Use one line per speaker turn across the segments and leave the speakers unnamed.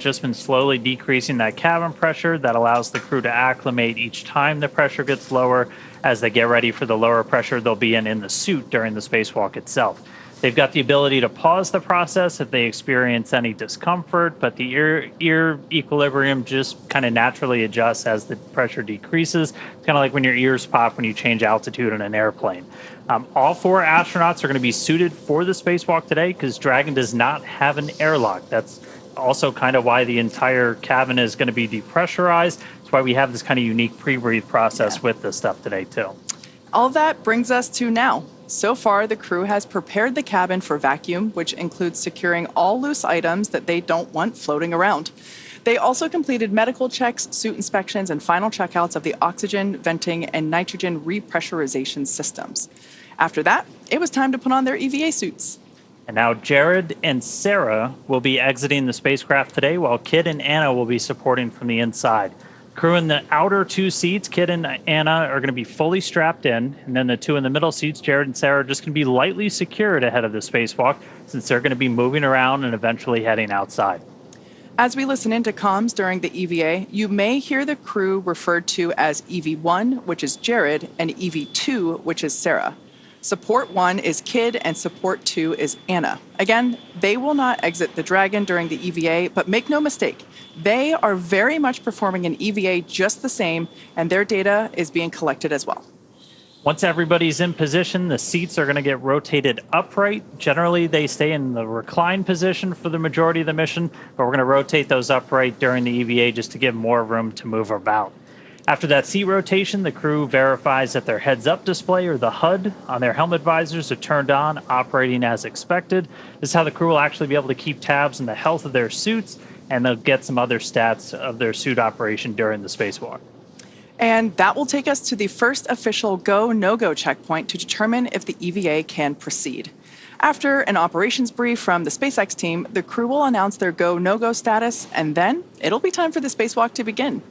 just been slowly decreasing that cabin pressure. That allows the crew to acclimate each time the pressure gets lower. As they get ready for the lower pressure they'll be in the suit during the spacewalk itself. They've got the ability to pause the process if they experience any discomfort, but the ear equilibrium just kind of naturally adjusts as the pressure decreases. It's kind of like when your ears pop when you change altitude in an airplane. All 4 astronauts are going to be suited for the spacewalk today because Dragon does not have an airlock. That's also kind of why the entire cabin is going to be depressurized. That's why we have this kind of unique pre-breathe process with this stuff today too.
All of that brings us to now. So far, the crew has prepared the cabin for vacuum, which includes securing all loose items that they don't want floating around. They also completed medical checks, suit inspections, and final checkouts of the oxygen, venting, and nitrogen repressurization systems. After that, it was time to put on their EVA suits.
And now Jared and Sarah will be exiting the spacecraft today, while Kid and Anna will be supporting from the inside. Crew in the outer 2 seats, Kid and Anna, are going to be fully strapped in, and then the 2 in the middle seats, Jared and Sarah, are just going to be lightly secured ahead of the spacewalk, since they're going to be moving around and eventually heading outside.
As we listen into comms during the EVA, you may hear the crew referred to as EV1, which is Jared, and EV2, which is Sarah. Support 1 is Kid, and Support 2 is Anna. Again, they will not exit the Dragon during the EVA, but make no mistake, they are very much performing an EVA just the same, and their data is being collected as well.
Once everybody's in position, the seats are going to get rotated upright. Generally, they stay in the recline position for the majority of the mission, but we're going to rotate those upright during the EVA just to give more room to move about. After that seat rotation, the crew verifies that their heads-up display or the HUD on their helmet visors are turned on, operating as expected. This is how the crew will actually be able to keep tabs on the health of their suits, and they'll get some other stats of their suit operation during the spacewalk.
And that will take us to the first official go, no-go checkpoint to determine if the EVA can proceed. After an operations brief from the SpaceX team, the crew will announce their go, no-go status, and then it'll be time for the spacewalk to begin.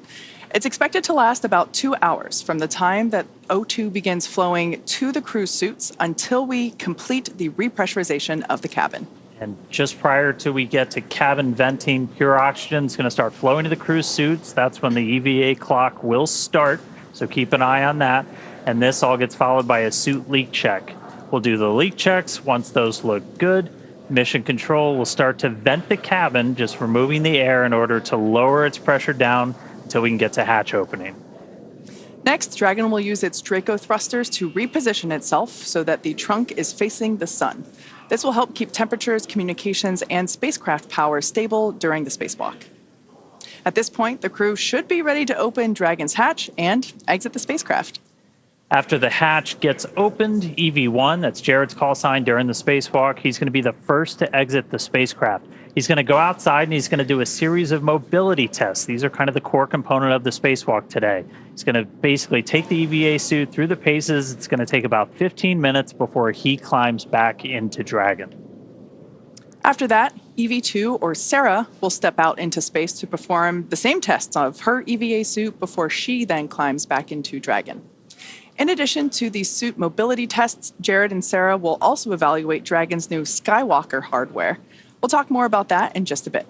It's expected to last about 2 hours from the time that O2 begins flowing to the crew's suits until we complete the repressurization of the cabin.
And just prior to we get to cabin venting, pure oxygen is going to start flowing to the crew's suits. That's when the EVA clock will start, so keep an eye on that. And this all gets followed by a suit leak check. We'll do the leak checks. Once those look good, Mission Control will start to vent the cabin, just removing the air in order to lower its pressure down until we can get to hatch opening.
Next, Dragon will use its Draco thrusters to reposition itself so that the trunk is facing the sun. This will help keep temperatures, communications, and spacecraft power stable during the spacewalk. At this point, the crew should be ready to open Dragon's hatch and exit the spacecraft.
After the hatch gets opened, EV1, that's Jared's call sign during the spacewalk, he's going to be the first to exit the spacecraft. He's going to go outside and he's going to do a series of mobility tests. These are kind of the core component of the spacewalk today. He's going to basically take the EVA suit through the paces. It's going to take about 15 minutes before he climbs back into Dragon.
After that, EV2, or Sarah, will step out into space to perform the same tests of her EVA suit before she then climbs back into Dragon. In addition to the suit mobility tests, Jared and Sarah will also evaluate Dragon's new Skywalker hardware. We'll talk more about that in just a bit.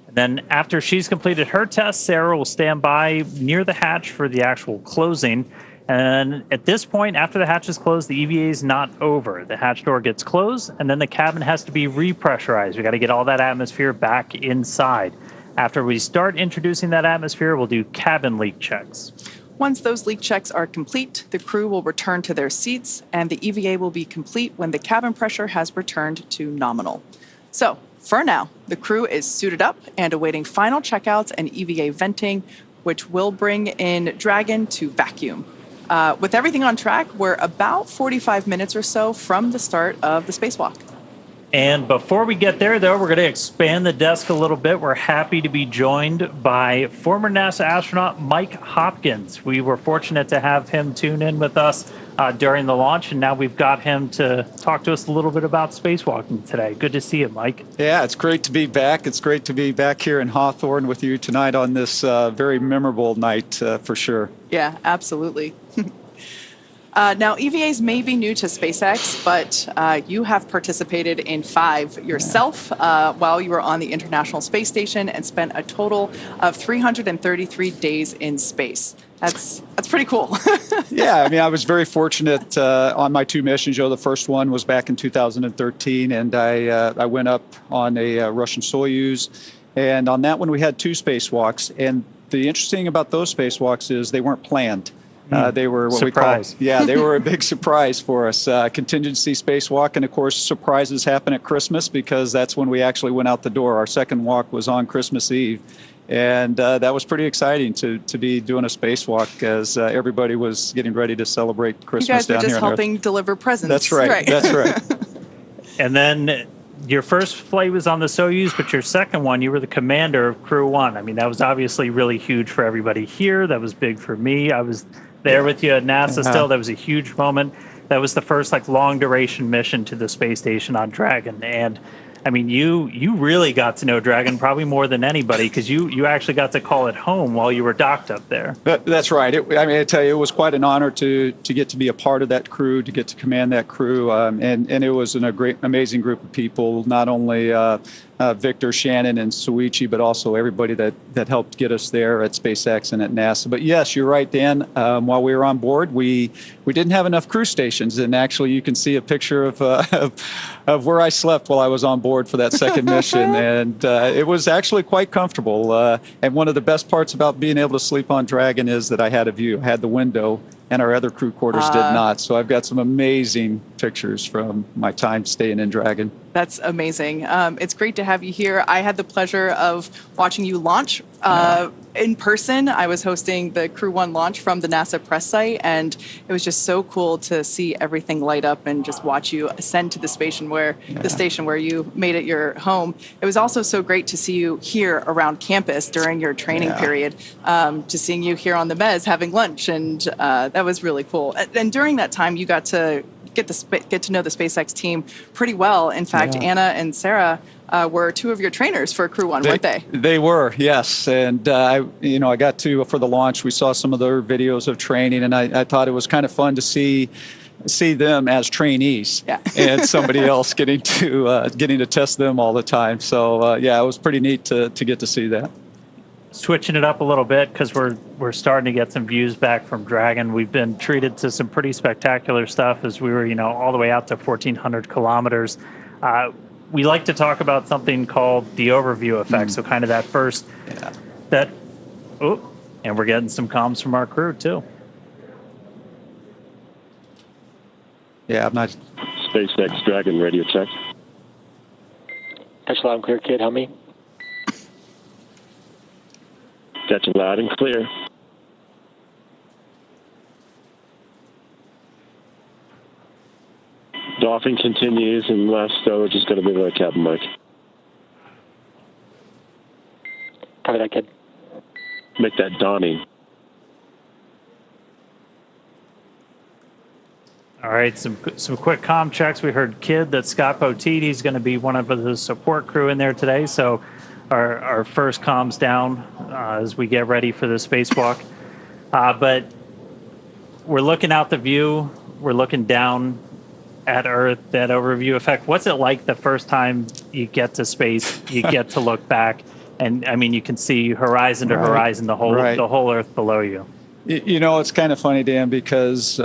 And then after she's completed her test, Sarah will stand by near the hatch for the actual closing. And at this point, after the hatch is closed, the EVA is not over. The hatch door gets closed, and then the cabin has to be repressurized. We got to get all that atmosphere back inside. After we start introducing that atmosphere, we'll do cabin leak checks.
Once those leak checks are complete, the crew will return to their seats, and the EVA will be complete when the cabin pressure has returned to nominal. So, for now, the crew is suited up and awaiting final checkouts and EVA venting, which will bring in Dragon to vacuum. With everything on track, we're about 45 minutes or so from the start of the spacewalk.
And before we get there, though, we're going to expand the desk a little bit. We're happy to be joined by former NASA astronaut Mike Hopkins. We were fortunate to have him tune in with us during the launch, and now we've got him to talk to us a little bit about spacewalking today. Good to see you, Mike.
Yeah, it's great to be back. It's great to be back here in Hawthorne with you tonight on this very memorable night for sure.
Yeah, absolutely. Now, EVAs may be new to SpaceX, but you have participated in 5 yourself while you were on the International Space Station and spent a total of 333 days in space. That's pretty cool.
Yeah, I mean, I was very fortunate on my 2 missions. The first one was back in 2013, and I went up on a Russian Soyuz. And on that one, we had 2 spacewalks. And the interesting thing about those spacewalks is they weren't planned. They were what
surprise.
we call, yeah, they were a big surprise for us. Contingency spacewalk, and of course, surprises happen at Christmas because that's when we actually went out the door. Our second walk was on Christmas Eve, and that was pretty exciting to be doing a spacewalk as everybody was getting ready to celebrate Christmas down here.
You guys were just helping deliver presents.
That's right. That's right.
And then your first flight was on the Soyuz, but your second one, you were the commander of Crew 1. I mean, that was obviously really huge for everybody here. That was big for me. I was there with you at NASA still. That was a huge moment. That was the first long duration mission to the space station on Dragon. And I mean, you really got to know Dragon probably more than anybody because you actually got to call it home while you were docked up there.
That's right. I mean, I tell you, it was quite an honor to get to be a part of that crew, to get to command that crew, and it was a great, amazing group of people. Not only Victor, Shannon, and Suichi, but also everybody that helped get us there at SpaceX and at NASA. But yes, you're right, Dan. While we were on board, we didn't have enough crew stations, and actually, you can see a picture of where I slept while I was on board for that second mission, and it was actually quite comfortable. And one of the best parts about being able to sleep on Dragon is that I had a view, I had the window, and our other crew quarters did not. So I've got some amazing pictures from my time staying in Dragon.
That's amazing. It's great to have you here. I had the pleasure of watching you launch in person. I was hosting the Crew 1 launch from the NASA press site, and it was just so cool to see everything light up and just watch you ascend to the station where you made it your home. It was also so great to see you here around campus during your training period, to seeing you here on the mez having lunch, and that was really cool. And during that time, you got to get to know the SpaceX team pretty well. In fact, Anna and Sarah were 2 of your trainers for Crew 1, weren't they?
They were, yes. And I got to, for the launch, we saw some of their videos of training, and I thought it was kind of fun to see them as trainees and somebody else getting to test them all the time. So it was pretty neat to get to see that.
Switching it up a little bit because we're starting to get some views back from Dragon. We've been treated to some pretty spectacular stuff as we were, all the way out to 1,400 kilometers. We like to talk about something called the overview effect. So kind of that first, and we're getting some comms from our crew too.
Yeah, I'm not.
SpaceX Dragon radio check.
Catch loud and clear, kid. Help me.
Catching loud and clear. Doffing continues, and last stowage is going to be the cabin mic.
Copy that, kid.
Make that donning.
All right, some quick comm checks. We heard Kid that Scott Potiti is going to be one of the support crew in there today. So our first comms down as we get ready for the spacewalk. But we're looking out the view. We're looking down at Earth, that overview effect. What's it like the first time you get to space, you get to look back? And, I mean, you can see horizon to horizon, the whole Earth below you.
It's kind of funny, Dan, because the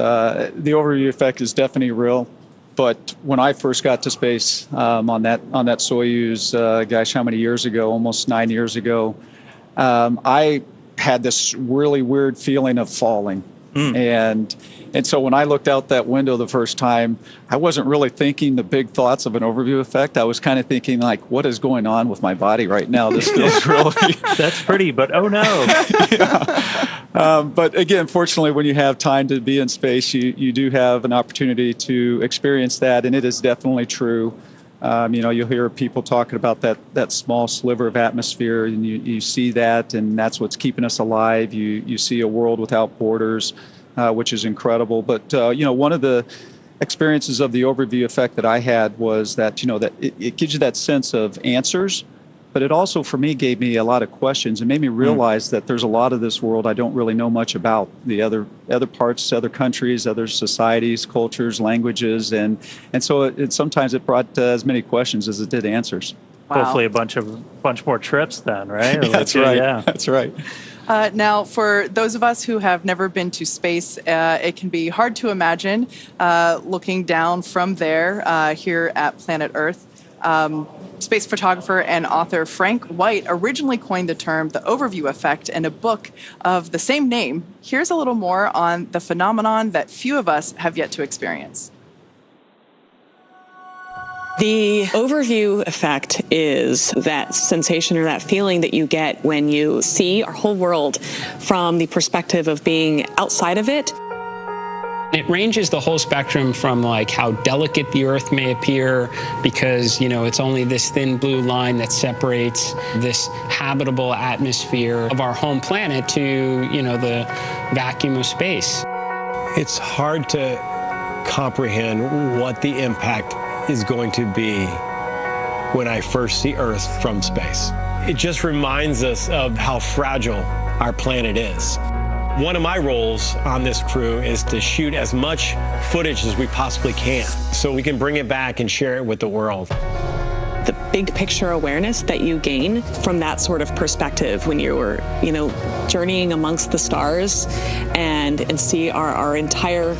overview effect is definitely real. But when I first got to space on that Soyuz, gosh, how many years ago? Almost 9 years ago, I had this really weird feeling of falling. And so when I looked out that window the first time, I wasn't really thinking the big thoughts of an overview effect. I was kind of thinking, like, what is going on with my body right now? This feels really...
That's pretty, but oh no.
But again, fortunately, when you have time to be in space, you do have an opportunity to experience that, and it is definitely true. You'll hear people talking about that small sliver of atmosphere, and you see that, and that's what's keeping us alive. You see a world without borders, which is incredible. But one of the experiences of the overview effect that I had was that that it gives you that sense of answers, but it also, for me, gave me a lot of questions and made me realize that there's a lot of this world I don't really know much about, the other parts, other countries, other societies, cultures, languages, and so sometimes it brought as many questions as it did answers.
Wow.
Hopefully a bunch more trips then, right?
That's right. Yeah. That's right.
Now, for those of us who have never been to space, it can be hard to imagine looking down from there here at planet Earth. Space photographer and author Frank White originally coined the term the overview effect in a book of the same name. Here's a little more on the phenomenon that few of us have yet to experience.
The overview effect is that sensation or that feeling that you get when you see our whole world from the perspective of being outside of it.
It ranges the whole spectrum from like how delicate the Earth may appear because, it's only this thin blue line that separates this habitable atmosphere of our home planet to, the vacuum of space.
It's hard to comprehend what the impact is going to be when I first see Earth from space. It just reminds us of how fragile our planet is. One of my roles on this crew is to shoot as much footage as we possibly can so we can bring it back and share it with the world.
The big picture awareness that you gain from that sort of perspective when you're, journeying amongst the stars and see our entire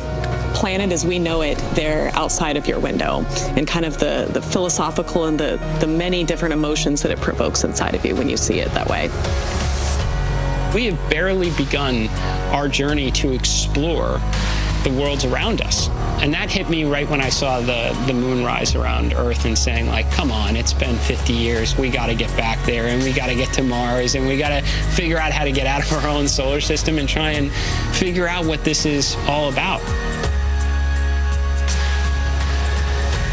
planet as we know it there outside of your window, and kind of the philosophical and the many different emotions that it provokes inside of you when you see it that way.
We have barely begun our journey to explore the worlds around us. And that hit me right when I saw the moon rise around Earth and saying, like, come on, it's been 50 years. We got to get back there, and we got to get to Mars, and we got to figure out how to get out of our own solar system and try and figure out what this is all about.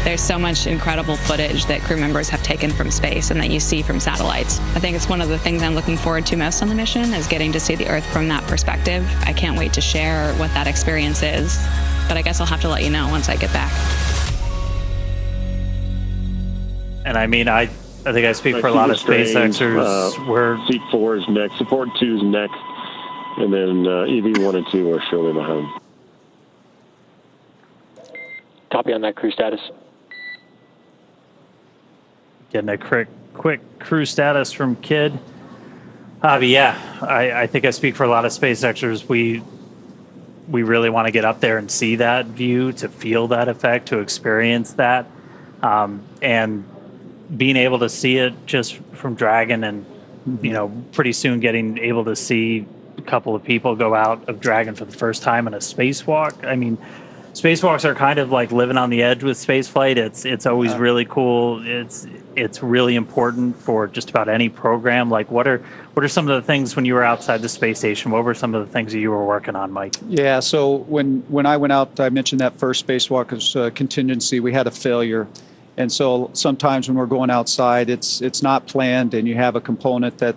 There's so much incredible footage that crew members have taken from space and that you see from satellites. I think it's one of the things I'm looking forward to most on the mission is getting to see the Earth from that perspective. I can't wait to share what that experience is, but I guess I'll have to let you know once I get back.
And I mean, I think I speak for a lot of SpaceXers. We're
seat 4 is next, support 2 is next, and then EV 1 and 2 are shortly behind.
Copy on that crew status.
Getting a quick crew status from Kid. But yeah, I think I speak for a lot of SpaceXers. We really want to get up there and see that view, to feel that effect, to experience that, and being able to see it just from Dragon, and pretty soon getting able to see a couple of people go out of Dragon for the first time in a spacewalk. I mean, spacewalks are kind of like living on the edge with spaceflight. It's always really cool. It's really important for just about any program. Like, what are some of the things when you were outside the space station? What were some of the things that you were working on, Mike?
Yeah, so when I went out, I mentioned that first spacewalk as contingency. We had a failure, and so sometimes when we're going outside, it's not planned, and you have a component that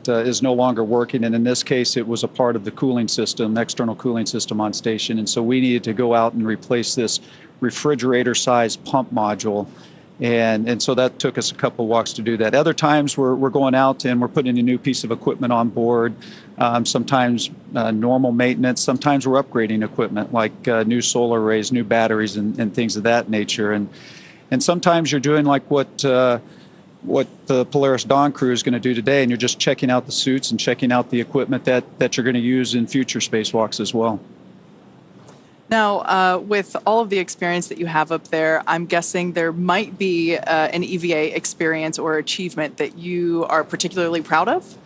is no longer working. And in this case, it was a part of the cooling system, external cooling system on station. And so we needed to go out and replace this refrigerator-sized pump module. And so that took us a couple walks to do that. Other times we're going out and we're putting a new piece of equipment on board. Sometimes normal maintenance. Sometimes we're upgrading equipment like new solar arrays, new batteries, and things of that nature. And sometimes you're doing like what the Polaris Dawn crew is going to do today, and you're just checking out the suits and checking out the equipment that you're going to use in future spacewalks as well.
Now, with all of the experience that you have up there, I'm guessing there might be an EVA experience or achievement that you are particularly proud of?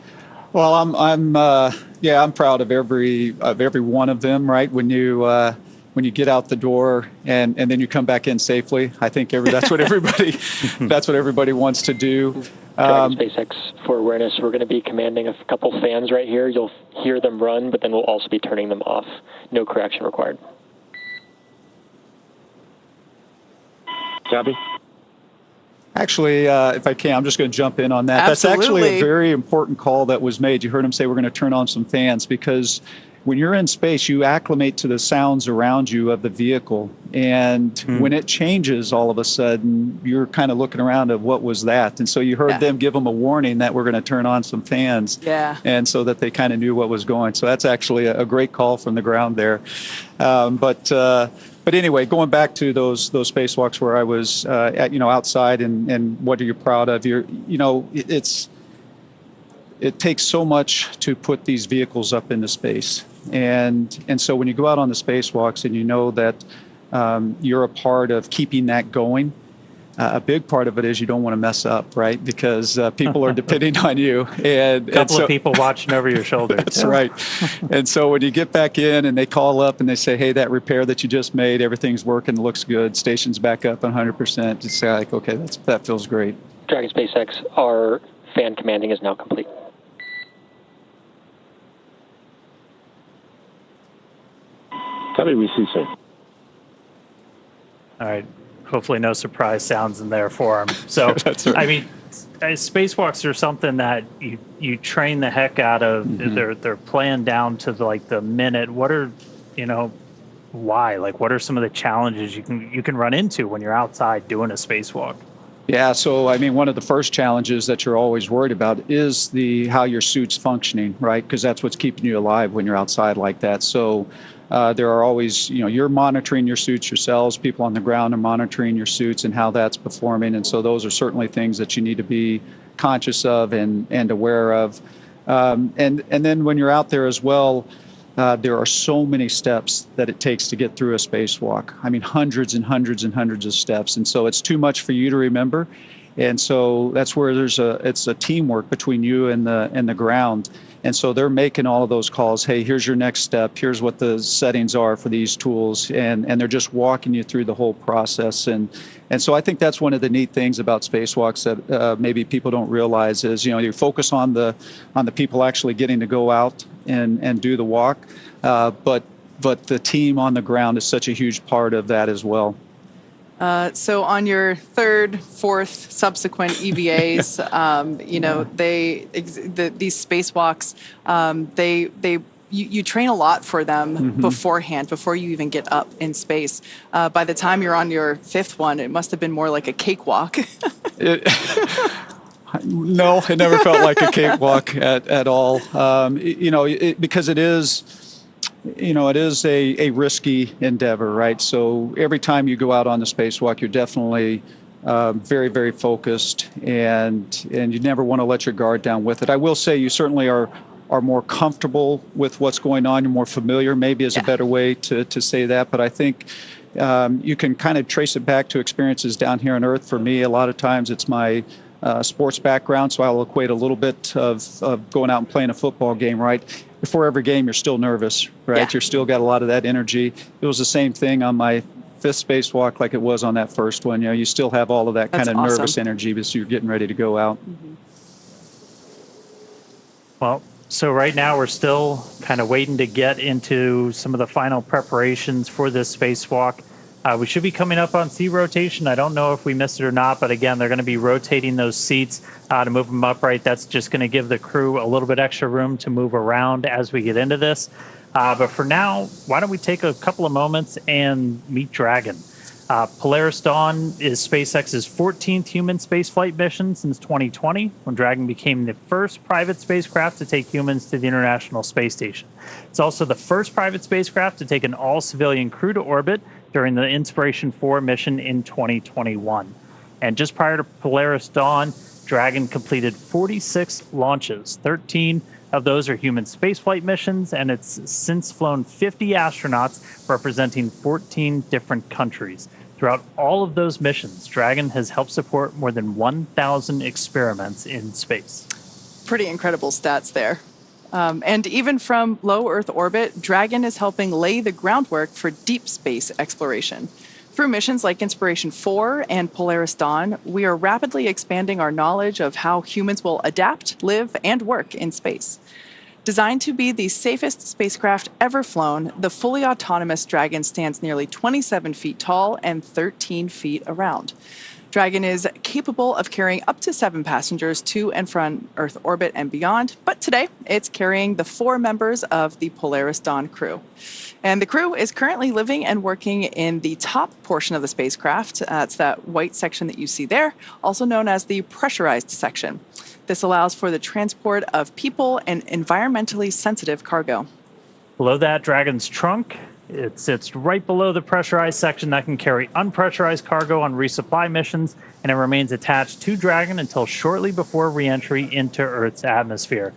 Well, I'm proud of every one of them. Right, when you get out the door and then you come back in safely, I think that's what everybody wants to do.
SpaceX, for awareness, we're going to be commanding a couple fans right here. You'll hear them run, but then we'll also be turning them off. No correction required.
Copy.
Actually, if I can, I'm just going to jump in on that.
Absolutely.
That's actually a very important call that was made. You heard him say we're going to turn on some fans, because when you're in space, you acclimate to the sounds around you of the vehicle. And when it changes, all of a sudden, you're kind of looking around at what was that. And so you heard them give them a warning that we're going to turn on some fans. And so that they kind of knew what was going. So that's actually a great call from the ground there. But anyway, going back to those spacewalks where I was outside and what are you proud of? It takes so much to put these vehicles up into space. And so when you go out on the spacewalks and you know that you're a part of keeping that going, a big part of it is you don't want to mess up, right? Because people are depending on you. And
a couple of people watching over your shoulder.
That's right. And so when you get back in and they call up and they say, hey, that repair that you just made, everything's working, looks good, station's back up 100%, it's like, okay, that feels great.
Dragon SpaceX, our fan commanding is now complete.
Copy, we see, sir.
All right. Hopefully no surprise sounds in there for them. So,
That's right.
I mean, spacewalks are something that you train the heck out of. They're planned down to the minute. What are, why? Like, what are some of the challenges you can run into when you're outside doing a spacewalk?
Yeah, so I mean, one of the first challenges that you're always worried about is how your suit's functioning, right? Because that's what's keeping you alive when you're outside like that. So there are always, you're monitoring your suits yourselves. People on the ground are monitoring your suits and how that's performing. And so those are certainly things that you need to be conscious of and aware of. And then when you're out there as well, there are so many steps that it takes to get through a spacewalk. I mean, hundreds and hundreds and hundreds of steps. And so it's too much for you to remember. And so that's where it's a teamwork between you and the ground. And so they're making all of those calls. Hey, here's your next step. Here's what the settings are for these tools. And they're just walking you through the whole process. And so I think that's one of the neat things about spacewalks that maybe people don't realize is, you focus on the people actually getting to go out and do the walk. But the team on the ground is such a huge part of that as well.
So on your third, fourth, subsequent EVAs, these spacewalks, you train a lot for them beforehand, before you even get up in space. By the time you're on your fifth one, it must have been more like a cakewalk.
No, it never felt like a cakewalk at all. Because it is. It is a risky endeavor, right? So every time you go out on the spacewalk, you're definitely very, very focused, and you never want to let your guard down with it. I will say you certainly are more comfortable with what's going on. You're more familiar, maybe is a better way to say that. But I think you can kind of trace it back to experiences down here on Earth. For me, a lot of times it's my sports background, so I'll equate a little bit of going out and playing a football game, right? Before every game, you're still nervous, right? Yeah. You're still got a lot of that energy. It was the same thing on my fifth spacewalk like it was on that first one. You still have all of that kind of nervous energy as you're getting ready to go out.
Well, so right now we're still kind of waiting to get into some of the final preparations for this spacewalk. We should be coming up on seat rotation. I don't know if we missed it or not, but again, they're going to be rotating those seats to move them upright. That's just going to give the crew a little bit extra room to move around as we get into this. But for now, why don't we take a couple of moments and meet Dragon. Polaris Dawn is SpaceX's 14th human spaceflight mission since 2020, when Dragon became the first private spacecraft to take humans to the International Space Station. It's also the first private spacecraft to take an all-civilian crew to orbit during the Inspiration 4 mission in 2021. And just prior to Polaris Dawn, Dragon completed 46 launches. 13 of those are human spaceflight missions, and it's since flown 50 astronauts representing 14 different countries. Throughout all of those missions, Dragon has helped support more than 1,000 experiments in space.
Pretty incredible stats there. And even from low Earth orbit, Dragon is helping lay the groundwork for deep space exploration. Through missions like Inspiration 4 and Polaris Dawn, we are rapidly expanding our knowledge of how humans will adapt, live, and work in space. Designed to be the safest spacecraft ever flown, the fully autonomous Dragon stands nearly 27 feet tall and 13 feet around. Dragon is capable of carrying up to 7 passengers to and from Earth orbit and beyond, but today it's carrying the 4 members of the Polaris Dawn crew. And the crew is currently living and working in the top portion of the spacecraft. It's that white section that you see there, also known as the pressurized section. This allows for the transport of people and environmentally sensitive cargo.
Below that, Dragon's trunk. It sits right below the pressurized section that can carry unpressurized cargo on resupply missions, and it remains attached to Dragon until shortly before re-entry into Earth's atmosphere.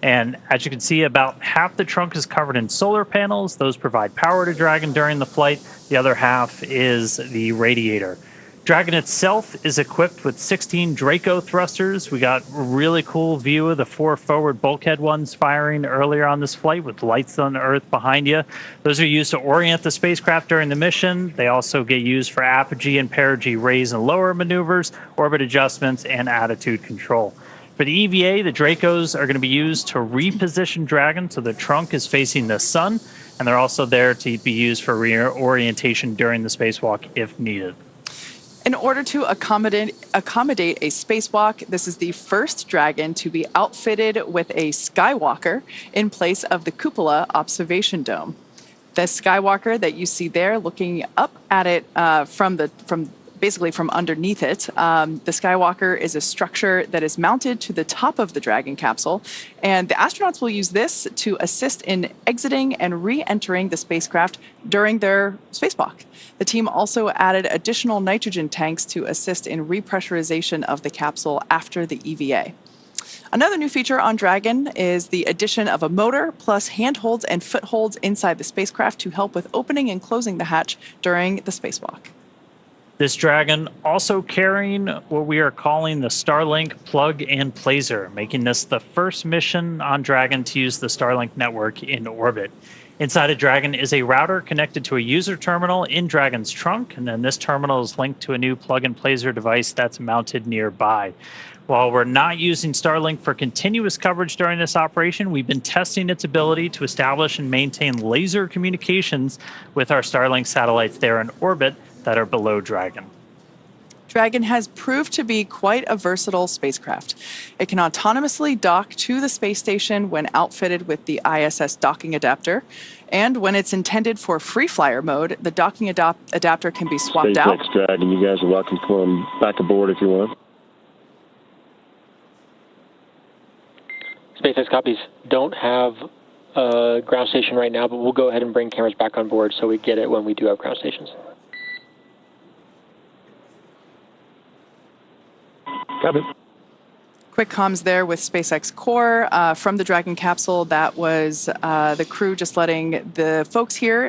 And as you can see, about half the trunk is covered in solar panels. Those provide power to Dragon during the flight. The other half is the radiator. Dragon itself is equipped with 16 Draco thrusters. We got a really cool view of the 4 forward bulkhead ones firing earlier on this flight with lights on the Earth behind you. Those are used to orient the spacecraft during the mission. They also get used for apogee and perigee raise and lower maneuvers, orbit adjustments, and attitude control. For the EVA, the Dracos are going to be used to reposition Dragon so the trunk is facing the sun, and they're also there to be used for reorientation during the spacewalk if needed.
In order to accommodate a spacewalk, this is the first Dragon to be outfitted with a Skywalker in place of the cupola observation dome. The Skywalker that you see there, looking up at it basically from underneath it, the Skywalker is a structure that is mounted to the top of the Dragon capsule, and the astronauts will use this to assist in exiting and re-entering the spacecraft during their spacewalk. The team also added additional nitrogen tanks to assist in repressurization of the capsule after the EVA. Another new feature on Dragon is the addition of a motor plus handholds and footholds inside the spacecraft to help with opening and closing the hatch during the spacewalk.
This Dragon also carrying what we are calling the Starlink plug and placer, making this the first mission on Dragon to use the Starlink network in orbit. Inside of Dragon is a router connected to a user terminal in Dragon's trunk, and then this terminal is linked to a new plug and placer device that's mounted nearby. While we're not using Starlink for continuous coverage during this operation, we've been testing its ability to establish and maintain laser communications with our Starlink satellites there in orbit that are below Dragon.
Dragon has proved to be quite a versatile spacecraft. It can autonomously dock to the space station when outfitted with the ISS docking adapter. And when it's intended for free flyer mode, the docking adapter can be swapped out.
SpaceX Dragon, you guys are welcome to come back aboard if you want.
SpaceX copies. Don't have a ground station right now, but we'll go ahead and bring cameras back on board so we get it when we do have ground stations.
Copy.
Quick comms there with SpaceX Core from the Dragon capsule. That was the crew just letting the folks here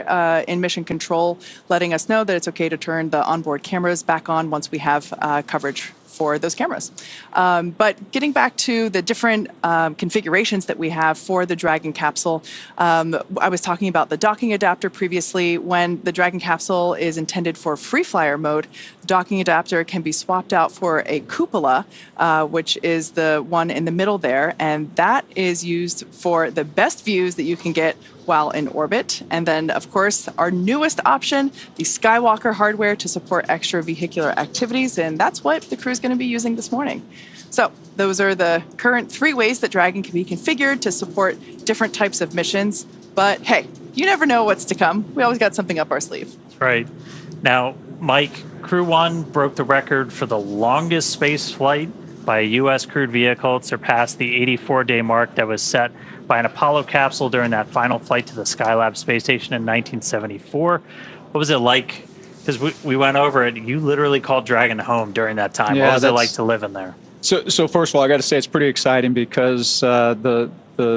in mission control, letting us know that it's okay to turn the onboard cameras back on once we have coverage for those cameras. But getting back to the different configurations that we have for the Dragon capsule, I was talking about the docking adapter previously. When the Dragon capsule is intended for free flyer mode, the docking adapter can be swapped out for a cupola, which is the one in the middle there, and that is used for the best views that you can get while in orbit. And then, of course, our newest option, the Skywalker hardware to support extravehicular activities, and that's what the crew is going to be using this morning. So those are the current 3 ways that Dragon can be configured to support different types of missions. But hey, you never know what's to come. We always got something up our sleeve.
That's right. Now, Mike, Crew 1 broke the record for the longest space flight by a U.S. crewed vehicle. It surpassed the 84-day mark that was set by an Apollo capsule during that final flight to the Skylab space station in 1974. What was it like? Because we went over it. You literally called Dragon home during that time.
Yeah,
what was it like to live in there?
So first of all, I got to say it's pretty exciting because the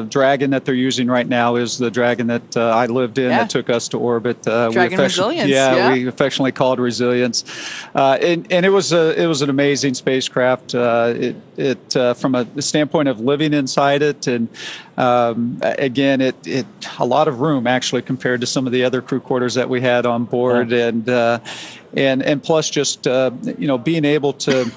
Dragon that they're using right now is the Dragon that I lived in that took us to orbit.
Dragon Resilience.
Yeah, we affectionately called Resilience, and it was an amazing spacecraft. It from a standpoint of living inside it, and again, it a lot of room actually compared to some of the other crew quarters that we had on board, and plus just being able to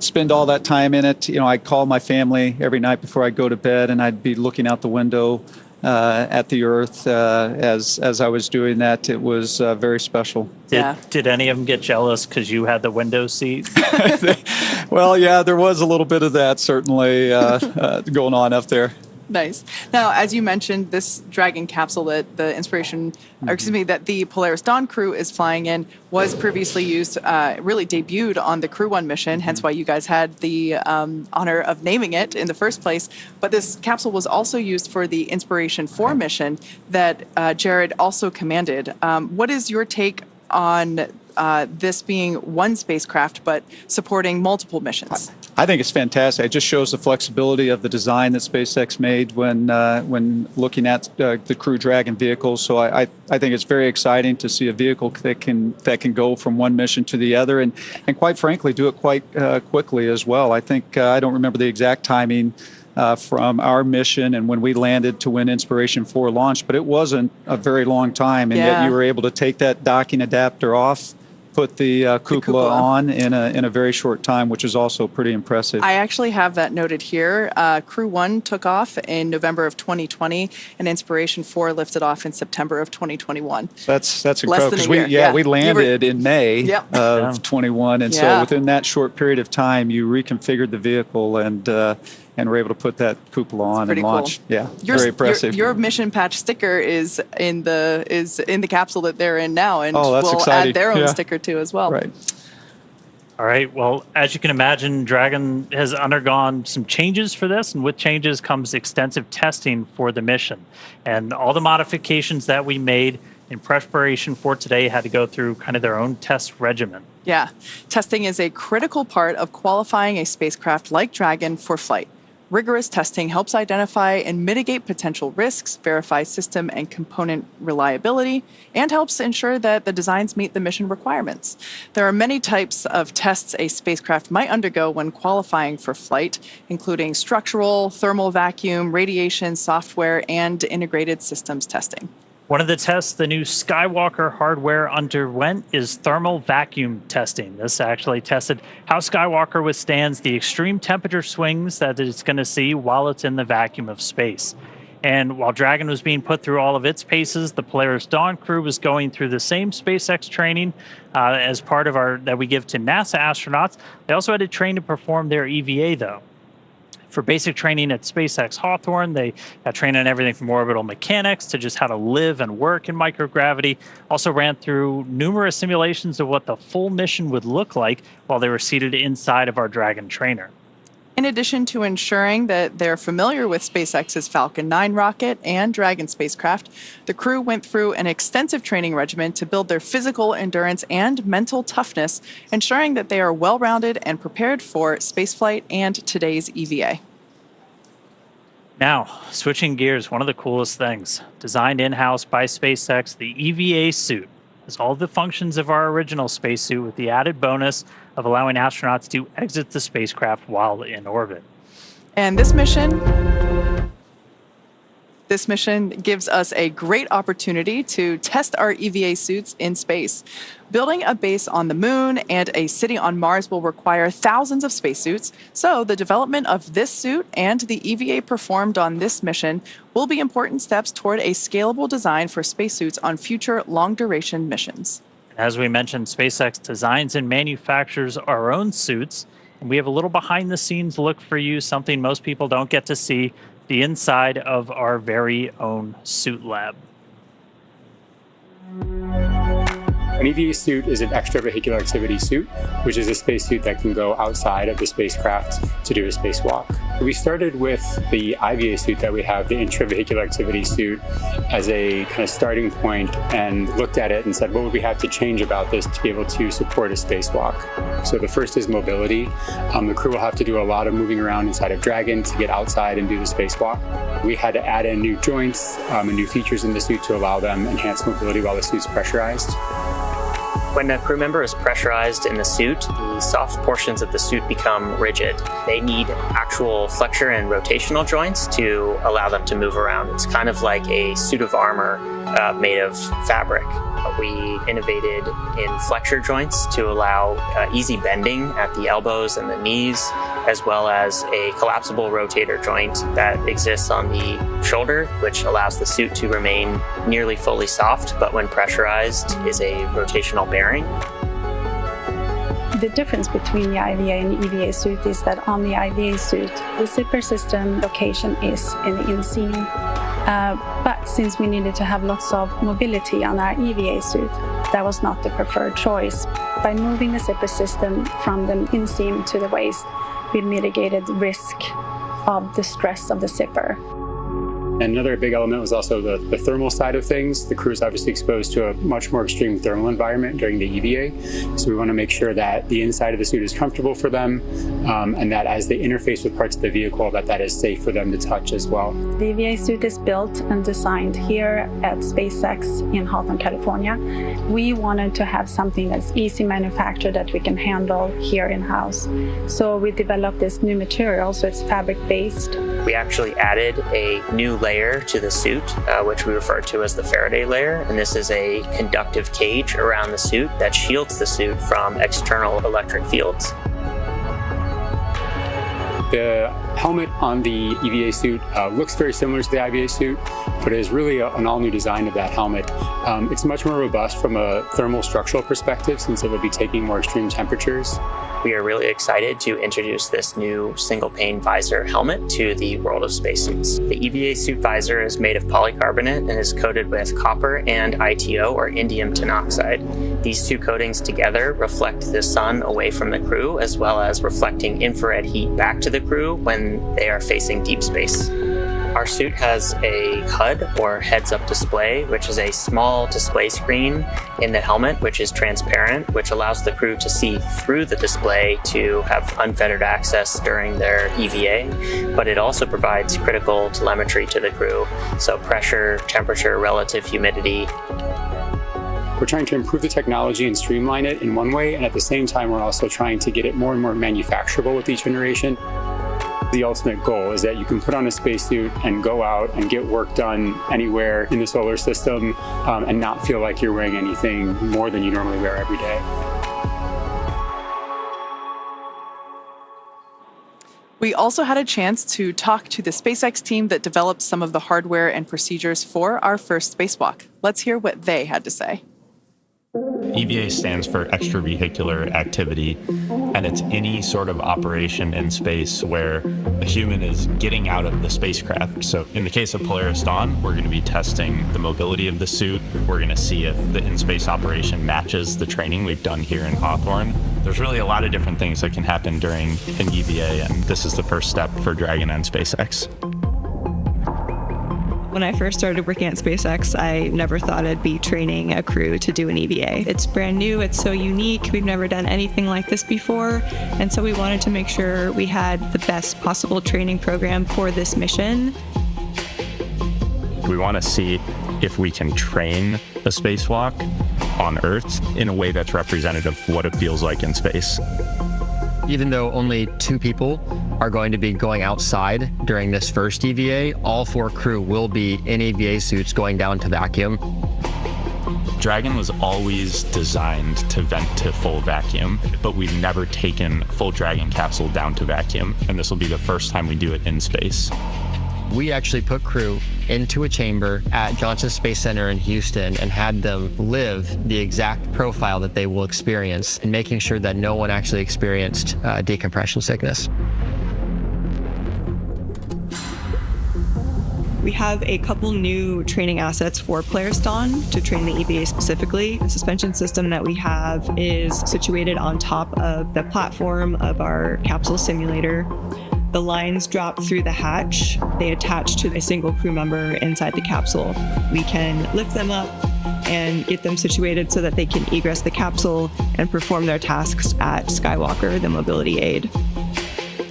spend all that time in it. I'd call my family every night before I'd go to bed, and I'd be looking out the window at the Earth as I was doing that. It was very special.
Did any of them get jealous because you had the window seat?
Well,
yeah, there was a little bit of that certainly going on up there.
Nice. Now, as you mentioned, this Dragon capsule that the that the Polaris Dawn crew is flying in was previously used, really debuted on the Crew 1 mission, hence why you guys had the honor of naming it in the first place. But this capsule was also used for the Inspiration 4 mission that Jared also commanded. What is your take on this being one spacecraft but supporting multiple missions?
I think it's fantastic. It just shows the flexibility of the design that SpaceX made when looking at the Crew Dragon vehicles. So I think it's very exciting to see a vehicle that can go from one mission to the other, and quite frankly do it quite quickly as well. I think I don't remember the exact timing from our mission and when we landed to when Inspiration 4 launched, but it wasn't a very long time, and yet you were able to take that docking adapter off, put the cupola on in a very short time, which is also pretty impressive.
I actually have that noted here. Crew 1 took off in November of 2020, and Inspiration 4 lifted off in September of 2021.
That's incredible, because we landed in May of 21, and so within that short period of time, you reconfigured the vehicle and were able to put that cupola on and launch. Cool. Yeah, very impressive.
Your mission patch sticker is in the capsule that they're in now, and
will
exciting. Add their own sticker too as well.
Right.
All right. Well, as you can imagine, Dragon has undergone some changes for this, and with changes comes extensive testing for the mission. And all the modifications that we made in preparation for today had to go through kind of their own test regimen.
Yeah. Testing is a critical part of qualifying a spacecraft like Dragon for flight. Rigorous testing helps identify and mitigate potential risks, verify system and component reliability, and helps ensure that the designs meet the mission requirements. There are many types of tests a spacecraft might undergo when qualifying for flight, including structural, thermal vacuum, radiation, software, and integrated systems testing.
One of the tests the new Skywalker hardware underwent is thermal vacuum testing. This actually tested how Skywalker withstands the extreme temperature swings that it's going to see while it's in the vacuum of space. And while Dragon was being put through all of its paces, the Polaris Dawn crew was going through the same SpaceX training as part of that we give to NASA astronauts. They also had to train to perform their EVA, though. For basic training at SpaceX Hawthorne, they got trained on everything from orbital mechanics to just how to live and work in microgravity. Also ran through numerous simulations of what the full mission would look like while they were seated inside of our Dragon trainer.
In addition to ensuring that they're familiar with SpaceX's Falcon 9 rocket and Dragon spacecraft, the crew went through an extensive training regimen to build their physical endurance and mental toughness, ensuring that they are well-rounded and prepared for spaceflight and today's EVA.
Now, switching gears, one of the coolest things, designed in-house by SpaceX, the EVA suit has all the functions of our original spacesuit with the added bonus of allowing astronauts to exit the spacecraft while in orbit.
And this mission gives us a great opportunity to test our EVA suits in space. Building a base on the moon and a city on Mars will require thousands of spacesuits, so the development of this suit and the EVA performed on this mission will be important steps toward a scalable design for spacesuits on future long-duration missions.
As we mentioned, SpaceX designs and manufactures our own suits, and we have a little behind-the-scenes look for you, something most people don't get to see, the inside of our very own suit lab.
An EVA suit is an extravehicular activity suit, which is a spacesuit that can go outside of the spacecraft to do a spacewalk. We started with the IVA suit that we have, the intravehicular activity suit, as a kind of starting point, and looked at it and said, what would we have to change about this to be able to support a spacewalk? So the first is mobility. The crew will have to do a lot of moving around inside of Dragon to get outside and do the spacewalk. We had to add in new joints and new features in the suit to allow them enhanced mobility while the suit's pressurized.
When a crew member is pressurized in the suit, the soft portions of the suit become rigid. They need actual flexure and rotational joints to allow them to move around. It's kind of like a suit of armor made of fabric. We innovated in flexure joints to allow easy bending at the elbows and the knees, as well as a collapsible rotator joint that exists on the shoulder, which allows the suit to remain nearly fully soft, but when pressurized is a rotational bearing.
The difference between the IVA and the EVA suit is that on the IVA suit, the zipper system location is in the inseam. But since we needed to have lots of mobility on our EVA suit, that was not the preferred choice. By moving the zipper system from the inseam to the waist, we mitigated risk of the stress of the zipper.
And another big element was also the thermal side of things. The crew is obviously exposed to a much more extreme thermal environment during the EVA. So we want to make sure that the inside of the suit is comfortable for them, and that as they interface with parts of the vehicle, that is safe for them to touch as well.
The EVA suit is built and designed here at SpaceX in Hawthorne, California. We wanted to have something that's easy manufactured that we can handle here in-house. So we developed this new material, so it's fabric-based.
We actually added a new layer to the suit, which we refer to as the Faraday layer. And this is a conductive cage around the suit that shields the suit from external electric fields.
The helmet on the EVA suit looks very similar to the IVA suit, but it is really an all-new design of that helmet. It's much more robust from a thermal structural perspective since it will be taking more extreme temperatures.
We are really excited to introduce this new single-pane visor helmet to the world of spacesuits. The EVA suit visor is made of polycarbonate and is coated with copper and ITO, or indium tenoxide. These two coatings together reflect the sun away from the crew, as well as reflecting infrared heat back to the crew when they are facing deep space. Our suit has a HUD, or heads-up display, which is a small display screen in the helmet, which is transparent, which allows the crew to see through the display to have unfettered access during their EVA, but it also provides critical telemetry to the crew, so pressure, temperature, relative humidity.
We're trying to improve the technology and streamline it in one way, and at the same time, we're also trying to get it more and more manufacturable with each generation. The ultimate goal is that you can put on a spacesuit and go out and get work done anywhere in the solar system and not feel like you're wearing anything more than you normally wear every day.
We also had a chance to talk to the SpaceX team that developed some of the hardware and procedures for our first spacewalk. Let's hear what they had to say.
EVA stands for extravehicular activity, and it's any sort of operation in space where a human is getting out of the spacecraft. So in the case of Polaris Dawn, we're going to be testing the mobility of the suit. We're going to see if the in-space operation matches the training we've done here in Hawthorne. There's really a lot of different things that can happen during an EVA, and this is the first step for Dragon and SpaceX.
When I first started working at SpaceX, I never thought I'd be training a crew to do an EVA. It's brand new, it's so unique, we've never done anything like this before, and so we wanted to make sure we had the best possible training program for this mission.
We want to see if we can train a spacewalk on Earth in a way that's representative of what it feels like in space.
Even though only 2 people are going to be going outside during this first EVA, all 4 crew will be in EVA suits going down to vacuum.
Dragon was always designed to vent to full vacuum, but we've never taken a full Dragon capsule down to vacuum, and this will be the first time we do it in space.
We actually put crew into a chamber at Johnson Space Center in Houston and had them live the exact profile that they will experience, and making sure that no one actually experienced decompression sickness.
We have a couple new training assets for Polaris Dawn to train the EVA specifically. The suspension system that we have is situated on top of the platform of our capsule simulator. The lines drop through the hatch. They attach to a single crew member inside the capsule. We can lift them up and get them situated so that they can egress the capsule and perform their tasks at Skywalker, the mobility aid.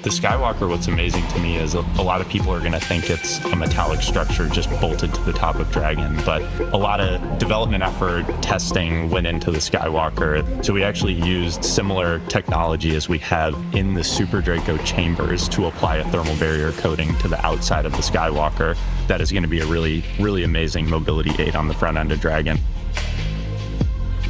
The Skywalker, what's amazing to me is a lot of people are going to think it's a metallic structure just bolted to the top of Dragon, but a lot of development effort, testing went into the Skywalker. So we actually used similar technology as we have in the Super Draco chambers to apply a thermal barrier coating to the outside of the Skywalker. That is going to be a really, really amazing mobility aid on the front end of Dragon.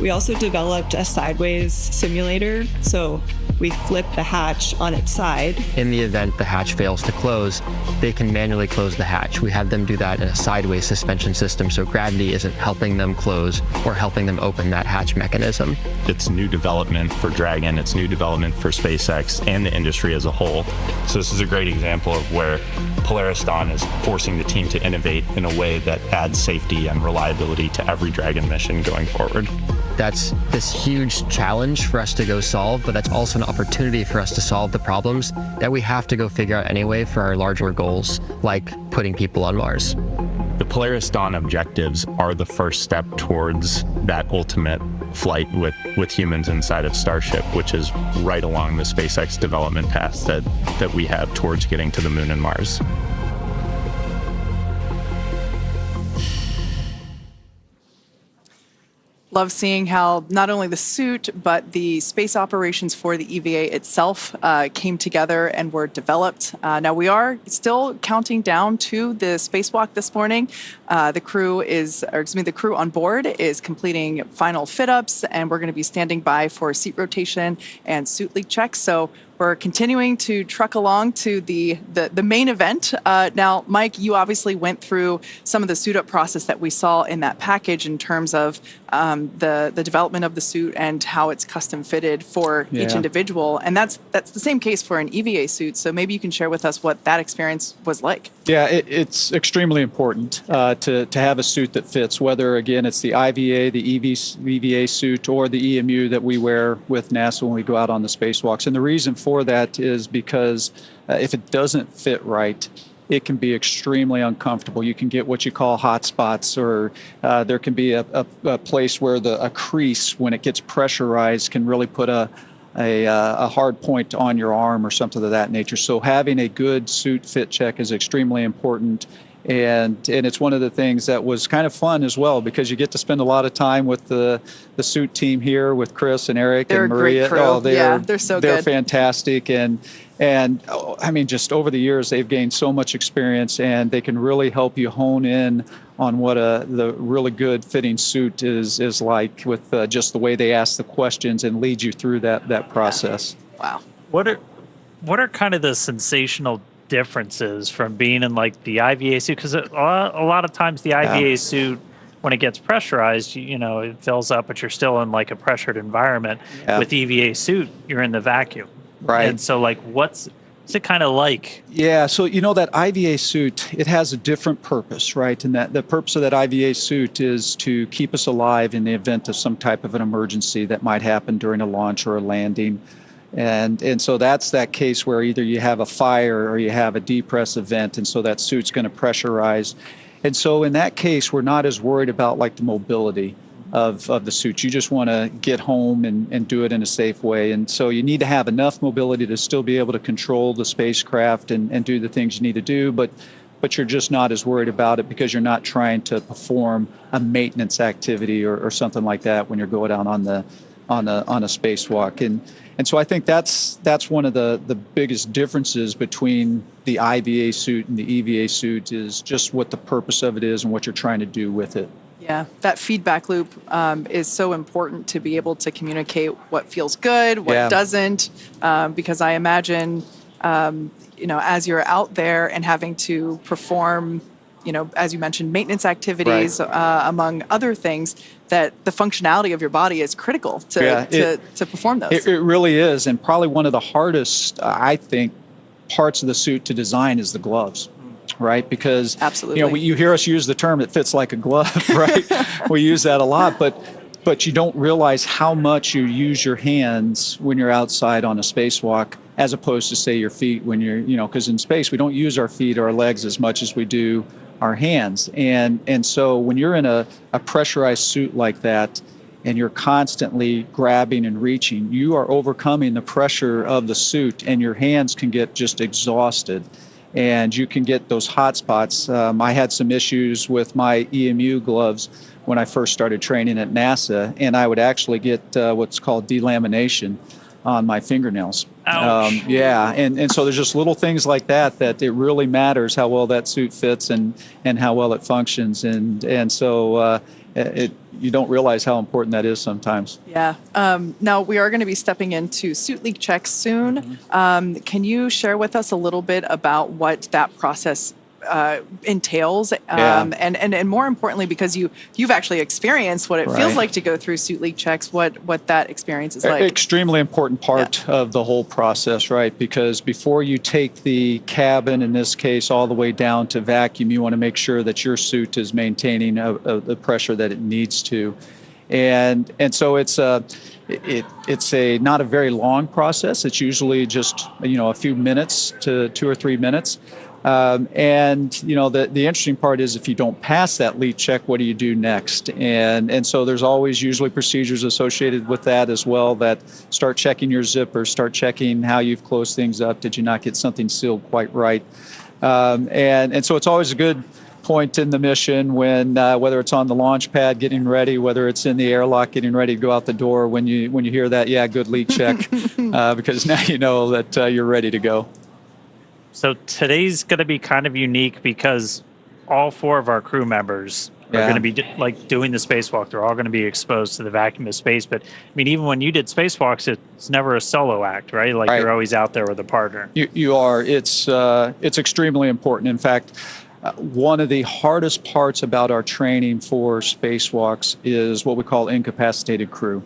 We also developed a sideways simulator. So we flip the hatch on its side.
In the event the hatch fails to close, they can manually close the hatch. We have them do that in a sideways suspension system, so gravity isn't helping them close or helping them open that hatch mechanism.
It's new development for Dragon, it's new development for SpaceX and the industry as a whole. So this is a great example of where Polaris Dawn is forcing the team to innovate in a way that adds safety and reliability to every Dragon mission going forward.
That's this huge challenge for us to go solve, but that's also an opportunity for us to solve the problems that we have to go figure out anyway for our larger goals, like putting people on Mars.
The Polaris Dawn objectives are the first step towards that ultimate flight with humans inside of Starship, which is right along the SpaceX development path that we have towards getting to the Moon and Mars.
Love seeing how not only the suit, but the space operations for the EVA itself came together and were developed. Now we are still counting down to the spacewalk this morning. The crew on board is completing final fit-ups, and we're going to be standing by for seat rotation and suit leak checks. So we're continuing to truck along to the main event. Now, Mike, you obviously went through some of the suit up process that we saw in that package in terms of the development of the suit and how it's custom fitted for each individual. And that's the same case for an EVA suit. So maybe you can share with us what that experience was like.
Yeah, it's extremely important to have a suit that fits, whether, again, it's the IVA, the EVA suit, or the EMU that we wear with NASA when we go out on the spacewalks. And the reason for that is because if it doesn't fit right, it can be extremely uncomfortable. You can get what you call hot spots, or there can be a place where a crease, when it gets pressurized, can really put a hard point on your arm or something of that nature. So having a good suit fit check is extremely important. And it's one of the things that was kind of fun as well, because you get to spend a lot of time with the suit team here with Chris and Eric
they're
and Maria.
A great crew. They're so good.
They're fantastic. And I mean, just over the years, they've gained so much experience, and they can really help you hone in on what the really good fitting suit is like, with just the way they ask the questions and lead you through that process.
Wow.
What are kind of the sensational differences from being in like the IVA suit? Because a lot of times the IVA suit, when it gets pressurized, it fills up, but you're still in like a pressured environment. With EVA suit, you're in the vacuum.
Right.
And so like what's it kind of like?
Yeah, so that IVA suit, it has a different purpose, right? And that the purpose of that IVA suit is to keep us alive in the event of some type of an emergency that might happen during a launch or a landing. And so that's that case where either you have a fire or you have a depress event, and so that suit's going to pressurize. And so in that case, we're not as worried about like the mobility of the suit. You just want to get home and do it in a safe way. And so you need to have enough mobility to still be able to control the spacecraft and do the things you need to do, but you're just not as worried about it because you're not trying to perform a maintenance activity or something like that when you're going out on a spacewalk. And so I think that's one of the biggest differences between the IVA suit and the EVA suit, is just what the purpose of it is and what you're trying to do with it.
Yeah, that feedback loop is so important to be able to communicate what feels good, what doesn't, because I imagine, as you're out there and having to perform, as you mentioned, maintenance activities, among other things, that the functionality of your body is critical to perform those.
It really is, and probably one of the hardest, I think, parts of the suit to design is the gloves. Right, because
absolutely,
you hear us use the term "it fits like a glove," right? We use that a lot, but you don't realize how much you use your hands when you're outside on a spacewalk, as opposed to, say, your feet when you're, because in space we don't use our feet or our legs as much as we do our hands, and so when you're in a pressurized suit like that, and you're constantly grabbing and reaching, you are overcoming the pressure of the suit, and your hands can get just exhausted. And you can get those hot spots. I had some issues with my EMU gloves when I first started training at NASA, and I would actually get what's called delamination on my fingernails.
Ouch.
And so there's just little things like that it really matters how well that suit fits and how well it functions. And so you don't realize how important that is sometimes.
Yeah. Now, we are going to be stepping into suit leak checks soon. Can you share with us a little bit about what that process entails? And more importantly, because you've actually experienced what it feels like to go through suit leak checks, what that experience is like.
Extremely important part of the whole process, right? Because before you take the cabin, in this case, all the way down to vacuum, you want to make sure that your suit is maintaining the pressure that it needs to. And so it's a not a very long process. It's usually just a few minutes to 2 or 3 minutes. And the interesting part is if you don't pass that leak check, what do you do next? And so there's always usually procedures associated with that as well, that start checking your zipper, start checking how you've closed things up. Did you not get something sealed quite right? And so it's always a good point in the mission when whether it's on the launch pad getting ready, whether it's in the airlock getting ready to go out the door, when you hear that, good leak check, because now you know that you're ready to go.
So today's going to be kind of unique because all 4 of our crew members are going to be doing the spacewalk. They're all going to be exposed to the vacuum of space. But I mean, even when you did spacewalks, it's never a solo act, right? You're always out there with a partner.
You are. It's extremely important. In fact, one of the hardest parts about our training for spacewalks is what we call incapacitated crew.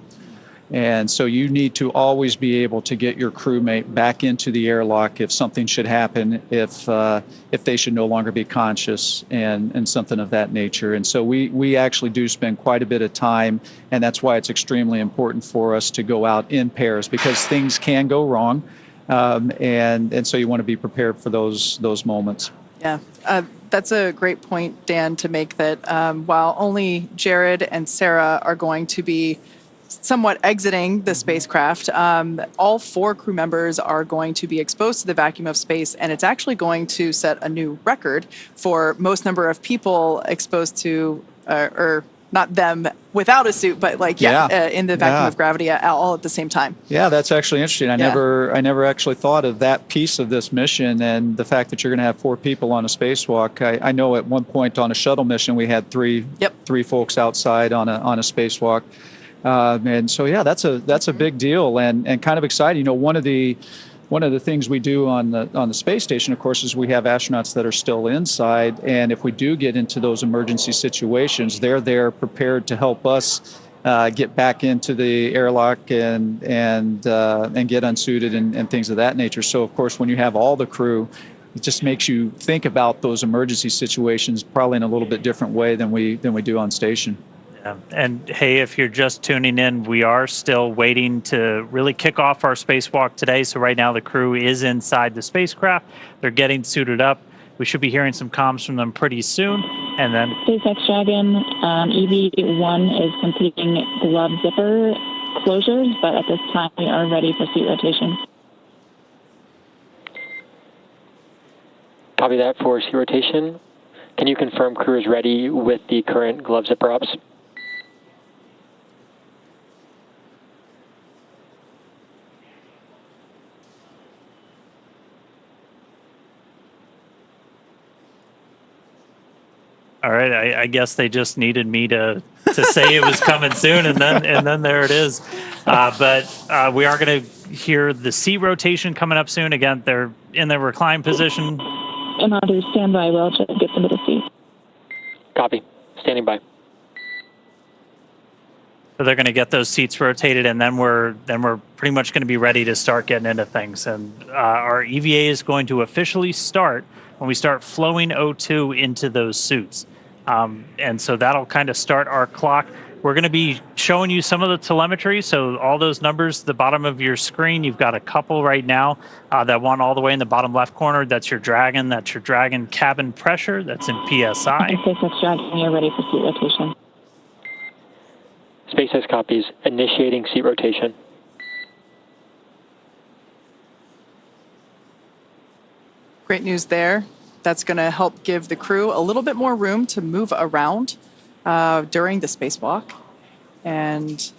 And so you need to always be able to get your crewmate back into the airlock if something should happen, if they should no longer be conscious and something of that nature. And so we actually do spend quite a bit of time, and that's why it's extremely important for us to go out in pairs, because things can go wrong, and so you want to be prepared for those moments.
Yeah. That's a great point, Dan, to make, that while only Jared and Sarah are going to be somewhat exiting the spacecraft, all 4 crew members are going to be exposed to the vacuum of space, and it's actually going to set a new record for most number of people exposed to, or not them without a suit, but in the vacuum of gravity all at the same time. Yeah,
that's actually interesting. I never actually thought of that piece of this mission, and the fact that you're going to have 4 people on a spacewalk. I know at one point on a shuttle mission we had three folks outside on a spacewalk. And so, that's a big deal and kind of exciting. One of the things we do on the space station, of course, is we have astronauts that are still inside, and if we do get into those emergency situations, they're there prepared to help us get back into the airlock and get unsuited and things of that nature. So, of course, when you have all the crew, it just makes you think about those emergency situations probably in a little bit different way than we do on station.
And hey, if you're just tuning in, we are still waiting to really kick off our spacewalk today. So right now the crew is inside the spacecraft. They're getting suited up. We should be hearing some comms from them pretty soon. And then
SpaceX Dragon EV1 is completing glove zipper closures, but at this time we are ready for seat rotation.
Copy that for seat rotation. Can you confirm crew is ready with the current glove zipper ops?
All right, I guess they just needed me to say it was coming soon, and then there it is. But we are going to hear the seat rotation coming up soon. Again, they're in the recline position.
And I'll do standby well to get them to the seat.
Copy. Standing by.
So they're going to get those seats rotated, and then we're pretty much going to be ready to start getting into things. And our EVA is going to officially start when we start flowing O2 into those suits. And so that'll kind of start our clock. We're going to be showing you some of the telemetry. So all those numbers, the bottom of your screen, you've got a couple right now. That one all the way in the bottom left corner, that's your Dragon. That's your Dragon cabin pressure. That's in PSI.
SpaceX Dragon, you're ready for seat rotation.
SpaceX copies. Initiating seat rotation.
Great news there. That's going to help give the crew a little bit more room to move around during the spacewalk. And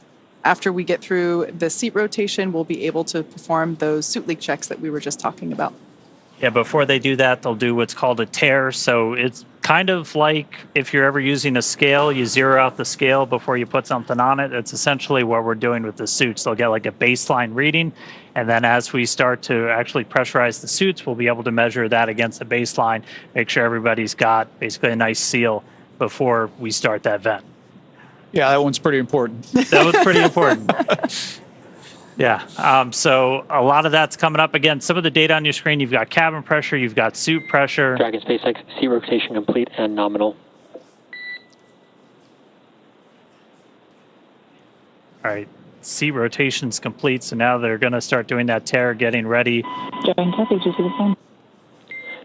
after we get through the seat rotation, we'll be able to perform those suit leak checks that we were just talking about.
Yeah, before they do that, they'll do what's called a tear. So it's kind of like if you're ever using a scale, you zero out the scale before you put something on it. It's essentially what we're doing with the suits. They'll get like a baseline reading. And then as we start to actually pressurize the suits, we'll be able to measure that against the baseline, make sure everybody's got basically a nice seal before we start that vent.
Yeah, that one's pretty important.
That was pretty important. Yeah, so a lot of that's coming up. Again, some of the data on your screen, you've got cabin pressure, you've got suit pressure.
Dragon SpaceX, seat rotation complete and nominal.
All right, seat rotation's complete, so now they're going to start doing that tear, getting ready.
Dragon, copy, did you see the phone?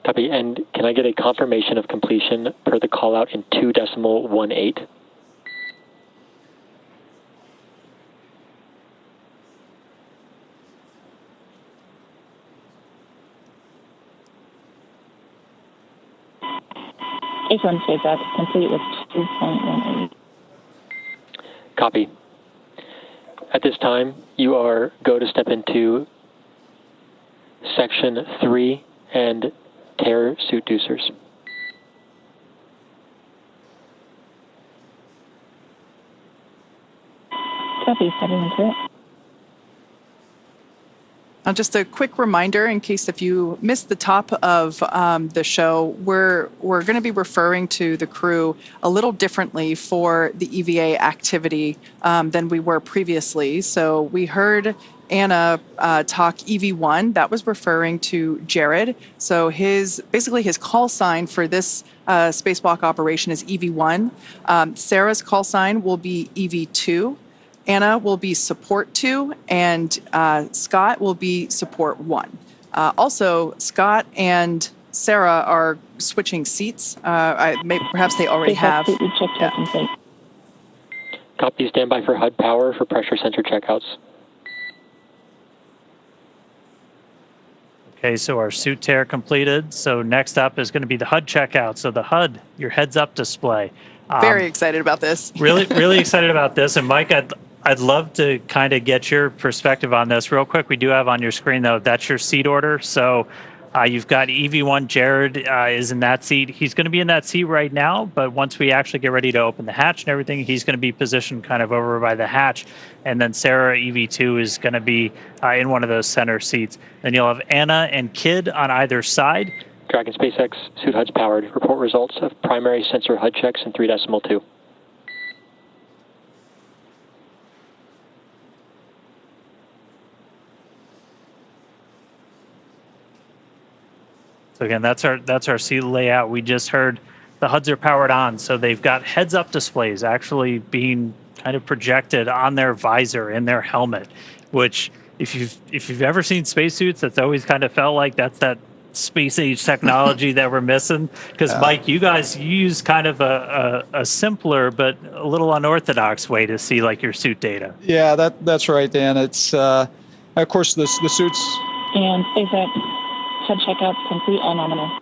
Copy, and can I get a confirmation of completion per the call out in 2.18?
H1 SpaceX, complete with 2.18.
Copy. At this time, you are go to step into section 3 and tear suit deucers.
Copy, stepping into it.
Just a quick reminder, in case if you missed the top of the show, we're going to be referring to the crew a little differently for the EVA activity than we were previously. So we heard Anna talk EV1. That was referring to Jared. So basically his call sign for this spacewalk operation is EV1. Sarah's call sign will be EV2. Anna will be support 2, and Scott will be support 1. Also, Scott and Sarah are switching seats. Perhaps they already have. Yeah.
Copy, standby for HUD power for pressure sensor checkouts.
Okay, so our suit tear completed. So next up is going to be the HUD checkout. So the HUD, your heads-up display.
Very excited about this.
Really excited about this. And Mike, I'd love to kind of get your perspective on this real quick. We do have on your screen, though, that's your seat order. So you've got EV1. Jared is in that seat. He's going to be in that seat right now, but once we actually get ready to open the hatch and everything, he's going to be positioned kind of over by the hatch. And then Sarah, EV2, is going to be in one of those center seats. Then you'll have Anna and Kid on either side.
Dragon SpaceX, suit HUD's powered. Report results of primary sensor HUD checks in 3.2.
So again, that's our seat layout. We just heard the HUDs are powered on, so they've got heads-up displays actually being kind of projected on their visor in their helmet, which if you've ever seen spacesuits, that's always kind of felt like that's that space age technology that we're missing. Because Mike, you guys use kind of a simpler but a little unorthodox way to see like your suit data.
Yeah, that's right, Dan. It's of course the suits.
And SpaceX HUD checkout complete and nominal.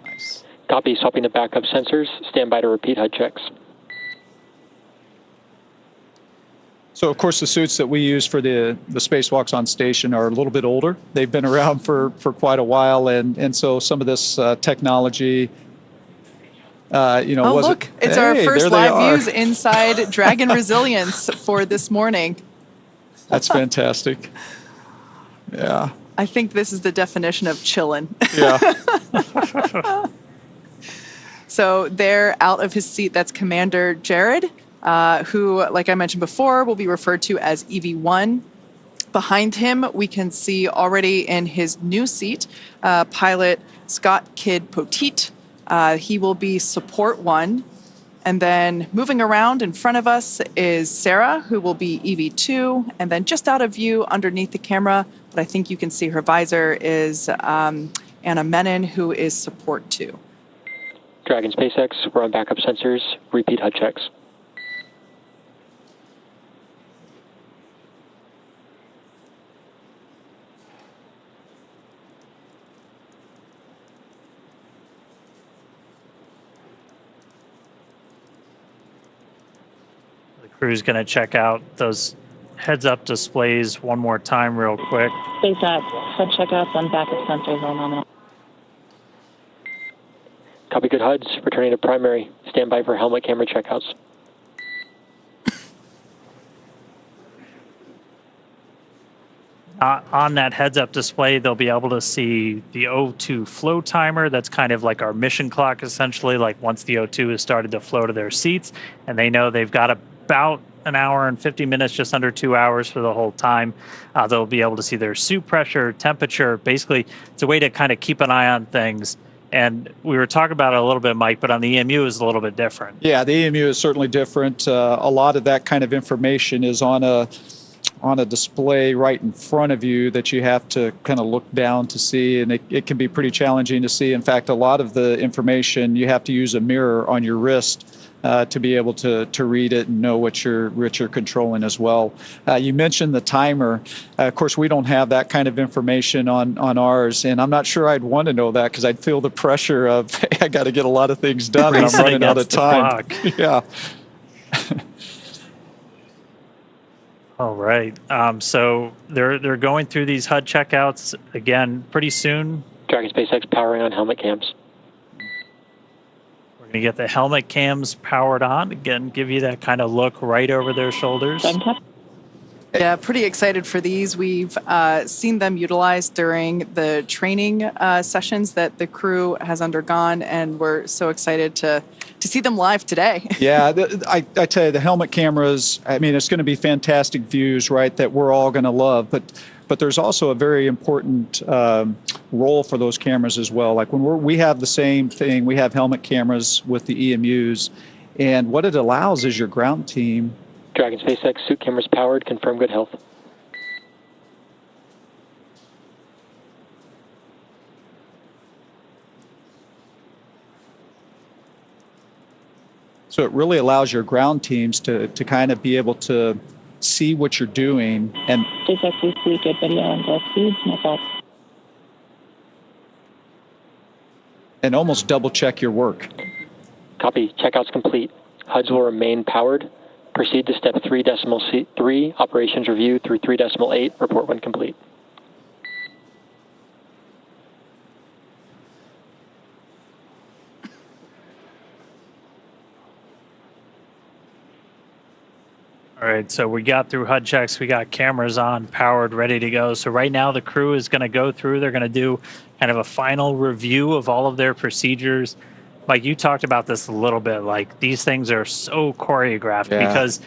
Nice.
Copy, swapping the backup sensors. Stand by to repeat HUD checks.
So, of course, the suits that we use for the spacewalks on station are a little bit older. They've been around for quite a while, and so some of this technology,
Oh, look, it's our first live views inside Dragon Resilience for this morning.
That's fantastic. Yeah.
I think this is the definition of chillin'.
Yeah.
So they're out of his seat. That's Commander Jared, who, like I mentioned before, will be referred to as EV1. Behind him, we can see already in his new seat, pilot Scott Kidd Poteet. He will be support 1. And then moving around in front of us is Sarah, who will be EV2. And then just out of view underneath the camera, but I think you can see her visor, is Anna Menon, who is support 2.
Dragon SpaceX, we're on backup sensors. Repeat HUD checks.
The crew's going to check out those heads-up displays one more time real quick.
SpaceX HUD checkouts on backup sensors are nominal.
Copy, good HUDs. Returning to primary. Stand by for helmet camera checkouts.
On that heads-up display, they'll be able to see the O2 flow timer. That's kind of like our mission clock, essentially, like once the O2 has started to flow to their seats, and they know they've got about an hour and 50 minutes, just under 2 hours for the whole time. They'll be able to see their suit pressure, temperature. Basically, it's a way to kind of keep an eye on things. And we were talking about it a little bit, Mike, but on the EMU is a little bit different.
Yeah, the EMU is certainly different. A lot of that kind of information is on a display right in front of you that you have to kind of look down to see, and it can be pretty challenging to see. In fact, a lot of the information, you have to use a mirror on your wrist to be able to read it and know what you're controlling as well. You mentioned the timer. Of course, we don't have that kind of information on ours, and I'm not sure I'd want to know that because I'd feel the pressure of, hey, I got to get a lot of things done and I'm running out of time. Yeah.
All right. So they're going through these HUD checkouts again pretty soon.
Dragon SpaceX powering on helmet cams.
We're going to get the helmet cams powered on. Again, give you that kind of look right over their shoulders.
Yeah, pretty excited for these. We've seen them utilized during the training sessions that the crew has undergone, and we're so excited to see them live today.
Yeah, I tell you, the helmet cameras, I mean, it's going to be fantastic views, right, that we're all going to love. But there's also a very important role for those cameras as well. Like when we have the same thing, we have helmet cameras with the EMUs, and what it allows is your ground team.
Dragon SpaceX suit cameras powered. Confirm good health.
So it really allows your ground teams to kind of be able to see what you're doing and
SpaceX we get video and both speeds, no problem.
And almost double check your work.
Copy. Checkouts complete. HUDs will remain powered. Proceed to step 3.3, operations review through 3.8, report when complete.
All right, so we got through HUD checks, we got cameras on, powered, ready to go. So right now the crew is going to go through, they're going to do kind of a final review of all of their procedures. Like you talked about this a little bit, like these things are so choreographed because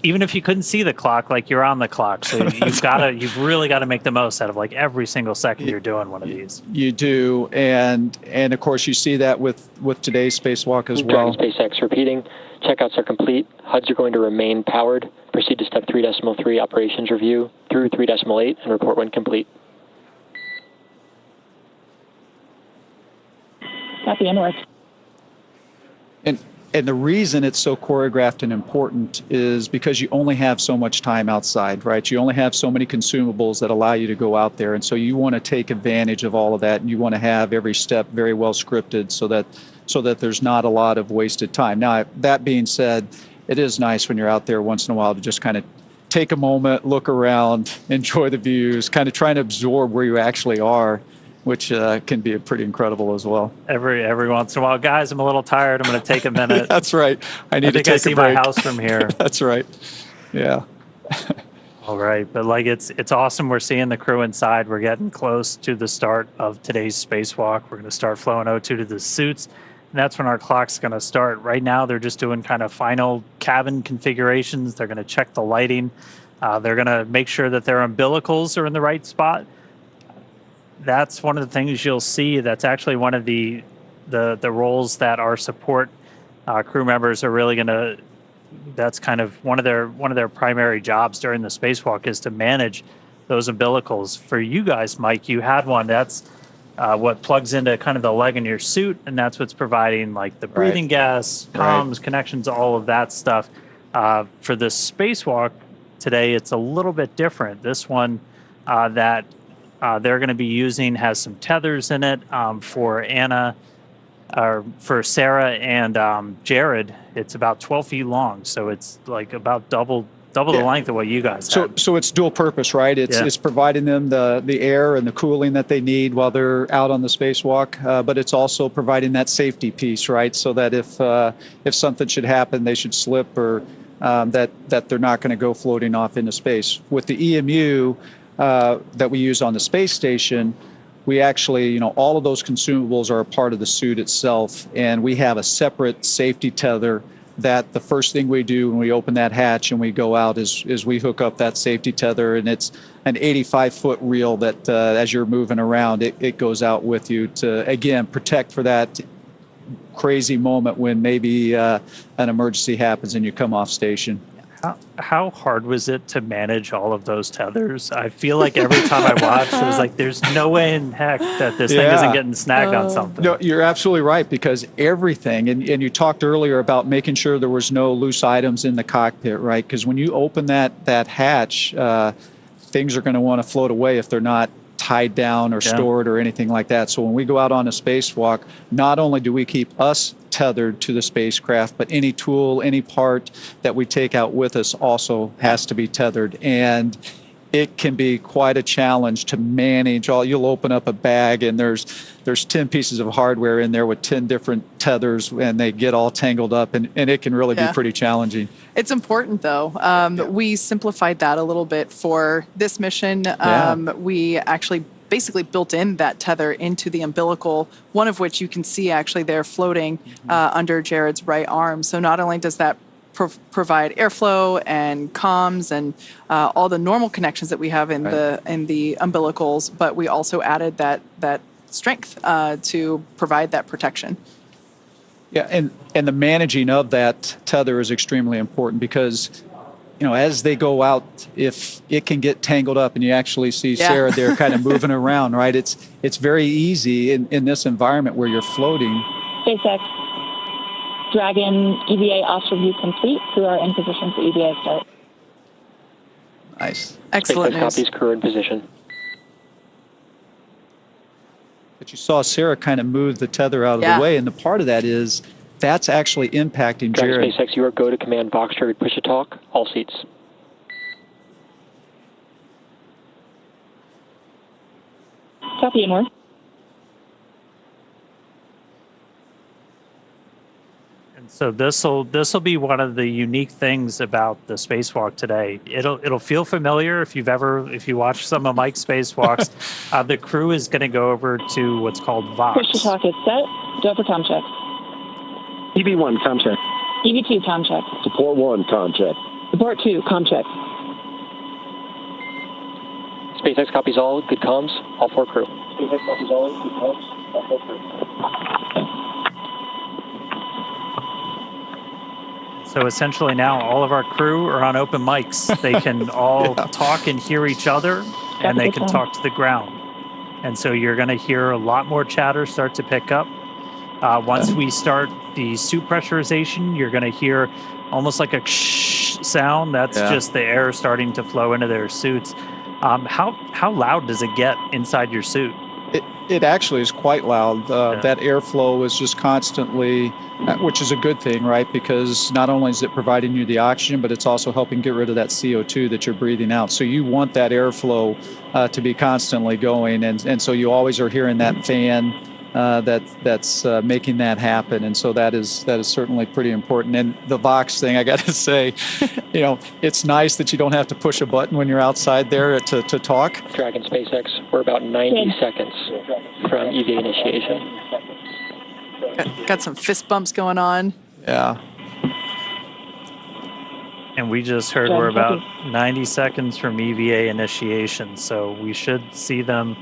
even if you couldn't see the clock, like you're on the clock. So you've really got to make the most out of like every single second you're doing one of these.
You do, and of course you see that with today's spacewalk as well.
Dragon SpaceX repeating. Checkouts are complete. HUDs are going to remain powered. Proceed to step 3.3, operations review through 3.8, and report when complete.
Copy and work.
And the reason it's so choreographed and important is because you only have so much time outside, right? You only have so many consumables that allow you to go out there. And so you want to take advantage of all of that, and you want to have every step very well scripted so that there's not a lot of wasted time. Now, that being said, it is nice when you're out there once in a while to just kind of take a moment, look around, enjoy the views, kind of trying to absorb where you actually are, which can be pretty incredible as well.
Every once in a while, guys, I'm a little tired. I'm going to take a minute.
That's right. I think to take
I see
a break.
my house from here.
That's right. Yeah.
All right, but like it's awesome. We're seeing the crew inside. We're getting close to the start of today's spacewalk. We're going to start flowing O2 to the suits, and that's when our clock's going to start. Right now, they're just doing kind of final cabin configurations. They're going to check the lighting. They're going to make sure that their umbilicals are in the right spot. That's one of the things you'll see. That's actually one of the roles that our support crew members are really going to. That's kind of one of their primary jobs during the spacewalk is to manage those umbilicals. For you guys, Mike, you had one. That's what plugs into kind of the leg in your suit, and that's what's providing like the breathing gas, comms, connections, all of that stuff. For the spacewalk today, it's a little bit different. This one that they're going to be using has some tethers in it for Sarah and Jared. It's about 12 feet long, so it's like about double double the length of what you guys have.
So it's dual purpose, right? It's providing them the air and the cooling that they need while they're out on the spacewalk, but it's also providing that safety piece, right? So that if something should happen, they should slip or that they're not going to go floating off into space. With the EMU that we use on the space station, we actually, all of those consumables are a part of the suit itself, and we have a separate safety tether that the first thing we do when we open that hatch and we go out is we hook up that safety tether, and it's an 85-foot reel that as you're moving around, it goes out with you to, again, protect for that crazy moment when maybe an emergency happens and you come off station.
How hard was it to manage all of those tethers? I feel like every time I watched, it was like, there's no way in heck that this thing isn't getting snagged on something.
No, you're absolutely right, because everything, and you talked earlier about making sure there was no loose items in the cockpit, right? Because when you open that hatch, things are going to want to float away if they're not tied down or stored or anything like that. So when we go out on a spacewalk, not only do we keep us tethered to the spacecraft, but any tool, any part that we take out with us also has to be tethered. And it can be quite a challenge to manage all. You'll open up a bag and there's 10 pieces of hardware in there with 10 different tethers, and they get all tangled up, and it can really be pretty challenging.
It's important, though. We simplified that a little bit for this mission. We actually basically built in that tether into the umbilical, one of which you can see actually there floating under Jared's right arm. So not only does that provide airflow and comms and all the normal connections that we have in the umbilicals, but we also added that strength to provide that protection.
Yeah, and the managing of that tether is extremely important, because as they go out, if it can get tangled up, and you actually see Sarah there kind of moving around, right? It's very easy in this environment where you're floating.
SpaceX Dragon EVA off review complete. Crew are in position for EVA start.
Nice.
Excellent news.
Copies, crew in position.
But you saw Sarah kind of move the tether out of the way, and the part of that is that's actually impacting
Dragon
Jared.
SpaceX, you are go to command box triggered push to talk, all seats.
Copy, Inward.
And so this will be one of the unique things about the spacewalk today. It'll feel familiar if you watch some of Mike's spacewalks. The crew is going to go over to what's called Vox.
Push to talk is set. Go for com check.
EV1, com check.
EV2, com check.
Support 1, com check.
Support 2, com check.
SpaceX copies all, good comms, all 4 crew. SpaceX copies all, good comms, all 4 crew.
So essentially now all of our crew are on open mics. They can all talk and hear each other, and they can talk to the ground. And so you're going to hear a lot more chatter start to pick up. Once we start the suit pressurization, you're going to hear almost like a sound. That's just the air starting to flow into their suits. How loud does it get inside your suit?
It actually is quite loud. That airflow is just constantly, which is a good thing, right? Because not only is it providing you the oxygen, but it's also helping get rid of that CO2 that you're breathing out. So you want that airflow to be constantly going, and so you always are hearing that fan that's making that happen. And so that is certainly pretty important. And the Vox thing, I got to say, it's nice that you don't have to push a button when you're outside there to talk.
Dragon SpaceX, we're about 90 seconds from EVA initiation.
Got some fist bumps going on.
Yeah.
And we just heard we're about 90 seconds from EVA initiation. So we should see them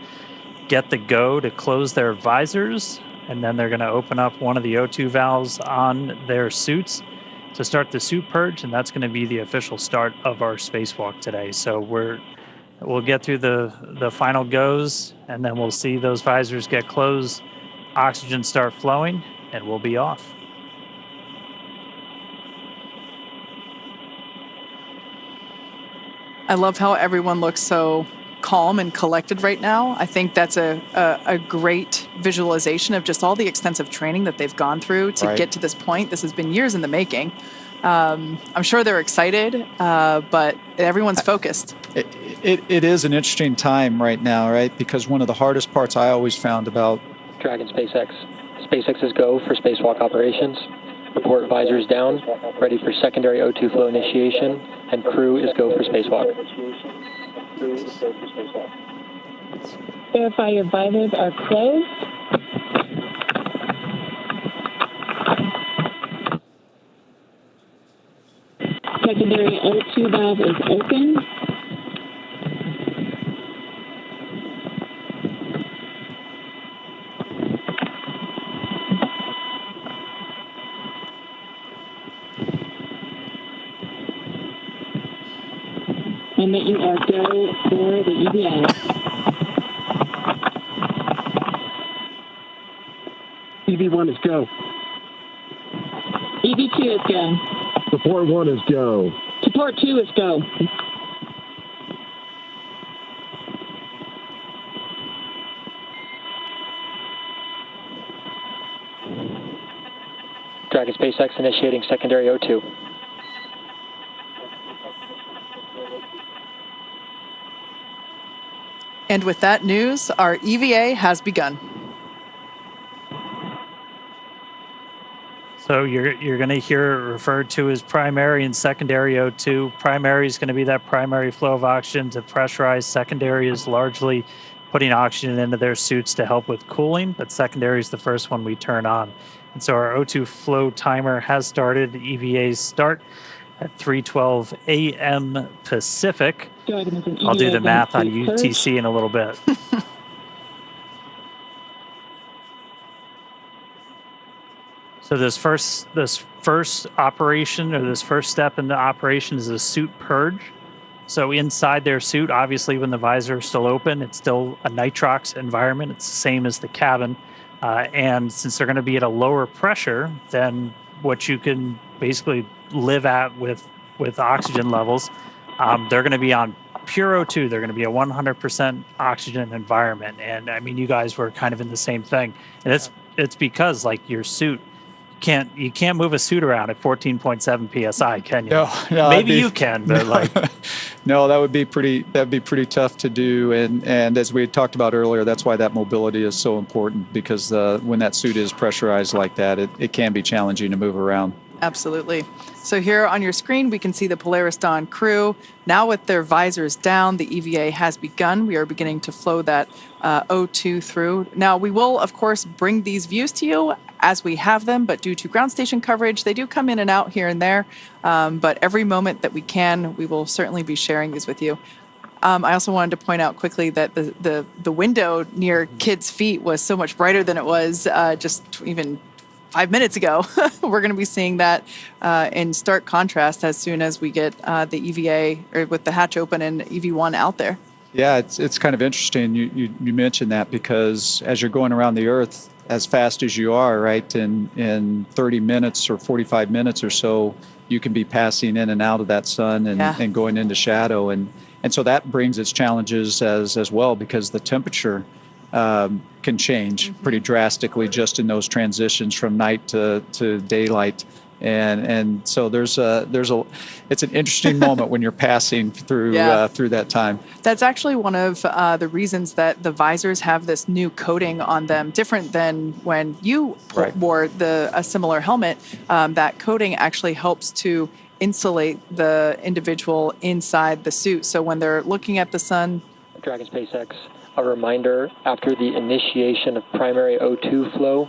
get the go to close their visors, and then they're going to open up one of the O2 valves on their suits to start the suit purge, and that's going to be the official start of our spacewalk today. So we'll get through the final goes, and then we'll see those visors get closed, oxygen start flowing, and we'll be off.
I love how everyone looks so calm and collected right now. I think that's a great visualization of just all the extensive training that they've gone through to get to this point. This has been years in the making. I'm sure they're excited, but everyone's focused.
It is an interesting time right now, right? Because one of the hardest parts I always found about
Dragon SpaceX. SpaceX is go for spacewalk operations. Report visors down, ready for secondary O2 flow initiation, and crew is go for spacewalk.
Verify your visors are closed. Secondary O2 valve is open. And that you are go for the EVA.
EV1 is go.
EV2 is go.
Support 1 is go.
Support 2 is go.
Dragon SpaceX initiating secondary O2.
And with that news, our EVA has begun.
So you're going to hear it referred to as primary and secondary O2. Primary is going to be that primary flow of oxygen to pressurize. Secondary is largely putting oxygen into their suits to help with cooling, but secondary is the first one we turn on. And so our O2 flow timer has started. EVAs start at 3:12 a.m. Pacific. I'll do the math on UTC in a little bit. So this first operation, or this first step in the operation, is a suit purge. So inside their suit, obviously when the visor is still open, it's still a nitrox environment. It's the same as the cabin. And since they're going to be at a lower pressure than what you can basically live at with oxygen levels, they're going to be on pure O2. They're going to be a 100% oxygen environment. And I mean, you guys were kind of in the same thing. And it's because like your suit, you can't move a suit around at 14.7 psi, can you?
No,
maybe you can, but like
no, that'd be pretty tough to do. And as we had talked about earlier, that's why that mobility is so important, because when that suit is pressurized like that, it can be challenging to move around.
Absolutely. So here on your screen, we can see the Polaris Dawn crew. Now with their visors down, the EVA has begun. We are beginning to flow that O2 through. Now, we will, of course, bring these views to you as we have them, but due to ground station coverage, they do come in and out here and there. But every moment that we can, we will certainly be sharing these with you. I also wanted to point out quickly that the window near kids' feet was so much brighter than it was just even 5 minutes ago. We're going to be seeing that in stark contrast as soon as we get the EVA, or with the hatch open, and EV1 out there.
Yeah, it's kind of interesting you mentioned that, because as you're going around the Earth as fast as you are, right, in 30 minutes or 45 minutes or so, you can be passing in and out of that sun and going into shadow. And so that brings its challenges as well, because the temperature can change pretty drastically just in those transitions from night to daylight, and so it's an interesting moment when you're passing through that time.
That's actually one of the reasons that the visors have this new coating on them, different than when you wore a similar helmet. That coating actually helps to insulate the individual inside the suit, so when they're looking at the sun.
Dragon SpaceX. A reminder, after the initiation of primary O2 flow,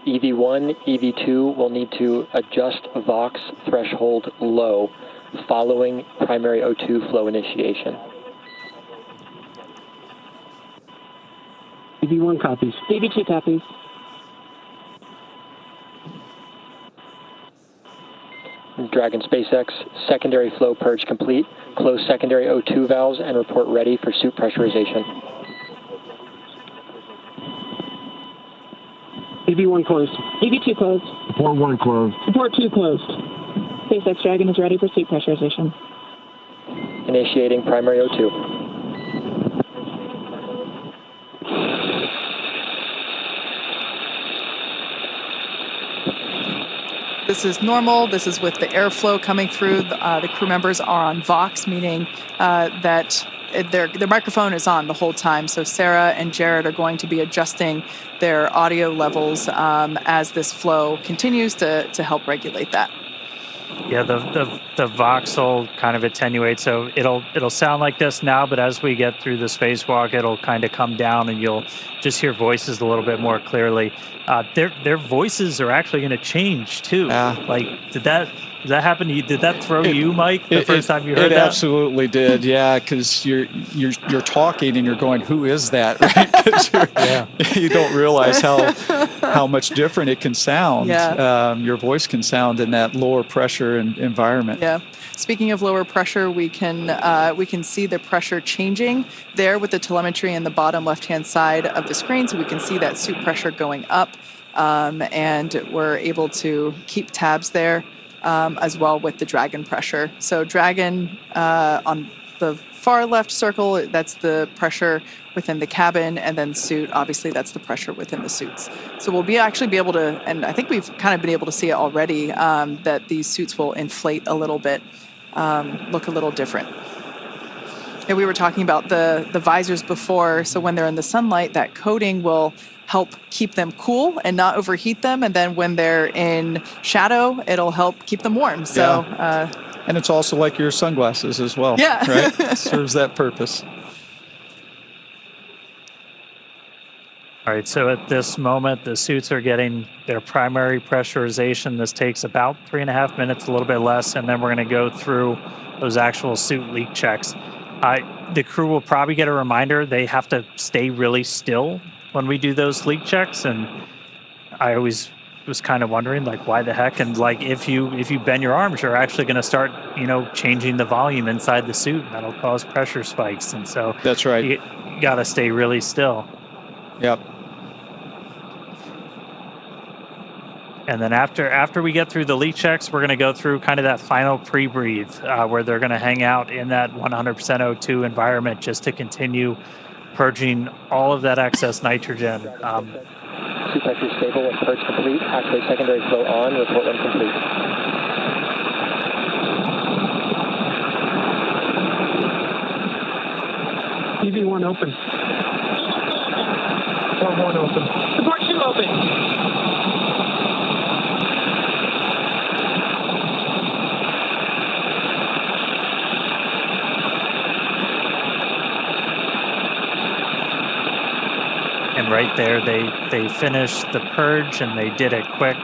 EV1, EV2 will need to adjust VOX threshold low following primary O2 flow initiation.
EV1 copies.
EV2 copies.
Dragon SpaceX, secondary flow purge complete. Close secondary O2 valves and report ready for suit pressurization.
EV1 closed.
EV2 closed.
Support 1 closed.
Support 2 closed. SpaceX Dragon is ready for suit pressurization.
Initiating primary O2.
This is normal. This is with the airflow coming through. The crew members are on Vox, meaning that their microphone is on the whole time. So Sarah and Jared are going to be adjusting their audio levels as this flow continues to help regulate that.
Yeah, the Vox will kind of attenuate, so it'll sound like this now, but as we get through the spacewalk, it'll kind of come down, and you'll just hear voices a little bit more clearly. Their voices are actually going to change too. Like, did that happen to you? Did that throw you, Mike, the first time you heard that?
It absolutely did. Yeah, because you're talking and you're going, who is that? Right? 'Cause you don't realize how much different it can sound.
Yeah.
Your voice can sound in that lower pressure environment.
Yeah. Speaking of lower pressure, we can see the pressure changing there with the telemetry in the bottom left-hand side of the screen. So we can see that suit pressure going up, and we're able to keep tabs there as well with the Dragon pressure. So Dragon on the far left circle, that's the pressure within the cabin, and then suit, obviously that's the pressure within the suits. So we'll actually be able to, and I think we've kind of been able to see it already, that these suits will inflate a little bit, look a little different. And we were talking about the visors before, so when they're in the sunlight, that coating will help keep them cool and not overheat them, and then when they're in shadow, it'll help keep them warm. So,
and it's also like your sunglasses as well.
Yeah.
Right? Serves that purpose.
All right, so at this moment, the suits are getting their primary pressurization. This takes about 3.5 minutes, a little bit less, and then we're going to go through those actual suit leak checks. The crew will probably get a reminder they have to stay really still when we do those leak checks, and I always was kind of wondering, like, why the heck? And like, if you bend your arms, you're actually going to start, changing the volume inside the suit, and that'll cause pressure spikes. And so
that's right.
You got to stay really still.
Yep.
And then after we get through the leak checks, we're going to go through kind of that final pre-breathe where they're going to hang out in that 100% O2 environment just to continue purging all of that excess nitrogen.
Suit pressure stable when purge complete. Activate secondary flow on. Report when complete.
EV1 open. Port 1 open. Port 2 open.
And right there, they finished the purge, and they did a quick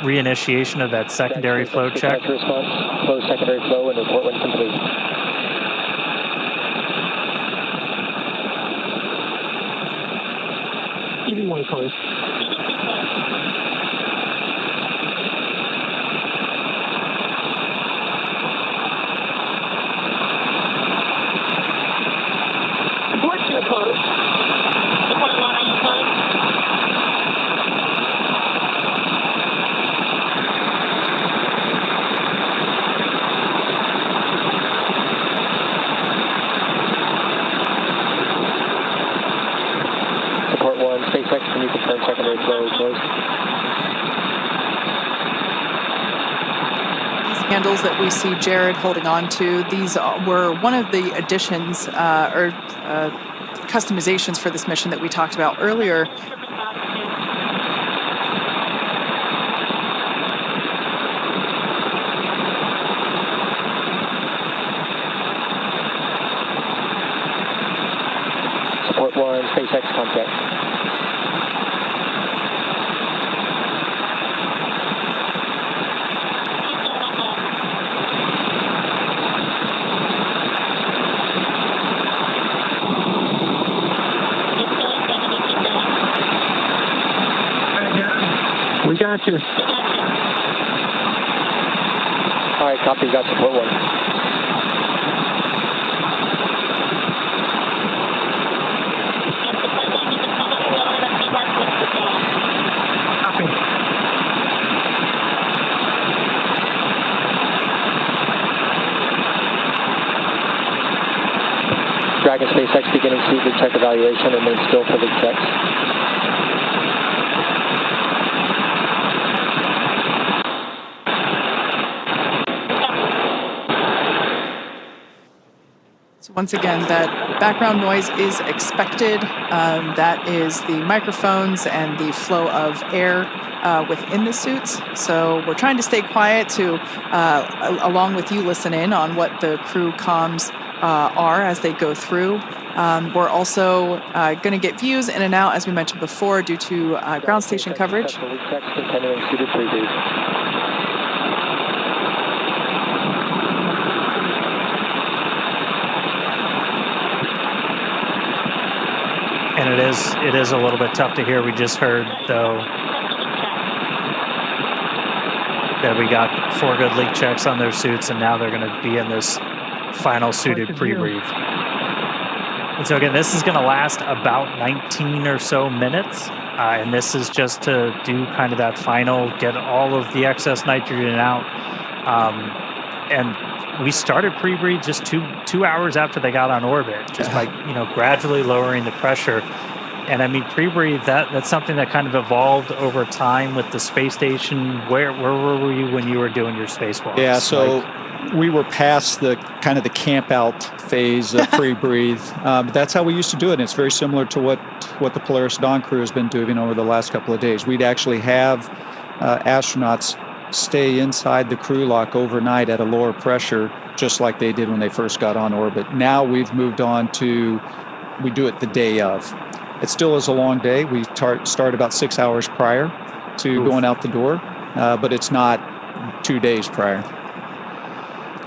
reinitiation of that secondary flow check.
Response, close secondary flow, and report when complete.
EV1 close.
Report 2 close. Report 1, are you close?
Report 1, SpaceX, can you confirm secondary flow is closed?
These handles that we see Jared holding on to, these were one of the additions or customizations for this mission that we talked about earlier.
Support 1, SpaceX contact.
We got you.
All right, copy, got support 1. Dragon SpaceX beginning suit leak check evaluation. Remain still for leak checks.
Once again, that background noise is expected. That is the microphones and the flow of air within the suits. So we're trying to stay quiet to, along with you, listen in on what the crew comms are as they go through. We're also going to get views in and out, as we mentioned before, due to ground station coverage.
Continuing suited previews.
And it is a little bit tough to hear. We just heard, though, that we got 4 good leak checks on their suits, and now they're going to be in this final suited pre-brief. And so again, this is going to last about 19 or so minutes, and this is just to do kind of that final, get all of the excess nitrogen out. And we started pre-breathe just two hours after they got on orbit, just by gradually lowering the pressure. And I mean, pre-breathe, that's something that kind of evolved over time with the space station. Where were you when you were doing your spacewalks?
Yeah, so we were past the kind of the camp out phase of pre-breathe. But that's how we used to do it. And it's very similar to what the Polaris Dawn crew has been doing over the last couple of days. We'd actually have astronauts stay inside the crew lock overnight at a lower pressure, just like they did when they first got on orbit. Now we've moved on to, we do it the day of. It still is a long day. We start about 6 hours prior to going out the door, but it's not 2 days prior.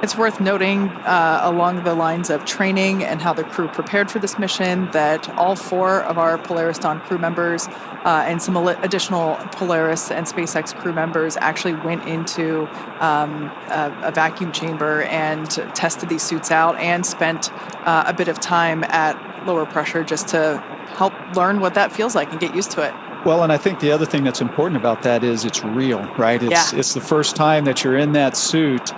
It's worth noting along the lines of training and how the crew prepared for this mission that all 4 of our Polaris Dawn crew members and some additional Polaris and SpaceX crew members actually went into a vacuum chamber and tested these suits out and spent a bit of time at lower pressure just to help learn what that feels like and get used to it.
Well, and I think the other thing that's important about that is it's real, right? It's the first time that you're in that suit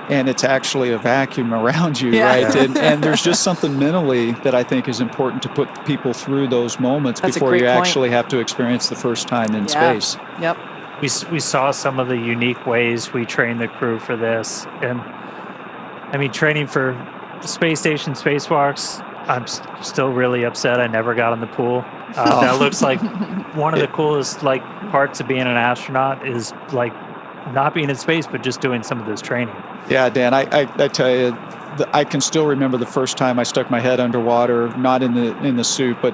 and it's actually a vacuum around you, right? And there's just something mentally that I think is important to put people through those moments before you actually have to experience the first time in space.
Yep.
We saw some of the unique ways we train the crew for this. And I mean, training for space station spacewalks, I'm still really upset I never got in the pool. That looks like one of the coolest parts of being an astronaut is not being in space, but just doing some of this training.
Yeah, Dan, I tell you, I can still remember the first time I stuck my head underwater, not in the suit, but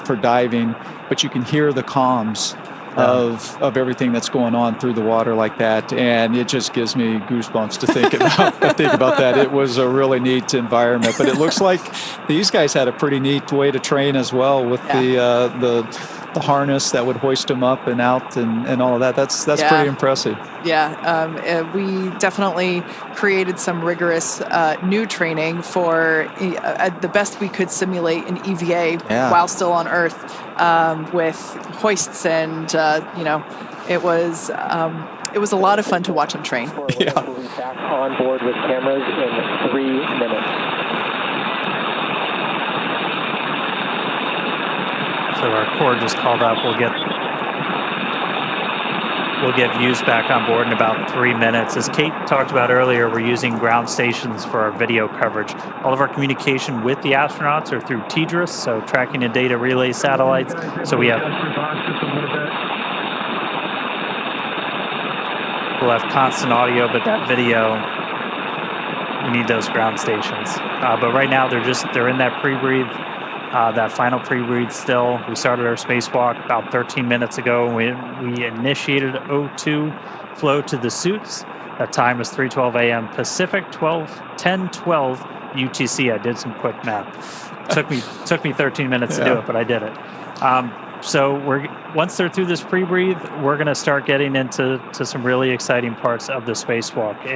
for diving. But you can hear the comms of everything that's going on through the water like that, and it just gives me goosebumps to think about that. It was a really neat environment, but it looks like these guys had a pretty neat way to train as well with the harness that would hoist them up and out and all of that. That's pretty impressive.
Yeah, we definitely created some rigorous new training for the best we could simulate an EVA while still on Earth with hoists and it was a lot of fun to watch them train.
Yeah. Back on board with cameras in 3 minutes.
So our core just called up. We'll get views back on board in about 3 minutes. As Kate talked about earlier, we're using ground stations for our video coverage. All of our communication with the astronauts are through TDRS, so tracking and data relay satellites. So we'll have constant audio, but that video, we need those ground stations. But right now they're in that pre-breathe. That final pre-breathe still. We started our spacewalk about 13 minutes ago. We initiated O2 flow to the suits. That time was 3:12 a.m. Pacific, 10:12 UTC. I did some quick math. Took me 13 minutes to do it, but I did it. So once they're through this pre-breathe, we're going to start getting into some really exciting parts of the spacewalk.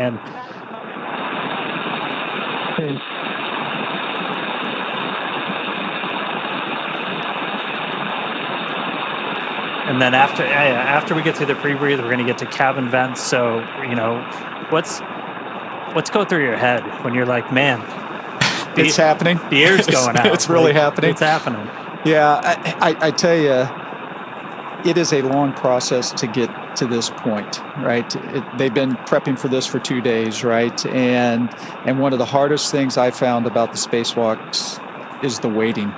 And then after we get through the pre-breathe, we're going to get to cabin vents. So, what's going through your head when you're like, man,
it's happening.
The air's going out.
It's really happening.
It's happening.
Yeah, I tell you, it is a long process to get to this point, right? They've been prepping for this for 2 days, right? And one of the hardest things I found about the spacewalks is the waiting.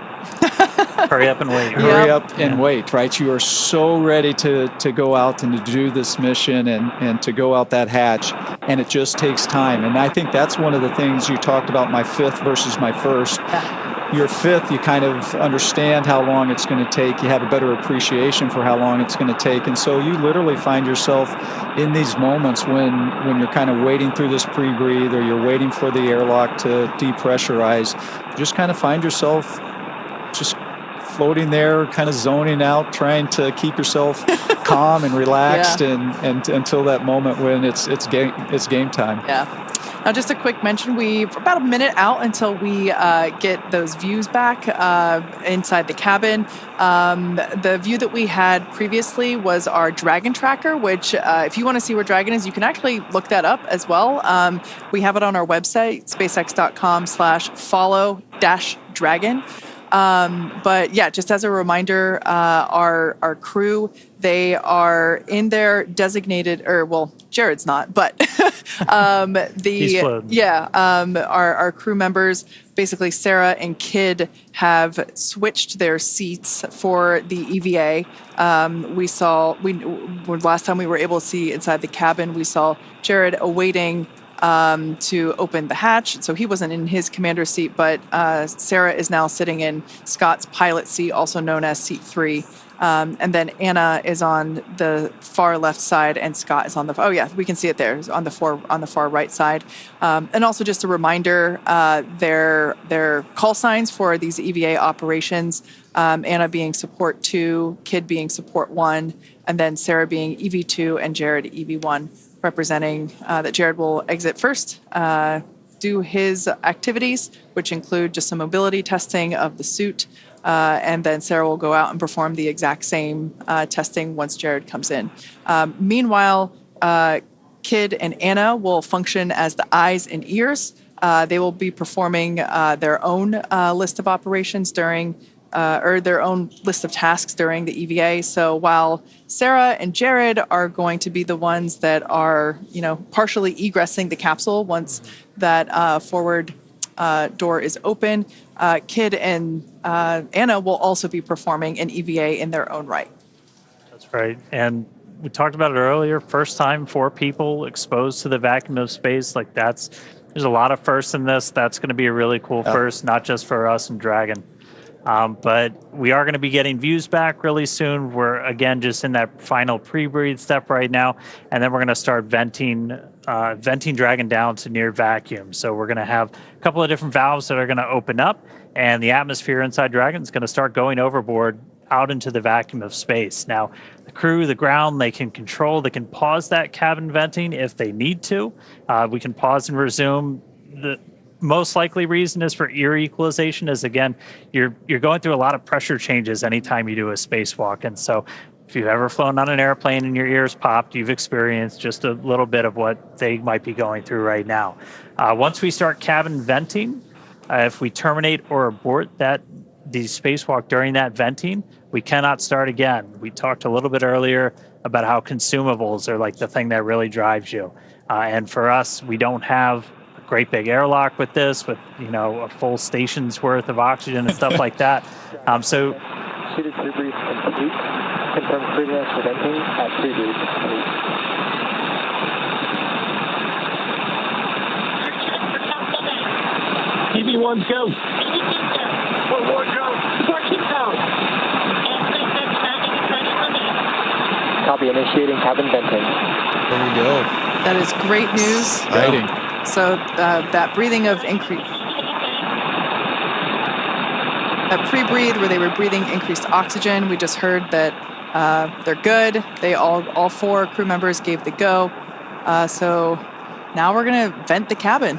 Hurry up and wait.
Hurry up and wait, right? You are so ready to go out and to do this mission and to go out that hatch, and it just takes time. And I think that's one of the things you talked about, my fifth versus my first. Your fifth, you kind of understand how long it's going to take. You have a better appreciation for how long it's going to take. And so you literally find yourself in these moments when you're kind of waiting through this pre-breathe, or you're waiting for the airlock to depressurize. You just kind of find yourself just floating there, kind of zoning out, trying to keep yourself calm and relaxed, and until that moment when it's game time.
Yeah. Now, just a quick mention, we're about a minute out until we get those views back inside the cabin. The view that we had previously was our Dragon tracker, which if you want to see where Dragon is, you can actually look that up as well. We have it on our website, spacex.com/follow-dragon. But yeah, just as a reminder, our crew, they are in their designated, or well, Jared's not, but our crew members, basically Sarah and Kid, have switched their seats for the EVA. Last time we were able to see inside the cabin, we saw Jared awaiting to open the hatch. So he wasn't in his commander's seat, but Sarah is now sitting in Scott's pilot seat, also known as seat 3. And then Anna is on the far left side, and Scott is on the, we can see it there, on the far right side. And also just a reminder, their call signs for these EVA operations, Anna being support 2, Kid being support 1, and then Sarah being EV2 and Jared EV1, representing that Jared will exit first, do his activities, which include just some mobility testing of the suit, and then Sarah will go out and perform the exact same testing once Jared comes in. Meanwhile, Kid and Anna will function as the eyes and ears. They will be performing their own list of operations during or their own list of tasks during the EVA. So while Sarah and Jared are going to be the ones that are, partially egressing the capsule once that forward door is open, Kid and Anna will also be performing an EVA in their own right.
That's right. And we talked about it earlier, first time 4 people exposed to the vacuum of space. There's a lot of firsts in this. That's going to be a really cool first, not just for us and Dragon. But we are going to be getting views back really soon. We're, again, just in that final pre-breathe step right now. And then we're going to start venting Dragon down to near vacuum. So we're going to have a couple of different valves that are going to open up, and the atmosphere inside Dragon is going to start going overboard out into the vacuum of space. Now, the crew, the ground, they can pause that cabin venting if they need to. We can pause and resume. The most likely reason is for ear equalization, is again, you're going through a lot of pressure changes anytime you do a spacewalk. And so if you've ever flown on an airplane and your ears popped, you've experienced just a little bit of what they might be going through right now. Once we start cabin venting, if we terminate or abort the spacewalk during that venting, we cannot start again. We talked a little bit earlier about how consumables are the thing that really drives you. And for us, we don't have great big airlock with this, with a full station's worth of oxygen and stuff like that. So
suited pre-breathe complete. Confirm clearance for venting at pre-breathe complete.
EV1's go. One more go. Parking down.
Copy, initiating cabin venting.
There we go.
That is great news.
Exciting.
So that breathing of increase, that pre-breathe where they were breathing increased oxygen, we just heard that they're good. They all 4 crew members gave the go. So now we're gonna vent the cabin.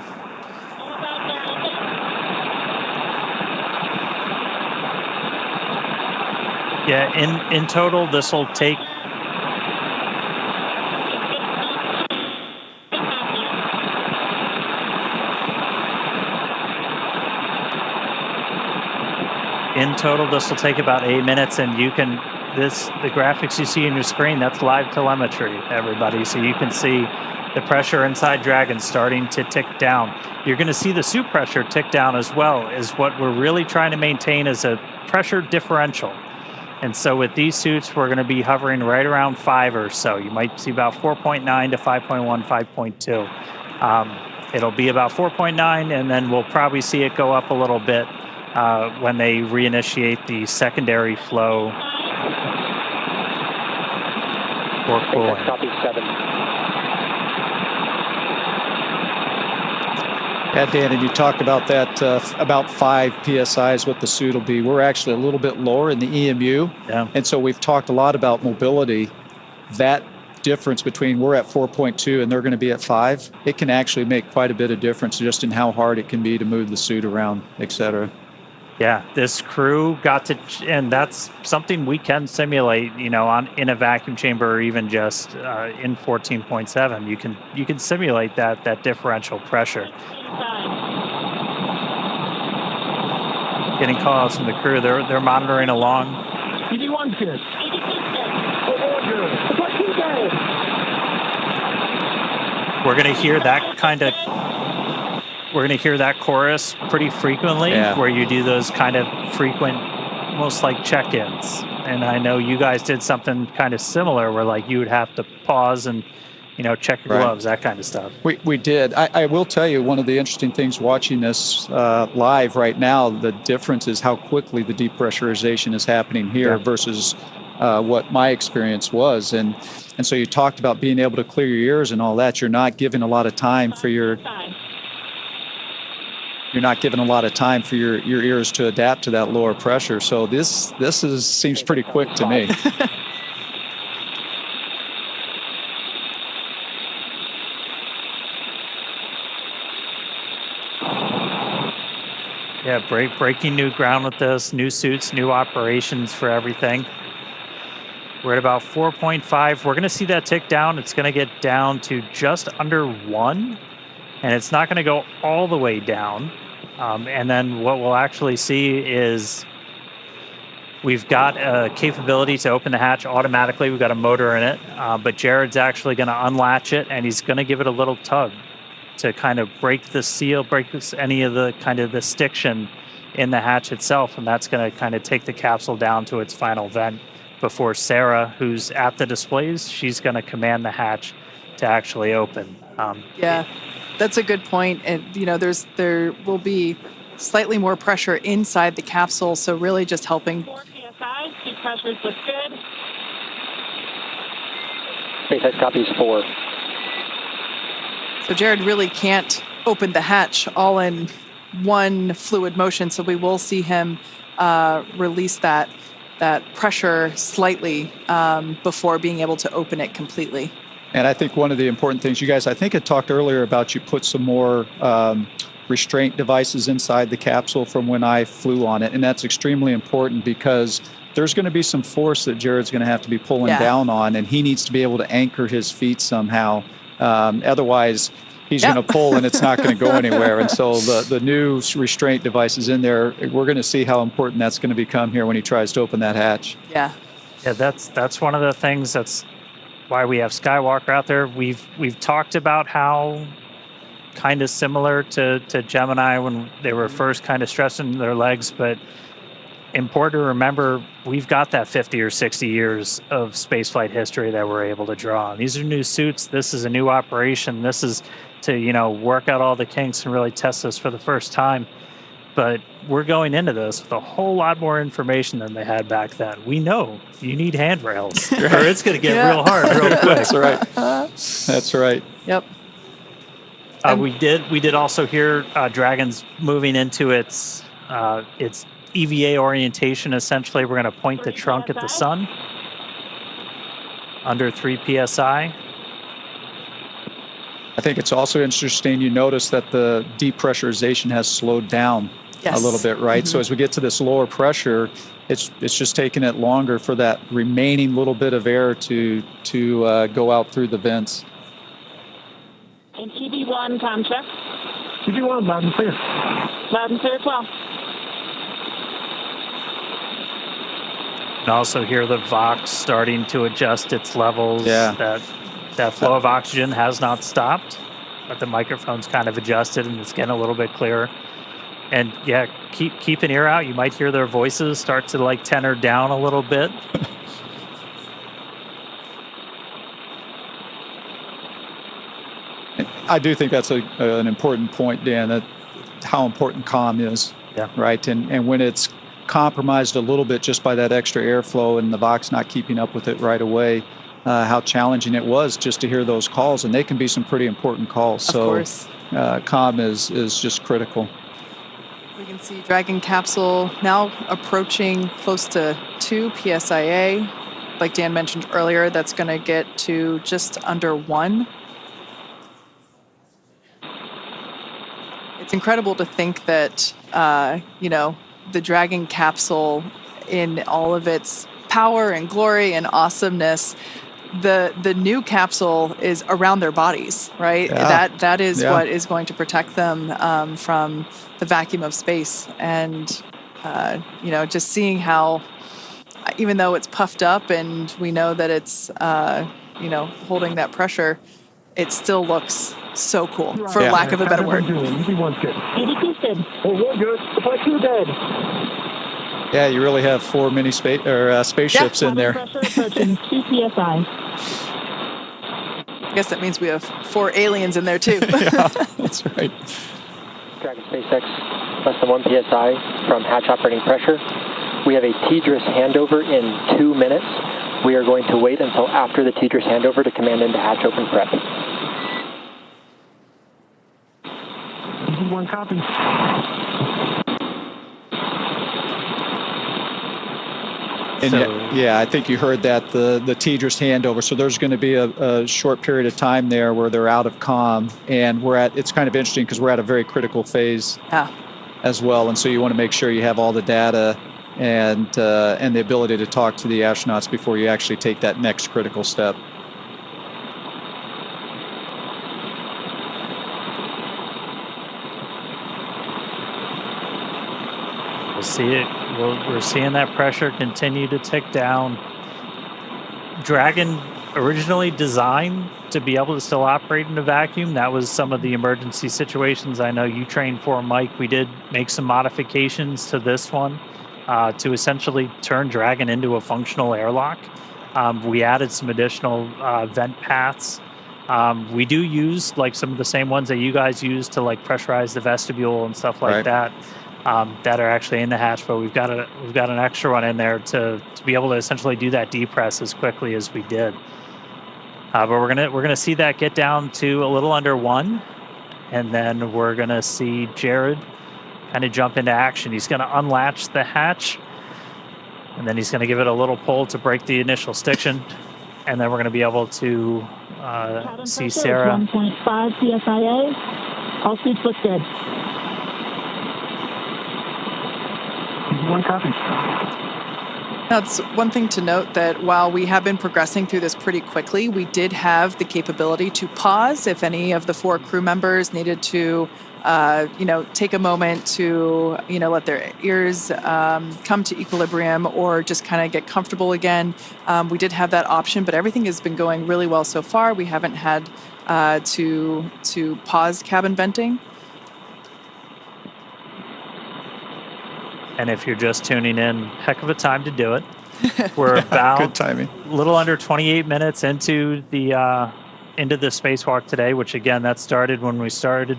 yeah, in total, this will take about 8 minutes, and you can the graphics you see on your screen, that's live telemetry, everybody. So you can see the pressure inside Dragon starting to tick down. You're going to see the suit pressure tick down as well, is what we're really trying to maintain is a pressure differential. And so with these suits, we're going to be hovering right around 5 or so. You might see about 4.9 to 5.1, 5.2. It'll be about 4.9, and then we'll probably see it go up a little bit when they reinitiate the secondary flow for cooling.
Copy 7.
Yeah, Dan, and you talked about that, about 5 PSI is what the suit will be. We're actually a little bit lower in the EMU.
Yeah.
And so we've talked a lot about mobility. That difference between we're at 4.2 and they're going to be at 5, it can actually make quite a bit of difference just in how hard it can be to move the suit around, et cetera.
Yeah, this crew got to, and that's something we can simulate, you know, in a vacuum chamber or even just in 14.7. You can simulate that differential pressure. Getting calls from the crew. They're monitoring along.
EV1 fist.
We're gonna hear that chorus pretty frequently, where you do those kind of frequent, almost like check-ins. And I know you guys did something kind of similar, where like you would have to pause and, you know, check your gloves, that kind of stuff.
We did. I will tell you, one of the interesting things watching this live right now, the difference is how quickly the depressurization is happening here versus what my experience was. And so you talked about being able to clear your ears and all that. You're not giving a lot of time for your ears to adapt to that lower pressure. So this seems pretty quick to me.
Yeah, breaking new ground with this, new suits, new operations for everything. We're at about 4.5. We're going to see that tick down. It's going to get down to just under 1, and it's not going to go all the way down. And then what we'll actually see is we've got a capability to open the hatch automatically. We've got a motor in it, but Jared's actually going to unlatch it, and he's going to give it a little tug to kind of break the seal, any of the kind of the stiction in the hatch itself, and that's going to kind of take the capsule down to its final vent before Sarah, who's at the displays, she's going to command the hatch to actually open.
Yeah, that's a good point. And you know, there will be slightly more pressure inside the capsule, so really just helping.
4 PSI, seat pressures look good.
SpaceX copies 4.
So Jared really can't open the hatch all in one fluid motion, so we will see him release that pressure slightly before being able to open it completely.
And I think one of the important things, you guys, I think I talked earlier about you put some more restraint devices inside the capsule from when I flew on it, and that's extremely important because there's going to be some force that Jared's going to have to be pulling down on, and he needs to be able to anchor his feet somehow. Otherwise, he's going to pull and it's not going to go anywhere. And so the new restraint devices in there, we're going to see how important that's going to become here when he tries to open that hatch.
Yeah,
that's one of the things. That's why we have Skywalker out there. We've talked about how kind of similar to Gemini when they were first kind of stressing their legs, but important to remember, we've got that 50 or 60 years of spaceflight history that we're able to draw on. These are new suits. This is a new operation. This is to, you know, work out all the kinks and really test this for the first time. But we're going into this with a whole lot more information than they had back then. We know you need handrails or it's going to get real hard real quick.
That's right. That's right.
Yep.
We did also hear Dragon's moving into its EVA orientation. Essentially, we're going to point the trunk at the sun under 3 PSI.
I think it's also interesting you notice that the depressurization has slowed down a little bit, right? So as we get to this lower pressure, it's just taking it longer for that remaining little bit of air to go out through the vents.
And EV1 com check. EV1 loud and clear. Loud and clear as well.
And also hear the Vox starting to adjust its levels.
Yeah.
That flow of oxygen has not stopped, but the microphone's kind of adjusted and it's getting a little bit clearer. And yeah, keep an ear out. You might hear their voices start to like tenor down a little bit.
I do think that's an important point, Dan, that how important comm is, right? And when it's compromised a little bit just by that extra airflow and the Vox not keeping up with it right away, how challenging it was just to hear those calls, and they can be some pretty important calls.
Of course.
Comm is just critical.
We can see Dragon capsule now approaching close to 2 PSIA. Like Dan mentioned earlier, that's going to get to just under 1. It's incredible to think that, the Dragon capsule in all of its power and glory and awesomeness, the new capsule is around their bodies, right?
Yeah.
That is what is going to protect them from the vacuum of space. And, just seeing how, even though it's puffed up and we know that it's, holding that pressure, it still looks so cool, for lack of a better word.
Everyone's good. We're good. Supply 2 dead.
Yeah, you really have 4 mini spaceships in there.
Pressure approaching 2 psi.
I guess that means we have 4 aliens in there too.
Yeah, that's right.
Dragon SpaceX, less than 1 psi from hatch operating pressure. We have a TDRS handover in 2 minutes. We are going to wait until after the TDRS handover to command into hatch open prep.
One copy.
And I think you heard that, the TDRS handover. So there's going to be a short period of time there where they're out of comm, and it's kind of interesting because we're at a very critical phase as well. And so you want to make sure you have all the data and the ability to talk to the astronauts before you actually take that next critical step.
We'll see it. We're seeing that pressure continue to tick down. Dragon originally designed to be able to still operate in a vacuum. That was some of the emergency situations I know you trained for, Mike. We did make some modifications to this one to essentially turn Dragon into a functional airlock. We added some additional vent paths. We do use like some of the same ones that you guys use to like pressurize the vestibule and stuff like that. That are actually in the hatch, but we've got an extra one in there to be able to essentially do that depress as quickly as we did. But we're gonna see that get down to a little under 1, and then we're gonna see Jared kind of jump into action. He's gonna unlatch the hatch, and then he's gonna give it a little pull to break the initial stiction, and then we're gonna be able to see Sarah.
1.5 psia. All suits look good.
One copy.
That's one thing to note, that while we have been progressing through this pretty quickly, we did have the capability to pause if any of the 4 crew members needed to, take a moment to, let their ears come to equilibrium or just kind of get comfortable again. We did have that option, but everything has been going really well so far. We haven't had to pause cabin venting.
And if you're just tuning in, heck of a time to do it. We're about
good timing.
A little under 28 minutes into the spacewalk today, which again, that started when we started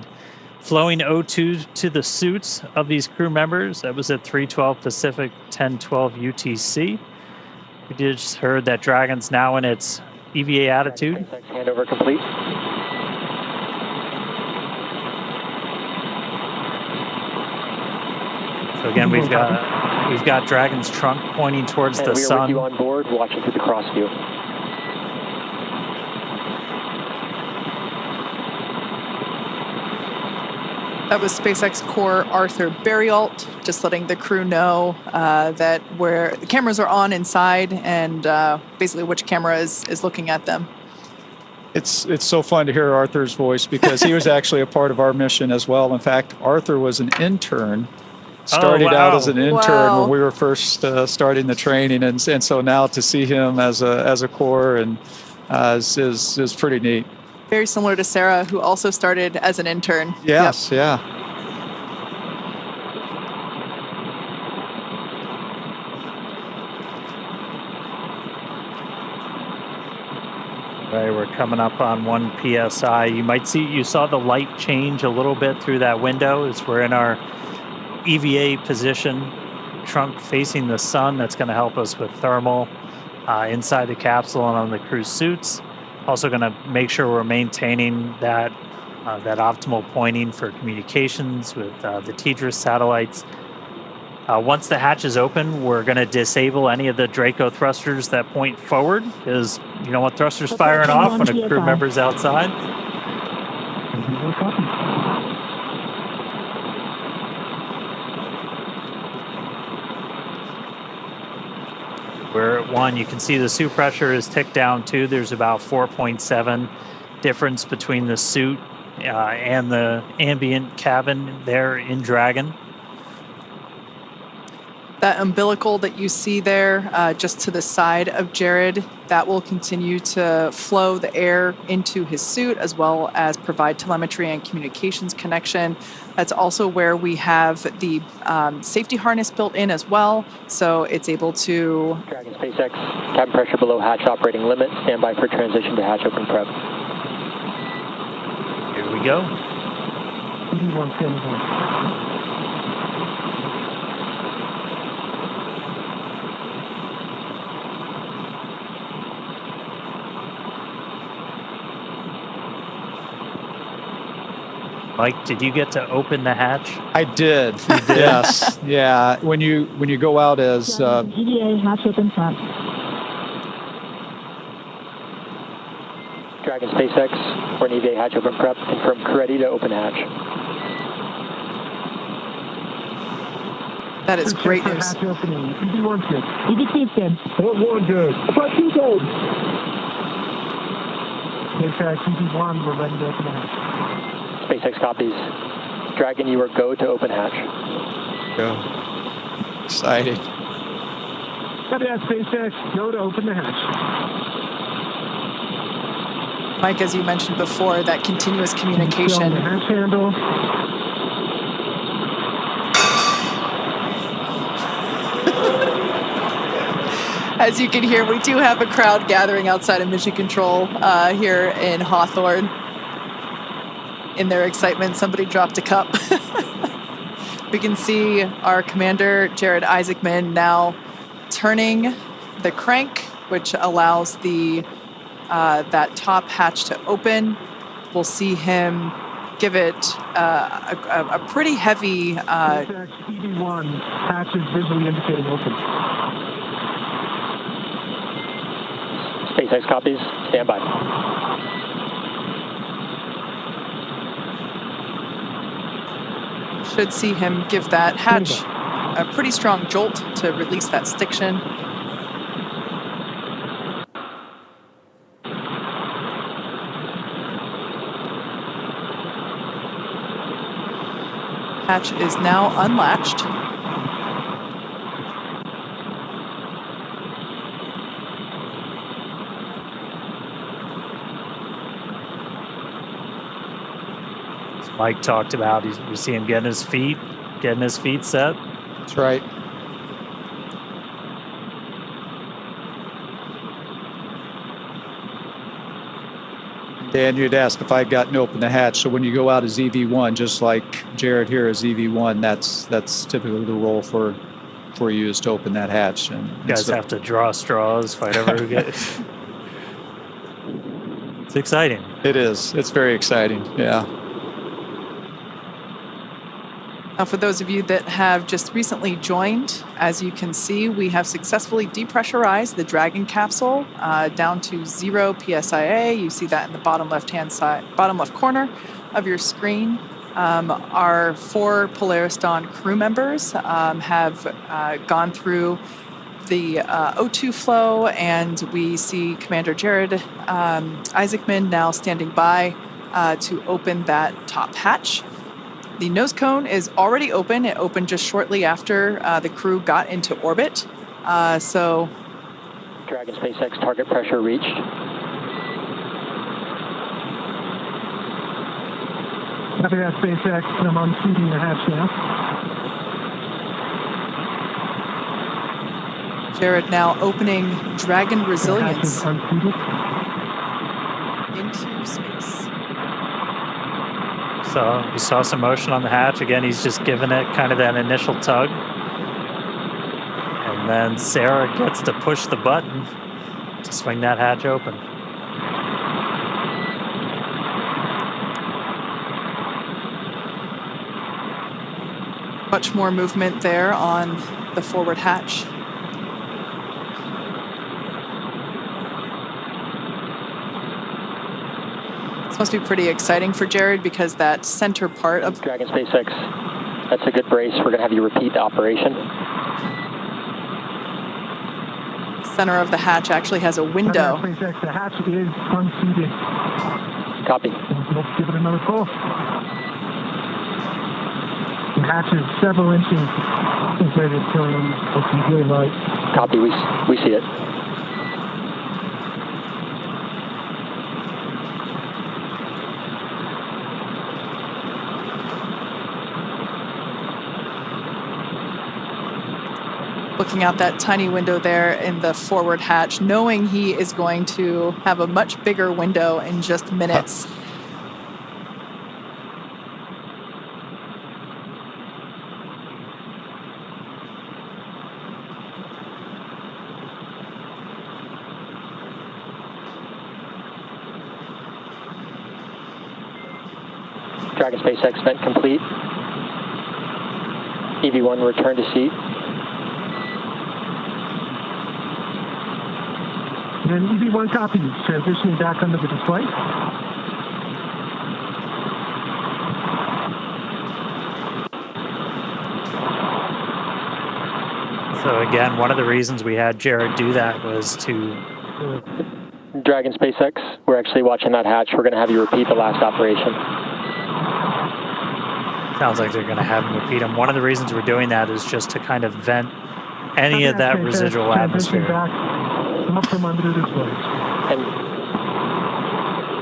flowing O2 to the suits of these crew members. That was at 3:12 Pacific, 10:12 UTC. We just heard that Dragon's now in its EVA attitude.
Handover complete.
So again, we've got Dragon's trunk pointing towards the sun.
We are with you on board, watching through the cross view.
That was SpaceX core Arthur Berrialt, just letting the crew know that where the cameras are on inside and basically which camera is looking at them.
It's so fun to hear Arthur's voice because he was actually a part of our mission as well. In fact, Arthur was an intern started out as an intern
Wow.
when we were first starting the training, and so now to see him as a core and is pretty neat.
Very similar to Sarah, who also started as an intern.
Yes, yeah.
Right, we're coming up on 1 psi. You saw the light change a little bit through that window as we're in our EVA position, trunk facing the sun. That's going to help us with thermal inside the capsule and on the crew suits. Also going to make sure we're maintaining that optimal pointing for communications with the TDRS satellites. Once the hatch is open, we're going to disable any of the Draco thrusters that point forward, because you don't want thrusters firing off when a crew member's outside. We're at 1. You can see the suit pressure is ticked down too. There's about 4.7 difference between the suit and the ambient cabin there in Dragon.
That umbilical that you see there just to the side of Jared, that will continue to flow the air into his suit as well as provide telemetry and communications connection. That's also where we have the safety harness built in as well, so it's able to...
Dragon SpaceX, cabin pressure below hatch operating limit. Stand by for transition to hatch open prep.
Here we go. Mike, did you get to open the hatch?
I did. You did? Yes. Yeah. When you go out as
EVA hatch open front.
Dragon SpaceX, for an EVA hatch open prep. Confirm crew ready to open hatch.
That is great news.
Hatch opening. EV1 good. EV2 good. EV1 good. EV2 good. SpaceX EV1, we're ready to open the hatch.
SpaceX copies. Dragon, you are go to open hatch.
Go. Excited.
Copy that, SpaceX. Go to open the hatch.
Mike, as you mentioned before, that continuous communication.
The hatch handle.
As you can hear, we do have a crowd gathering outside of Mission Control here in Hawthorne. In their excitement, somebody dropped a cup. We can see our commander, Jared Isaacman, now turning the crank, which allows the that top hatch to open. We'll see him give it a pretty heavy...
EV1, hatch is visually indicating open.
SpaceX copies. Stand by.
Should see him give that hatch a pretty strong jolt to release that stiction. Hatch is now unlatched.
Mike talked about, you see him getting his feet set.
That's right. Dan, you'd asked if I'd gotten open the hatch. So when you go out as EV1, just like Jared here is EV1, that's typically the role for you is to open that hatch. And
you guys have to draw straws, fight over who gets. It's exciting.
It is. It's very exciting. Yeah.
Now, for those of you that have just recently joined, as you can see, we have successfully depressurized the Dragon capsule down to 0 PSIA. You see that in the bottom left corner of your screen. Our 4 Polaris Dawn crew members have gone through the O2 flow, and we see Commander Jared Isaacman now standing by to open that top hatch. The nose cone is already open. It opened just shortly after the crew got into orbit. So,
Dragon SpaceX target pressure reached.
Copy that, SpaceX. I'm unseating the hatch now.
Jared now opening Dragon Resilience into space.
So we saw some motion on the hatch. Again, he's just giving it kind of that initial tug. And then Sarah gets to push the button to swing that hatch open.
Much more movement there on the forward hatch. This must be pretty exciting for Jared because that center part of
Dragon SpaceX, that's a good brace. We're going to have you repeat the operation.
Center of the hatch actually has a window.
SpaceX, the hatch is unseated.
Copy.
Let's give it another pull. The hatch is several inches inflated from OCD light.
Copy. We see it.
Looking out that tiny window there in the forward hatch, knowing he is going to have a much bigger window in just minutes.
Dragon SpaceX vent complete. EV1 return to seat.
And EV1 copies, transitioning back under the display.
So again, one of the reasons we had Jared do that was to...
Dragon SpaceX, we're actually watching that hatch. We're going to have you repeat the last operation.
Sounds like they're going to have him repeat them. One of the reasons we're doing that is just to kind of vent any of that residual atmosphere.
Up from under the display.
And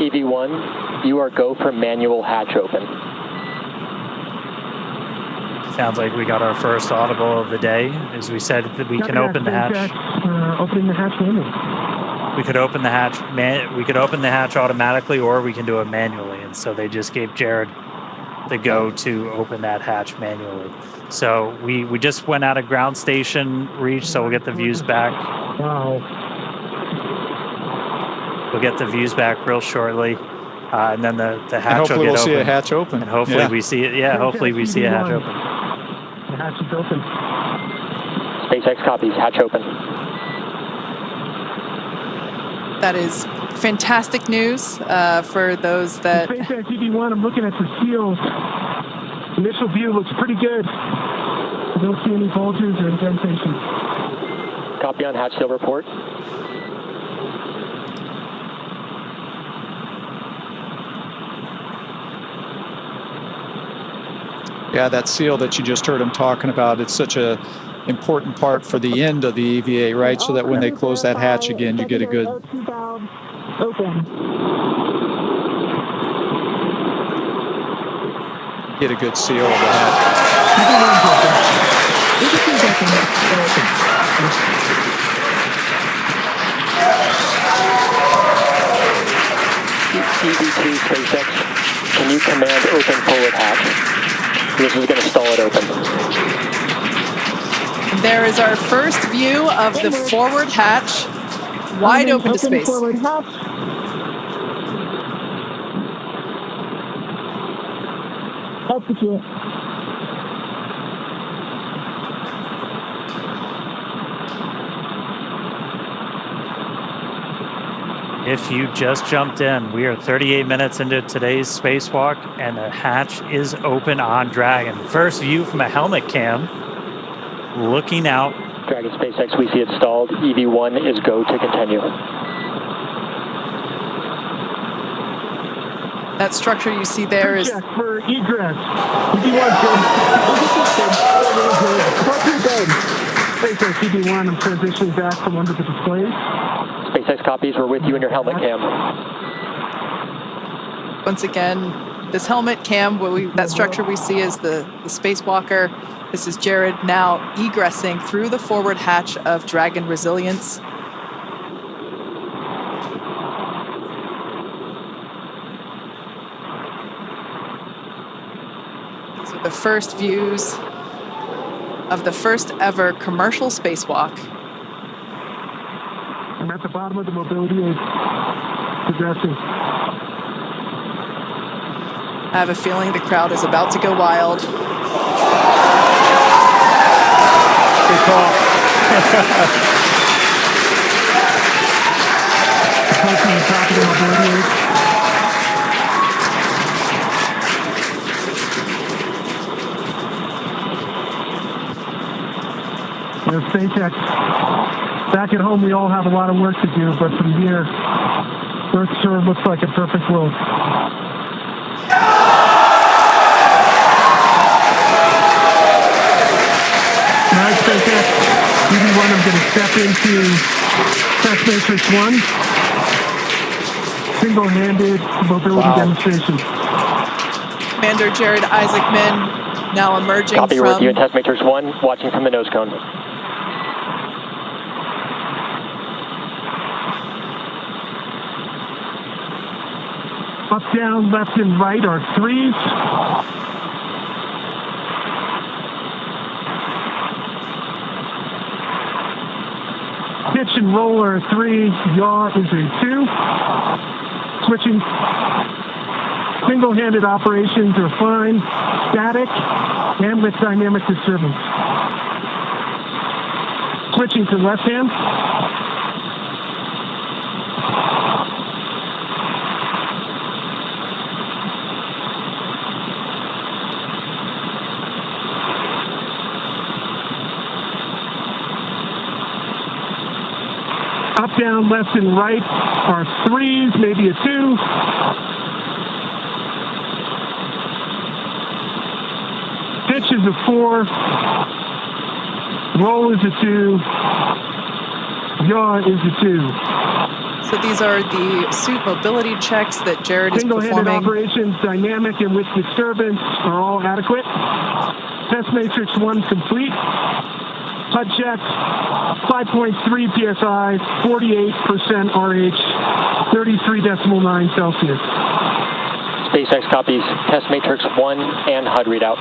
EV1, you are go for manual hatch open.
Sounds like we got our first audible of the day. As we said, that we can open the hatch.
Opening the hatch manually.
We could open the hatch. We could open the hatch automatically, or we can do it manually. And so they just gave Jared the go to open that hatch manually. So we just went out of ground station reach, so we'll get the views back.
Wow.
We'll get the views back real shortly, and then the hatch will get
we'll
open.
See a hatch open.
And hopefully we see it. Yeah, hopefully we see a hatch open.
The hatch is open.
SpaceX copies. Hatch open.
That is fantastic news for those that...
SpaceX EV1, I'm looking at the seals. Initial view looks pretty good. I don't see any bulges or indentations.
Copy on hatch seal report.
Yeah, that seal that you just heard him talking about, it's such a important part for the end of the EVA, right? So that when they close that hatch again, you get a good... Get a good seal of the hatch.
EV2 SpaceX, can you command open forward hatch? This is going to stall it open.
There is our first view of the forward hatch, wide open to space.
Forward hatch. Execute.
If you just jumped in, we are 38 minutes into today's spacewalk, and the hatch is open on Dragon. First view from a helmet cam, looking out.
Dragon SpaceX, we see it stalled. EV1 is go to continue.
That structure you see there is...
Check for egress. EV1's good. SpaceX EV1, I'm transitioning back from under the displays.
SpaceX copies, we're with you in your helmet cam.
Once again, this helmet cam, that structure we see is the spacewalker. This is Jared now egressing through the forward hatch of Dragon Resilience. These are the first views of the first ever commercial spacewalk.
I'm at the bottom of the mobility aid, progressing.
I have a feeling the crowd is about to go wild.
Good call.
Approaching the top of the mobility aid. SpaceX, back at home we all have a lot of work to do, but from here, Earth sure looks like a perfect world. Alright, SpaceX, EV1, I'm going to step into Test Matrix 1. Single-handed mobility demonstration.
Commander Jared Isaacman now emerging
Copy,
from...
we're with you in Test Matrix 1, watching from the nose cone.
Up, down, left, and right are threes. Pitch and roll are a 3. Yaw is a 2. Switching. Single-handed operations are fine. Static and with dynamic disturbance. Switching to left hand. Up, down, left, and right are 3s, maybe a 2. Pitch is a 4. Roll is a 2. Yaw is a 2.
So these are the suit mobility checks that Jared is performing.
Single-handed operations, dynamic and with disturbance are all adequate. Test Matrix 1 complete. HUD check, 5.3 PSI, 48% RH, 33.9 Celsius.
SpaceX copies Test Matrix 1 and HUD readout.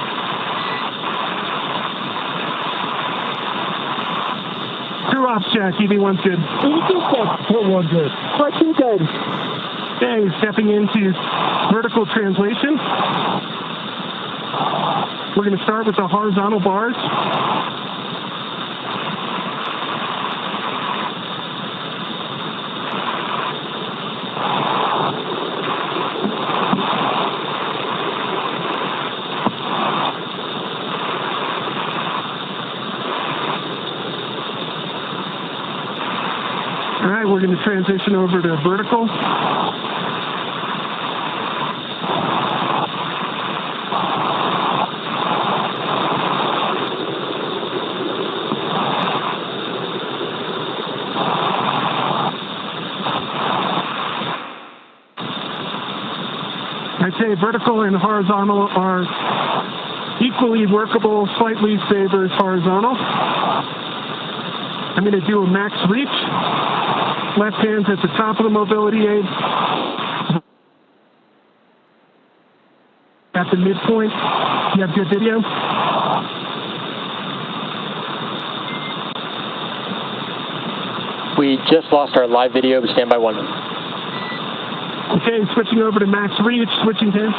Crew ops check, EV1's good.
EV2's good.
Port 1's good.
Port 2 good.
Okay, stepping into vertical translation. We're going to start with the horizontal bars. All right, we're going to transition over to vertical. I'd say vertical and horizontal are equally workable, slightly favors horizontal. I'm going to do a max reach. Left hand's at the top of the mobility aid. At the midpoint. You have good video?
We just lost our live video, but stand by 1.
Okay, switching over to max reach, switching to.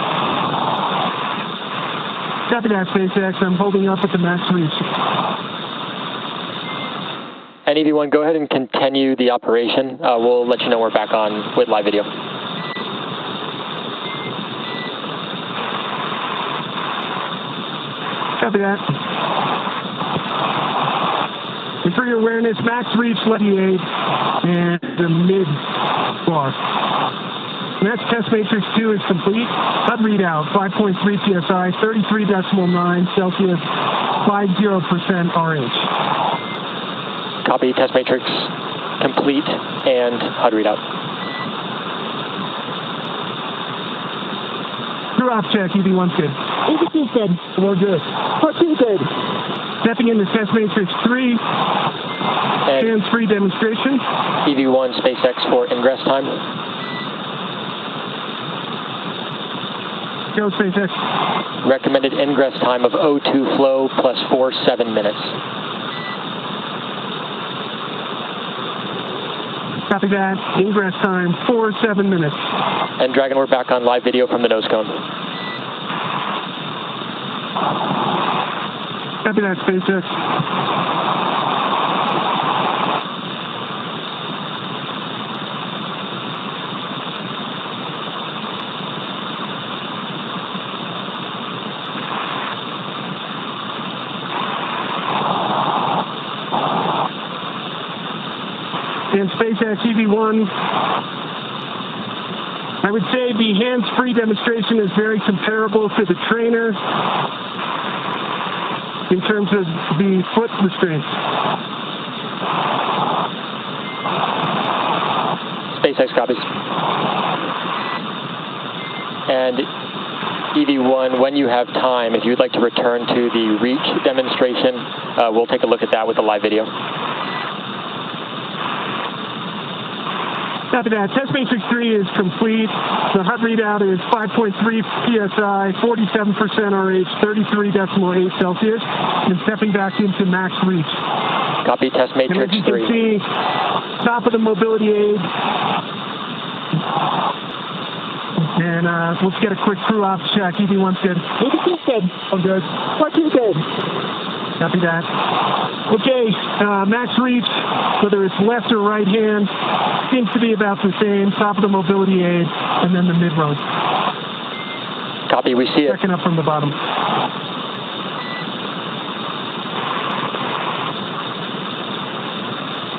Copy that, SpaceX. I'm holding up at the max reach.
And EV1, go ahead and continue the operation. We'll let you know we're back on with live video.
Copy that. And for your awareness, max reach, left aid, and the mid bar. Next, test matrix 2 is complete. HUD readout, 5.3 psi, 33.9 Celsius, 50% RH.
Copy, test matrix complete and HUD readout.
Crew op check, EV1's good. EV2's good. We're good. Part2's good. Stepping into test matrix 3, hands-free demonstration.
EV1 SpaceX for ingress time.
Go, SpaceX.
Recommended ingress time of O2 flow plus 7 minutes.
Copy that. Ingress time, 7 minutes.
And Dragon, we're back on live video from the nose cone.
Copy that, SpaceX. And SpaceX EV1, I would say the hands-free demonstration is very comparable to the trainer in terms of the foot restraints.
SpaceX copies. And EV1, when you have time, if you'd like to return to the reach demonstration, we'll take a look at that with the live video.
Copy that. Test matrix 3 is complete. The HUD readout is 5.3 psi, 47% RH, 33.8 Celsius, and stepping back into max reach.
Copy, test matrix 3.
And as you can see, top of the mobility aid. And let's get a quick crew ops check. EV1's good. EV2's good. I'm good. Part2's good. Copy that. Okay, max reach, whether it's left or right hand, seems to be about the same. Top of the mobility aid, and then the mid-run.
Copy, we see it.
Checking up from the bottom.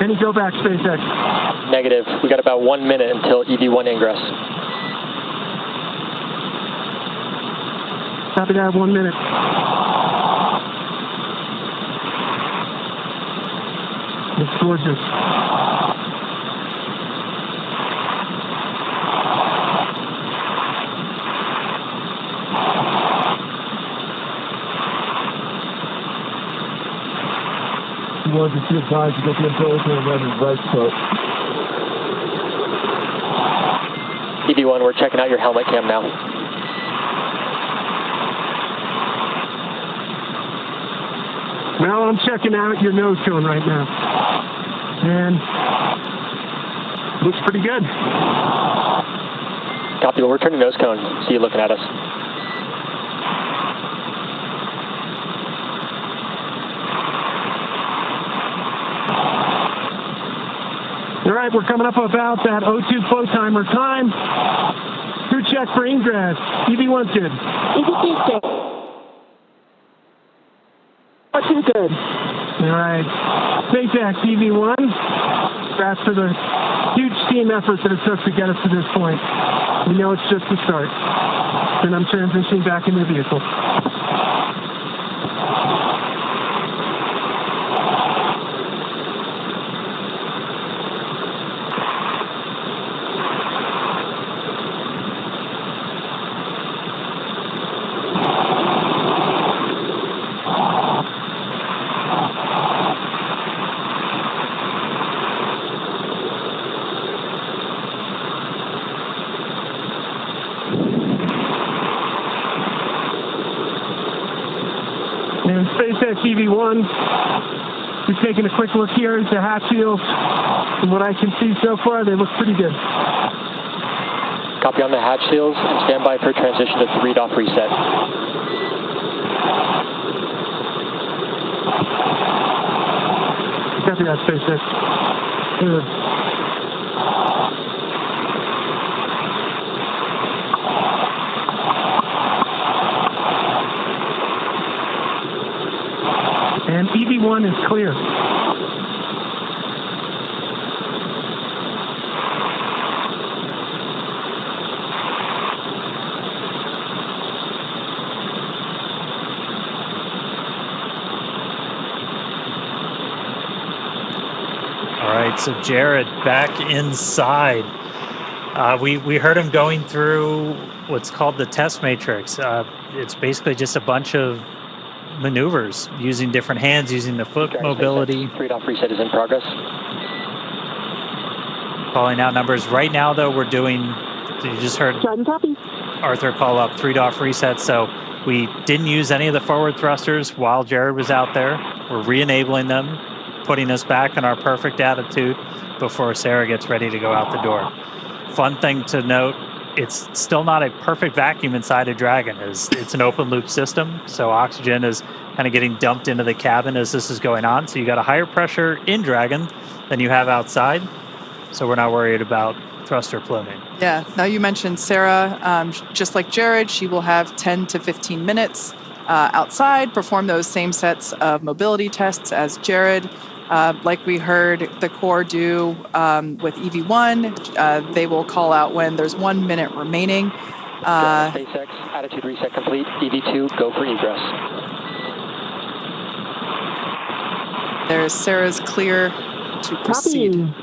Any go back, SpaceX?
Negative. We got about 1 minute until EV1 ingress.
Copy that, 1 minute. It's gorgeous. You want to see the time to get the umbilical and then right foot.
EV1, we're checking out your helmet cam now.
Well, I'm checking out your nose cone right now. And looks pretty good.
Copy, we'll return to nose cone. See you looking at us.
All right, we're coming up about that O2 flow timer time. Crew check for ingress. EV1's good. EV2's good. Part2's good. All right. SpaceX EV1. Congrats for the huge team effort that it took to get us to this point. We know it's just the start. And I'm transitioning back into the vehicle. And SpaceX EV1, just taking a quick look here at the hatch seals. From what I can see so far, they look pretty good.
Copy on the hatch seals and stand by for transition to 3-off reset.
Copy that, SpaceX. Good. And EV1 is clear.
So Jared back inside. We heard him going through what's called the test matrix. It's basically just a bunch of maneuvers using different hands, using the foot mobility.
Readoff reset is in progress.
Calling out numbers. Right now, though, we're doing, you just heard Arthur call up 3-DOF reset. So we didn't use any of the forward thrusters while Jared was out there. We're re-enabling them, putting us back in our perfect attitude before Sarah gets ready to go out the door. Fun thing to note, it's still not a perfect vacuum inside a Dragon. It's an open loop system, so oxygen is kind of getting dumped into the cabin as this is going on. So you got a higher pressure in Dragon than you have outside. So we're not worried about thruster pluming.
Yeah. Now you mentioned Sarah, just like Jared, she will have 10 to 15 minutes outside, perform those same sets of mobility tests as Jared. Like we heard the Corps do with EV1, they will call out when there's 1 minute remaining.
SpaceX, attitude reset complete. EV2, go for egress.
There's Sarah's clear to proceed.
Copy.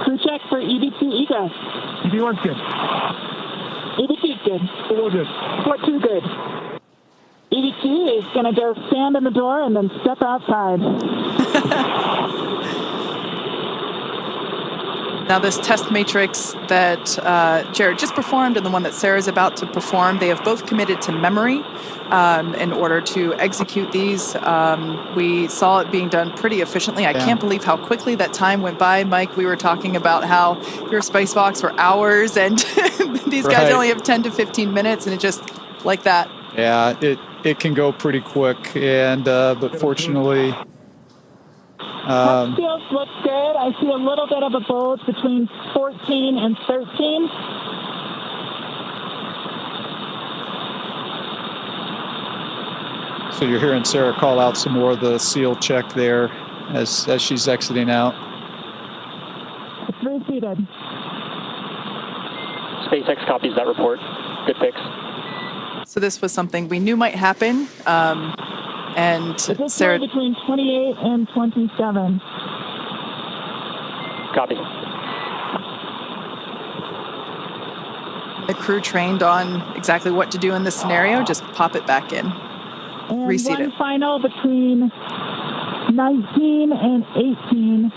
Crew check for EV2 egress. EV1's good. EV2's good. We're good. Flight 2 good. EV2 is going to go stand in the door and then step outside.
Now this test matrix that Jared just performed and the one that Sarah's about to perform, they have both committed to memory in order to execute these. We saw it being done pretty efficiently. I can't believe how quickly that time went by. Mike, we were talking about how your spacewalks were hours and these guys only have 10 to 15 minutes and it just like that.
Yeah, it can go pretty quick, and but fortunately,
Skills look good. I see a little bit of a bulge between 14 and 13.
So you're hearing Sarah call out some more of the seal check there as she's exiting out.
It's reseated.
SpaceX copies that report. Good fix.
So this was something we knew might happen. And Sarah,
between 28 and 27.
Copy.
The crew trained on exactly what to do in this scenario. Just pop it back in.
And
Reseat
one
it.
final between 19 and 18.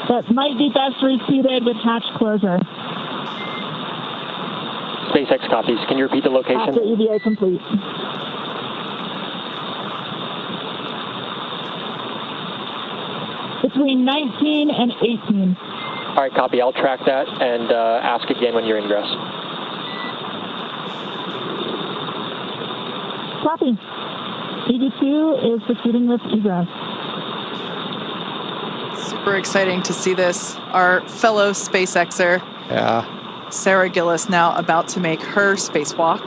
That might be best reseated with hatch closure.
SpaceX copies. Can you repeat the location?
After EVA complete. Between 19 and 18.
All right, copy. I'll track that and ask again when you're ingress.
Copy. EV2 is proceeding with egress.
Super exciting to see this. Our fellow SpaceXer, Sarah Gillis, now about to make her spacewalk.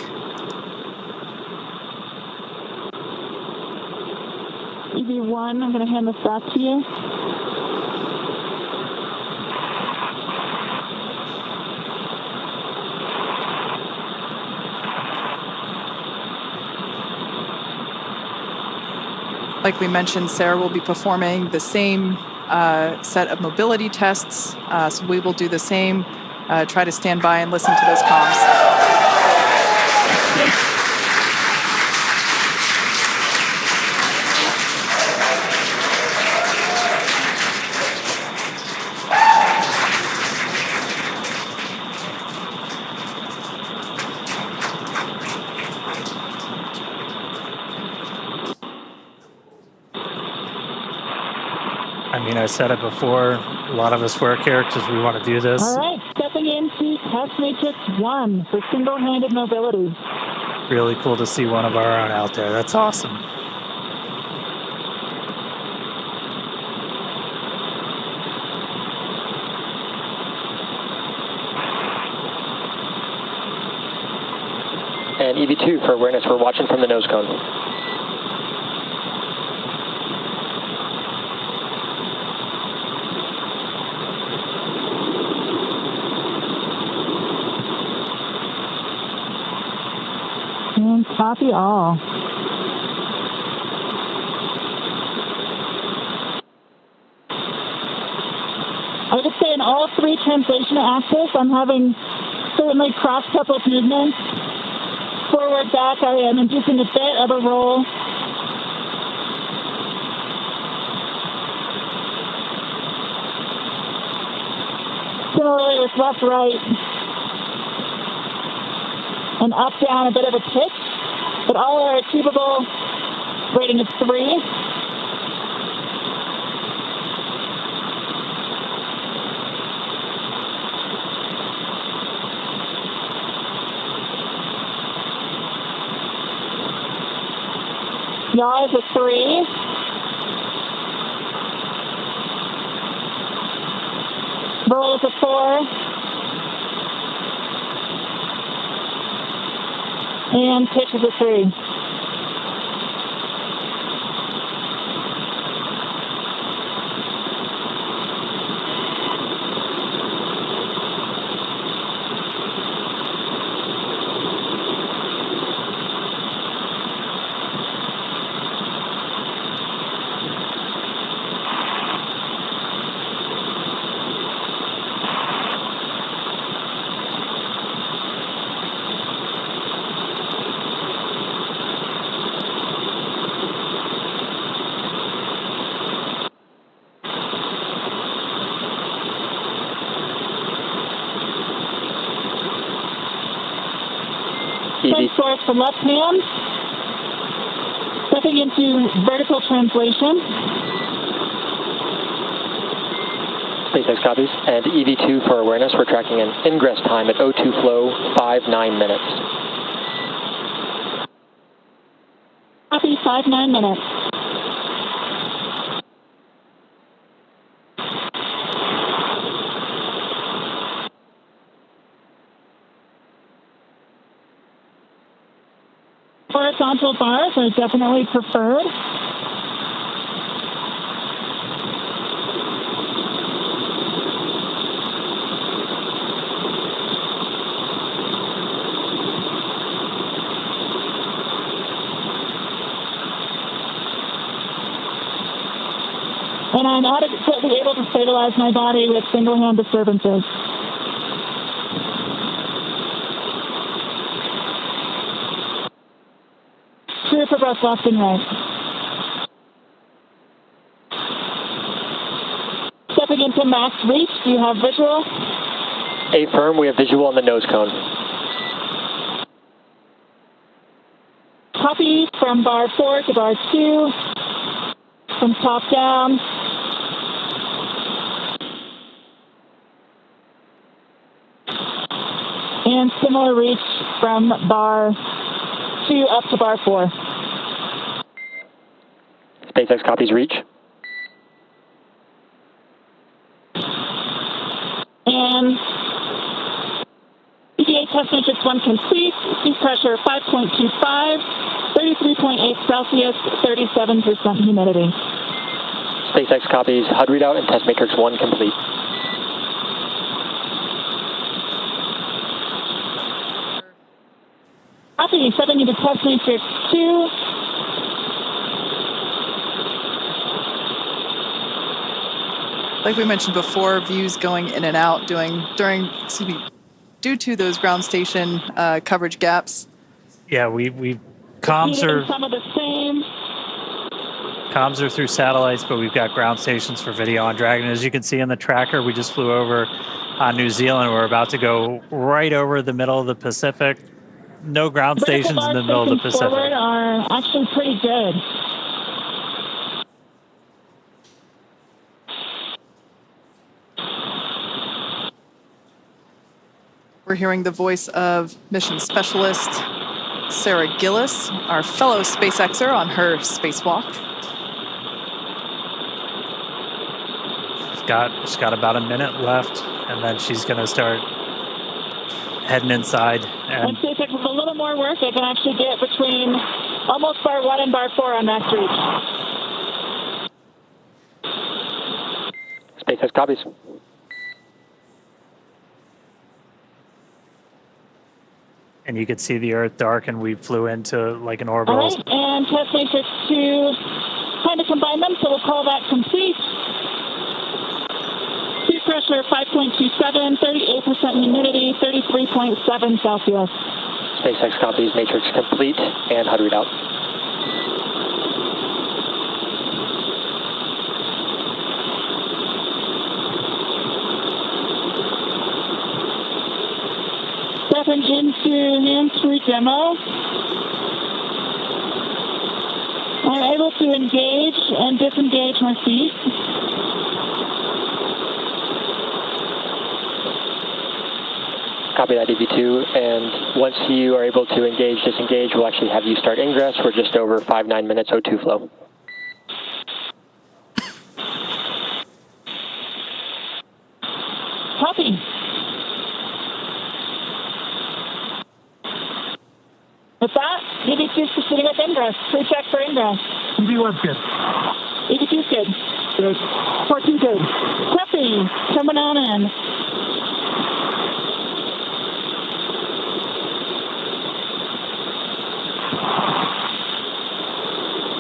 EV1, I'm going to hand this back to you.
Like we mentioned, Sarah will be performing the same set of mobility tests. So we will do the same. Try to stand by and listen to those comms.
I mean, I said it before, a lot of us work here because we want to do this.
All right, stepping into test matrix 1 for single-handed mobility.
Really cool to see one of our own out there. That's awesome.
And EV2 for awareness, we're watching from the nose cone.
Copy all. I would say in all three translation axes, I'm having certainly cross-coupled movements. Forward, back, I am inducing a bit of a roll. Similarly with left, right, and up, down, a bit of a pitch, but all are achievable. Rating is 3. Yaw is a 3. Roll is a 4. And pitch is a 3. Source for left hand. Stepping into vertical translation.
SpaceX copies. And EV2 for awareness, we're tracking an ingress time at O2 flow, 5-9 minutes.
Copy, 5-9 minutes. Horizontal bars are definitely preferred. And I'm adequately able to stabilize my body with single-hand disturbances. True for both left and right. Stepping into max reach, do you have visual?
A firm, we have visual on the nose cone.
Copy from bar 4 to bar 2, from top down. And similar reach from bar 2 up to bar 4.
SpaceX copies reach.
And EVA test matrix 1 complete. Seat pressure 5.25, 33.8 Celsius, 37% humidity.
SpaceX copies HUD readout and test matrix 1 complete.
Copy, stepping into test matrix 2.
Like we mentioned before, views going in and out due to those ground station coverage gaps.
Yeah, we comms are
Some of the same.
Comms are through satellites, but we've got ground stations for video on Dragon. As you can see in the tracker, we just flew over New Zealand. We're about to go right over the middle of the Pacific. No ground stations in the middle of the Pacific.
Forward are actually pretty good.
We're hearing the voice of mission specialist Sarah Gillis, our fellow SpaceXer on her spacewalk.
She's got about a minute left, and then she's going to start heading inside.
And SpaceX with a little more work, they can actually get between almost bar 1 and bar 4 on max reach.
SpaceX copies.
And and you could see the Earth dark, and we flew into like an
All
orbital.
right, and test matrix to kind of combine them, so we'll call that complete. Suit pressure 5.27, 38% humidity, 33.7 Celsius.
SpaceX copies matrix complete and HUD readout.
Stepping into hands-free demo. I'm able to engage and disengage my feet.
Copy that, EV2, and once you are able to engage, disengage, we'll actually have you start ingress. We're just over 5-9 minutes O2 flow.
Copy. With that, EV2 is proceeding with ingress. Pre-check for ingress.
EV1's good.
EV2's good.
Good.
14 good. Copy. Coming on in.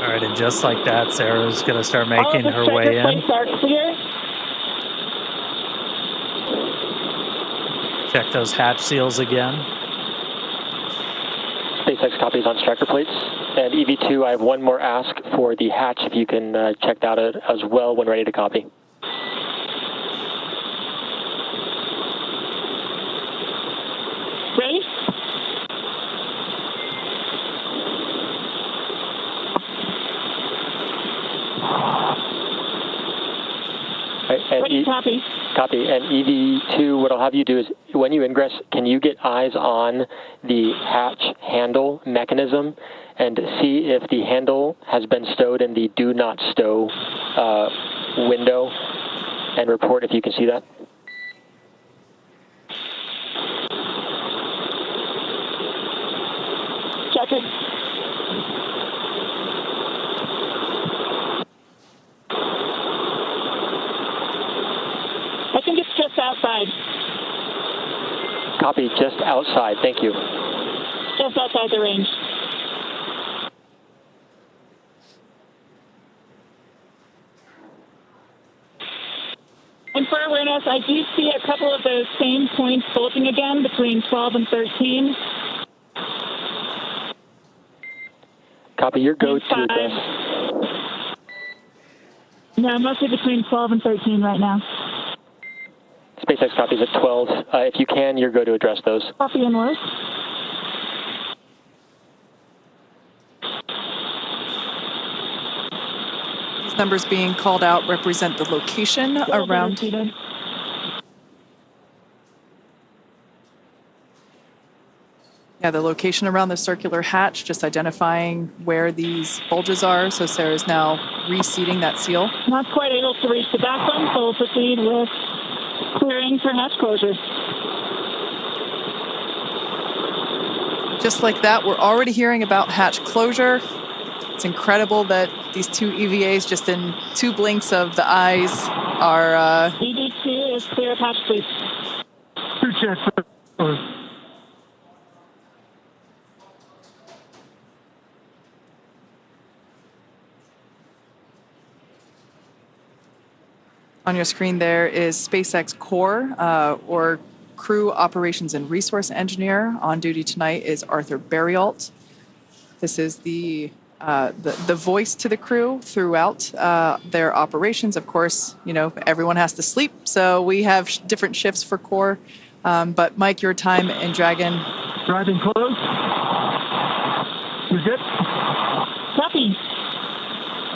All right, and just like that, Sarah's going to start making her way in.
Are clear.
Check those hatch seals again.
SpaceX copies on striker plates. And EV2, I have one more ask for the hatch, if you can check that out as well when ready to copy.
Ready?
And
copy.
Copy. And EV2, what I'll have you do is, when you ingress, can you get eyes on the hatch handle mechanism and see if the handle has been stowed in the do not stow window, and report if you can see that?
Check it. I think it's just outside.
Copy, just outside. Thank you.
Just outside the range. And for awareness, I do see a couple of those same points bulging again between 12 and 13.
Copy, your go to address.
No, mostly between 12 and 13 right now.
SpaceX copies at 12. If you can, your go to address those.
Copy and worse.
These numbers being called out represent the location around. Yeah, the location around the circular hatch, just identifying where these bulges are. So Sarah's now reseating that seal.
Not quite able to reach the backbone, so we'll proceed with clearing for hatch closure.
Just like that, we're already hearing about hatch closure. It's incredible that these two EVAs, just in 2 blinks of the eyes, are...
EV2 is clear of hatch, please.
2 checks.
On your screen there is SpaceX Core, or Crew Operations and Resource Engineer. On duty tonight is Arthur Berrialt. This is the voice to the crew throughout their operations. Of course, you know, everyone has to sleep, so we have different shifts for Core. But Mike, your time in Dragon.
Driving close. You're good?
Copy.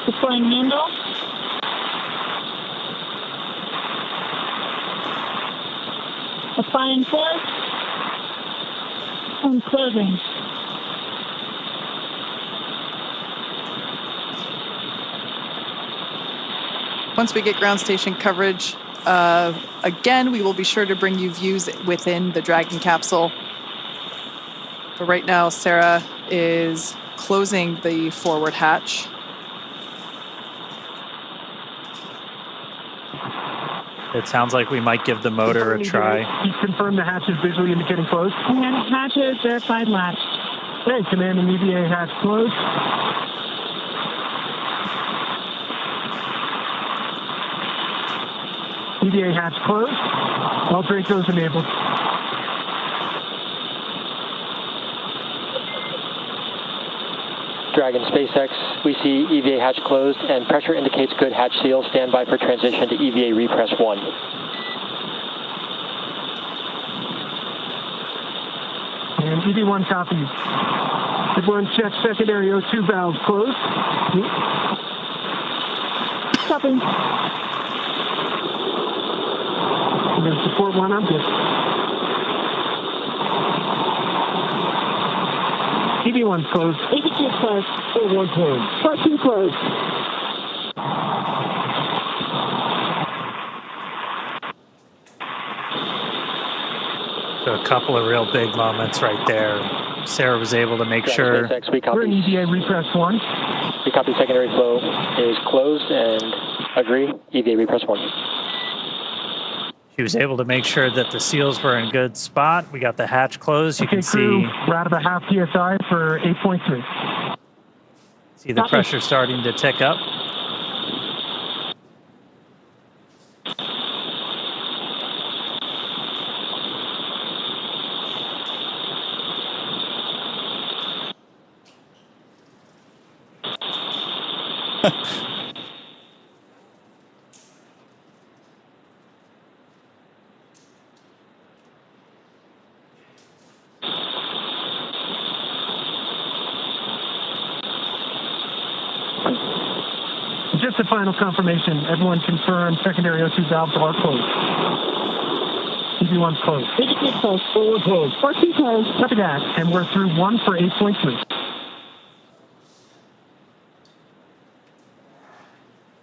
Deploying handle. Applying force. And closing.
Once we get ground station coverage, again, we will be sure to bring you views within the Dragon capsule. But right now, Sarah is closing the forward hatch.
It sounds like we might give the motor a try.
He's confirmed the hatch is visually indicating closed.
Command hatch is verified latch.
Okay, command and EVA hatch closed. EVA hatch closed. All Dracos enabled.
Dragon SpaceX, we see EVA hatch closed and pressure indicates good hatch seal. Stand by for transition to EVA repress 1.
And EV1 copies. EV1 check secondary O2 valve closed.
Copy.
I'm going to support 1, I'm good. EV1's closed.
EV2 closed.
4-1 closed.
4-2 closed.
So a couple of real big moments right there. Sarah was able to make sure.
SpaceX, we
We're in
copy.
EVA repress 1.
We copy secondary flow is closed and agree. EVA repress 1.
She was able to make sure that the seals were in good spot. We got the hatch closed. You
Okay,
can
crew,
see
we're out of a half PSI for 8.3.
the pressure starting to tick up.
Just a final confirmation. Everyone confirmed secondary O2 valves are closed. EV1's closed.
EV2 closed.
4-1 closed.
4-2 closed.
Copy that. And we're through 1 for 8.3.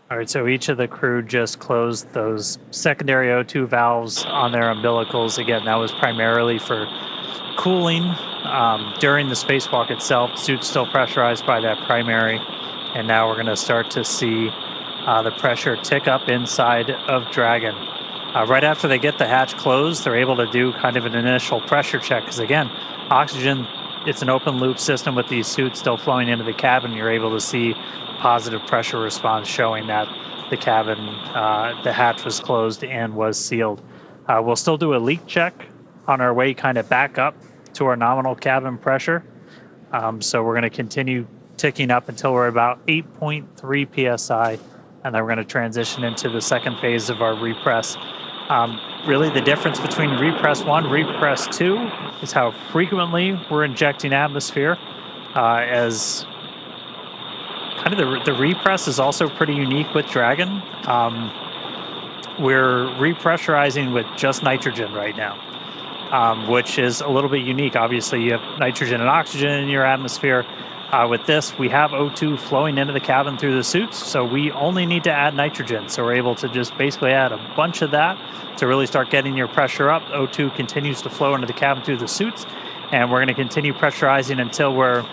All right, so each of the crew just closed those secondary O2 valves on their umbilicals. Again, that was primarily for cooling during the spacewalk itself. Suit's still pressurized by that primary. And now we're going to start to see the pressure tick up inside of Dragon. Right after they get the hatch closed, they're able to do kind of an initial pressure check. Because again, oxygen, it's an open loop system with these suits still flowing into the cabin. You're able to see positive pressure response showing that the cabin, the hatch was closed and was sealed. We'll still do a leak check on our way kind of back up to our nominal cabin pressure. So we're going to continue ticking up until we're about 8.3 psi, and then we're going to transition into the second phase of our repress. Really the difference between repress 1 repress 2 is how frequently we're injecting atmosphere, as kind of the repress is also pretty unique with Dragon. We're repressurizing with just nitrogen right now, which is a little bit unique. Obviously you have nitrogen and oxygen in your atmosphere. With this, we have O2 flowing into the cabin through the suits, so we only need to add nitrogen. So we're able to just basically add a bunch of that to really start getting your pressure up. O2 continues to flow into the cabin through the suits, and we're going to continue pressurizing until we're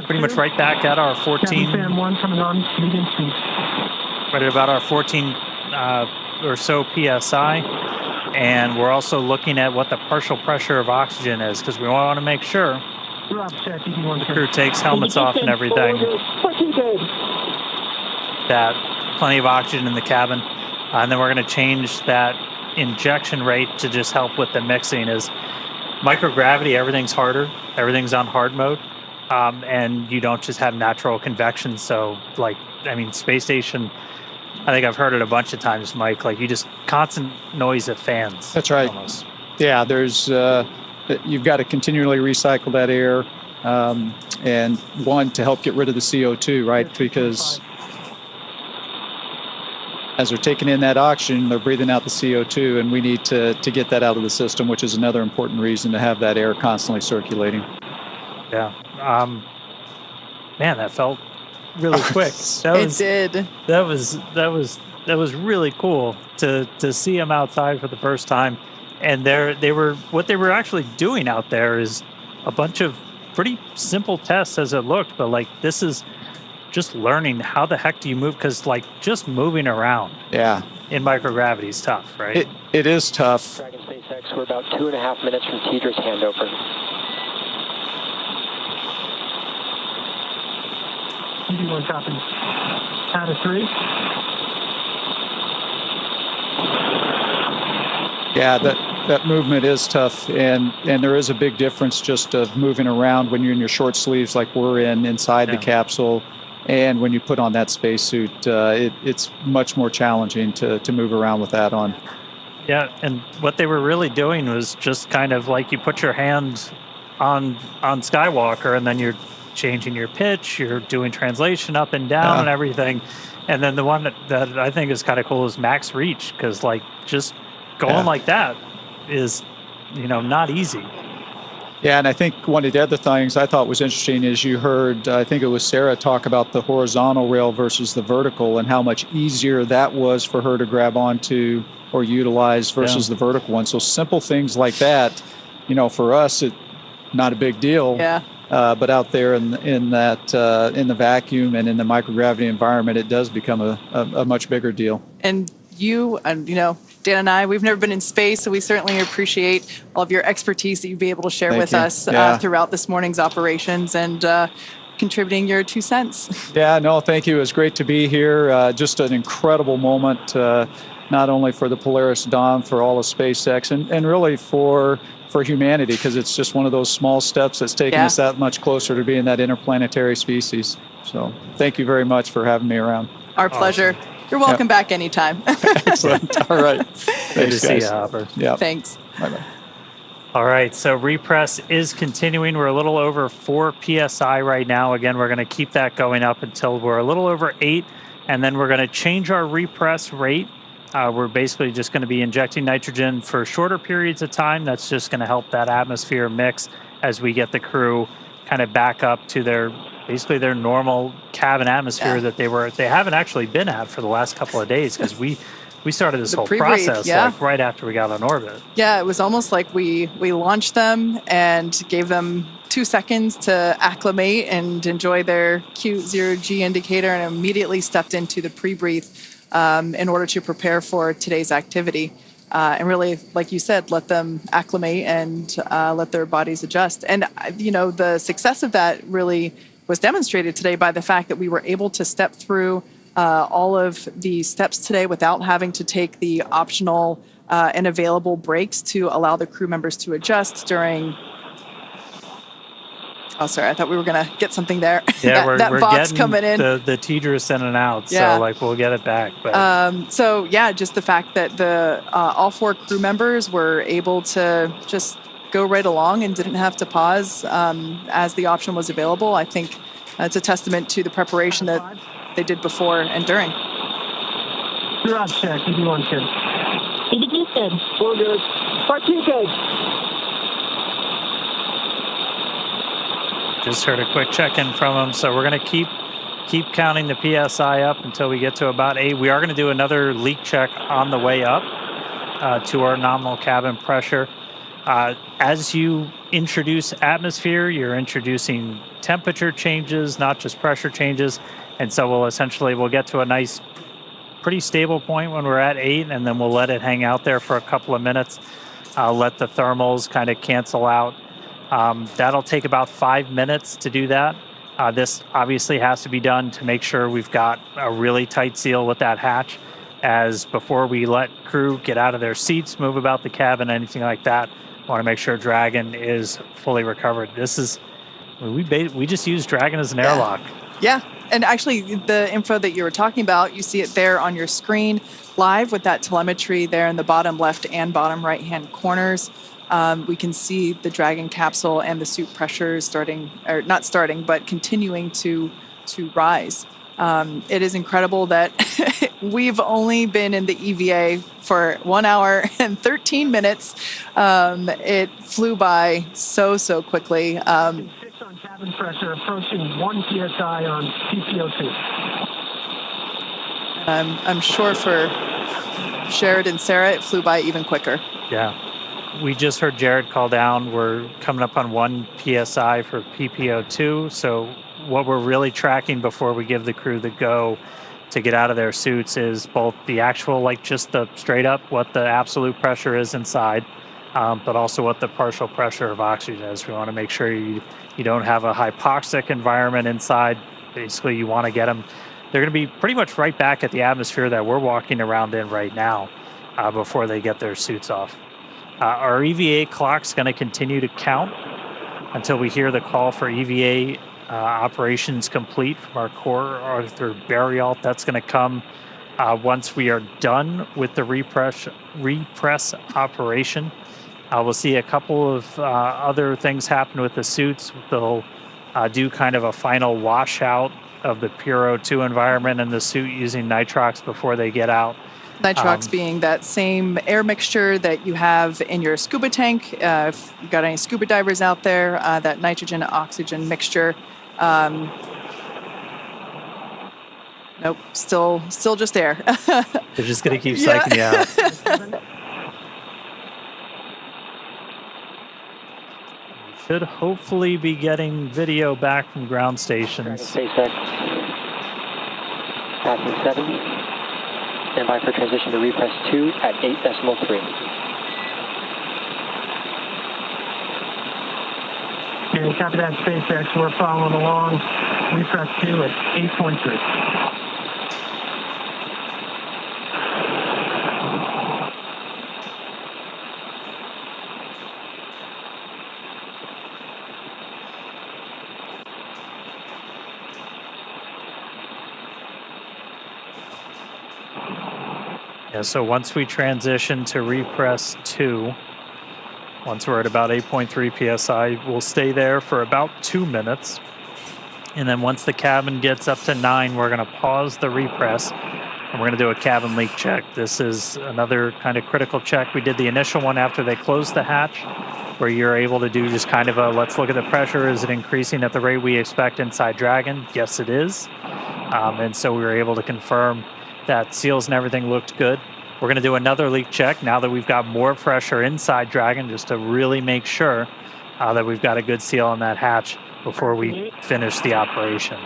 pretty much right back at our 14.
Fan 1 coming on, medium speed.
Right at about our 14 or so PSI. And we're also looking at what the partial pressure of oxygen is, because we want to make sure the crew takes helmets off and everything, that plenty of oxygen in the cabin. And then we're going to change that injection rate to just help with the mixing. Is microgravity, everything's harder, everything's on hard mode, and you don't just have natural convection. So like, I mean, space station, I think I've heard it a bunch of times, Mike, like you just constant noise of fans.
That's right.
Almost.
Yeah, there's you've got to continually recycle that air, and one, to help get rid of the CO2, right? Because as they're taking in that oxygen, they're breathing out the CO2, and we need to get that out of the system, which is another important reason to have that air constantly circulating.
Yeah. Man, that felt really quick.
It did.
That was really cool to see them outside for the first time. And what they were actually doing out there is a bunch of pretty simple tests as it looked, but like this is just learning how the heck do you move, because like just moving around in microgravity is tough, right?
It is tough.
Dragon SpaceX, we're about 2.5 minutes from Tedra's handover.
EV1 copy. Out of 3.
Yeah, that movement is tough, and there is a big difference just of moving around when you're in your short sleeves like we're in inside the capsule, and when you put on that spacesuit, it's much more challenging to move around with that on.
Yeah, and what they were really doing was just kind of like you put your hands on Skywalker, and then you're changing your pitch, you're doing translation up and down and everything. And then the one that I think is kind of cool is max reach, because like just going like that is, not easy.
Yeah, and I think one of the other things I thought was interesting is you heard, I think it was Sarah, talk about the horizontal rail versus the vertical and how much easier that was for her to grab onto or utilize versus the vertical one. So simple things like that, for us, it's not a big deal.
Yeah.
But out there in the vacuum and in the microgravity environment, it does become a much bigger deal.
And you, Dan and I, we've never been in space, so we certainly appreciate all of your expertise that you'd be able to share with us throughout this morning's operations and contributing your 2 cents.
Yeah, no, thank you. It was great to be here. Just an incredible moment, not only for the Polaris Dawn, for all of SpaceX, and really for humanity, because it's just one of those small steps that's taken us that much closer to being that interplanetary species. So thank you very much for having me around.
Our pleasure. Awesome. You're welcome back anytime.
Excellent. All right.
Good to see you, Hopper.
Yeah.
Thanks.
Bye-bye.
All right, so repress is continuing. We're a little over 4 PSI right now. Again, we're going to keep that going up until we're a little over 8, and then we're going to change our repress rate. We're basically just going to be injecting nitrogen for shorter periods of time. That's just going to help that atmosphere mix as we get the crew kind of back up to their normal cabin atmosphere that they haven't actually been at for the last couple of days, because we started this whole process like right after we got on orbit.
Yeah, it was almost like we launched them and gave them 2 seconds to acclimate and enjoy their cute 0G indicator, and immediately stepped into the pre-breathe in order to prepare for today's activity. And really, like you said, let them acclimate and let their bodies adjust. And, the success of that really was demonstrated today by the fact that we were able to step through all of the steps today without having to take the optional and available breaks to allow the crew members to adjust during... Oh, sorry, I thought we were going to get something there.
Yeah,
that
we're
box
getting
coming in.
The Tedra's in and out, so we'll get it back. But.
So just the fact that the all 4 crew members were able to just go right along and didn't have to pause as the option was available, I think it's a testament to the preparation that they did before and during.
You're on check, EV1 good.
EV2 good.
4 good.
4 2 good.
Just heard a quick check-in from them, so we're going to keep counting the PSI up until we get to about 8. We are going to do another leak check on the way up to our nominal cabin pressure. As you introduce atmosphere, you're introducing temperature changes, not just pressure changes. And so we'll get to a nice, pretty stable point when we're at 8, and then we'll let it hang out there for a couple of minutes, let the thermals kind of cancel out. That'll take about 5 minutes to do that. This obviously has to be done to make sure we've got a really tight seal with that hatch, as before we let crew get out of their seats, move about the cabin, anything like that, want to make sure Dragon is fully recovered. We just use Dragon as an airlock.
Yeah, and actually the info that you were talking about, you see it there on your screen live with that telemetry there in the bottom left and bottom right hand corners. We can see the Dragon capsule and the suit pressures continuing to rise. It is incredible that we've only been in the EVA for 1 hour and 13 minutes. It flew by so quickly.
6 on cabin pressure, approaching 1 PSI on PPO2.
I'm sure for Jared and Sarah, it flew by even quicker.
Yeah. We just heard Jared call down. We're coming up on 1 PSI for PPO2, so what we're really tracking before we give the crew the go to get out of their suits is both the actual, like just the straight up what the absolute pressure is inside, but also what the partial pressure of oxygen is. We want to make sure you don't have a hypoxic environment inside. Basically, you want to get them. They're going to be pretty much right back at the atmosphere that we're walking around in right now before they get their suits off. Our EVA clock's going to continue to count until we hear the call for EVA operations complete from our core Arthur Burial. That's going to come once we are done with the repress operation. We'll see a couple of other things happen with the suits. They'll do kind of a final washout of the pure O2 environment in the suit using nitrox before they get out.
Nitrox being that same air mixture that you have in your scuba tank. If you've got any scuba divers out there, that nitrogen oxygen mixture. Nope, still just air.
They're just going to keep psyching you out. We should hopefully be getting video back from ground stations.
SpaceX, passing 7. Stand by for transition to repress 2 at 8.3.
Okay, copy that, SpaceX. We're following along. Repress 2 at 8.3.
Yeah, so once we transition to repress 2, once we're at about 8.3 psi, we'll stay there for about 2 minutes. And then once the cabin gets up to 9, we're going to pause the repress and we're going to do a cabin leak check. This is another kind of critical check. We did the initial one after they closed the hatch, where you're able to do just kind of a, let's look at the pressure. Is it increasing at the rate we expect inside Dragon? Yes, it is. And so we were able to confirm that seals and everything looked good. We're going to do another leak check now that we've got more pressure inside Dragon, just to really make sure that we've got a good seal on that hatch before we finish the operation.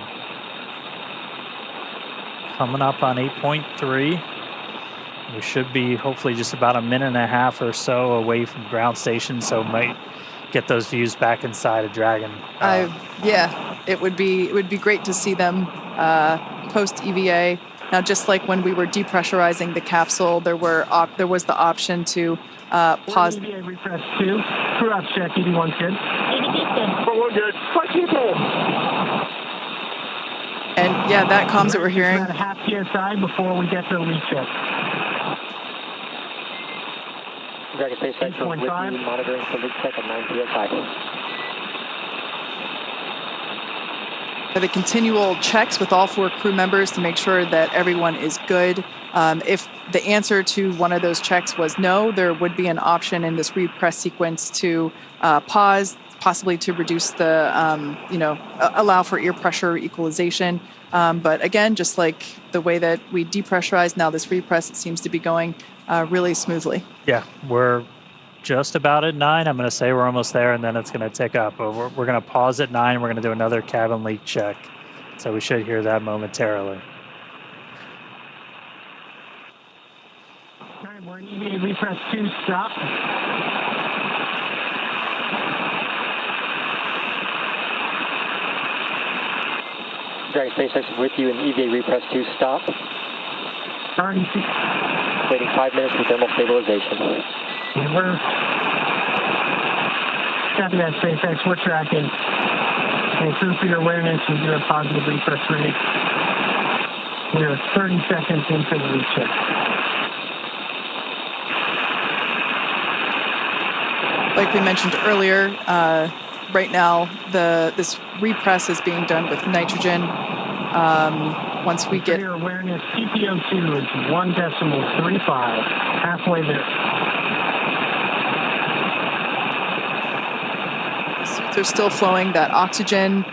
Coming up on 8.3. We should be hopefully just about a minute and a half or so away from ground station, so might get those views back inside of Dragon.
Yeah, it would be great to see them post EVA. Now, just like when we were depressurizing the capsule, there was the option to pause.
EVA repress 2. Crew ops check, EV1's good.
We're good.
And yeah, that comms that we're hearing.
About a half PSI before we get to the leak check.
Dragon SpaceX with you, monitoring for leak check at 9 psi.
The continual checks with all 4 crew members to make sure that everyone is good. If the answer to one of those checks was no, there would be an option in this repress sequence to pause, possibly to reduce the, allow for ear pressure equalization. But again, just like the way that we depressurize, now this repress, it seems to be going really smoothly.
Yeah, we're just about at 9. I'm going to say we're almost there, and then it's going to tick up. But we're going to pause at 9. We're going to do another cabin leak check. So we should hear that momentarily.
All right, we're in EVA repress 2, stop.
Dragon SpaceX with you in EVA repress 2, stop. Waiting 5 minutes for thermal stabilization.
And we're copy that, SpaceX. We're tracking. And crew for your awareness, we do a positive repress rate. We are 30 seconds into the leak check.
Like we mentioned earlier, right now this repress is being done with nitrogen. Once we get
your awareness, TPO2 is 1.35, halfway there.
They're still flowing that oxygen,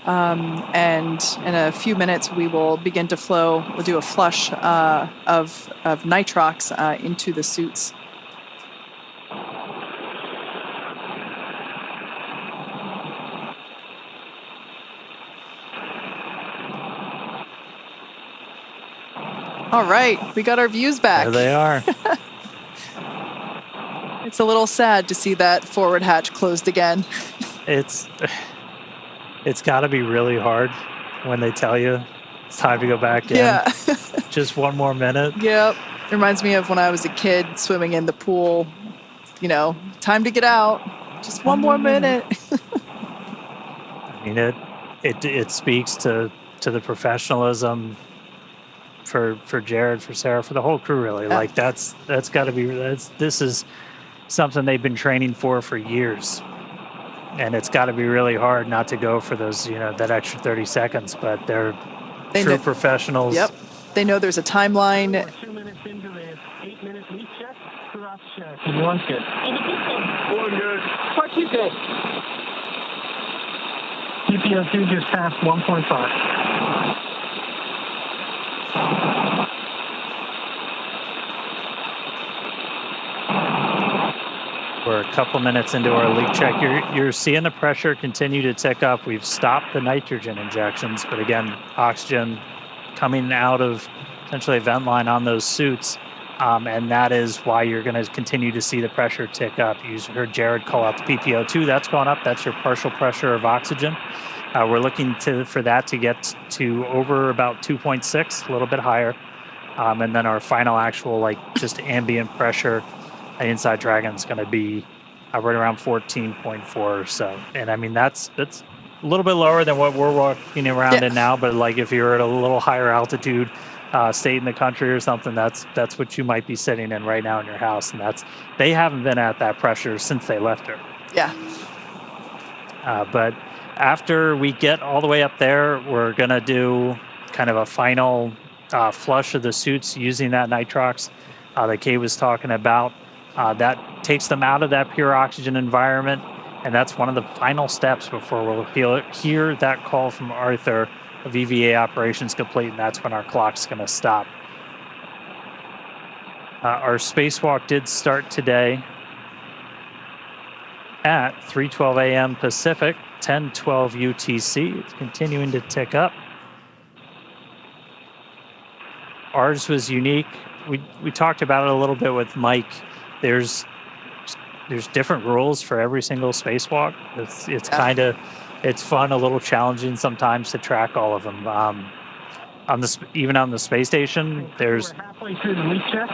and in a few minutes we will begin to flow. We'll do a flush of nitrox into the suits. All right, we got our views back.
There they are.
It's a little sad to see that forward hatch closed again.
It's got to be really hard when they tell you it's time to go back in.
Yeah.
Just one more minute.
Yep. It reminds me of when I was a kid swimming in the pool. You know, time to get out. Just one more minute.
I mean, it speaks to the professionalism for Jared, for Sarah, for the whole crew, really.
Yeah.
Like that's got to be this is something they've been training for years, and it's got to be really hard not to go for those, that extra 30 seconds. But they're true professionals.
Yep, they know there's a timeline.
2 minutes into this 8-minute leak check, cross check. One's good.
One good. What you good?
TPO2 just passed 1.5.
We're a couple minutes into our leak check. You're seeing the pressure continue to tick up. We've stopped the nitrogen injections, but again, oxygen coming out of essentially a vent line on those suits, and that is why you're going to continue to see the pressure tick up. You heard Jared call out the PPO2. That's gone up. That's your partial pressure of oxygen. We're looking for that to get to over about 2.6, a little bit higher, and then our final actual just ambient pressure inside Dragon is going to be right around 14.4 or so. And I mean, that's a little bit lower than what we're walking around in now, but if you're at a little higher altitude state in the country or something, that's what you might be sitting in right now in your house. And they haven't been at that pressure since they left her.
Yeah.
But after we get all the way up there, we're going to do kind of a final flush of the suits using that nitrox that Kay was talking about. That takes them out of that pure oxygen environment, and that's one of the final steps before we'll hear that call from Arthur of EVA operations complete, and that's when our clock's going to stop. Our spacewalk did start today at 3:12 a.m. Pacific, 10:12 UTC. It's continuing to tick up. Ours was unique. We talked about it a little bit with Mike. There's different rules for every single spacewalk. It's kind of fun, a little challenging sometimes to track all of them. Even on the space station, there's.
We're halfway through the leak check.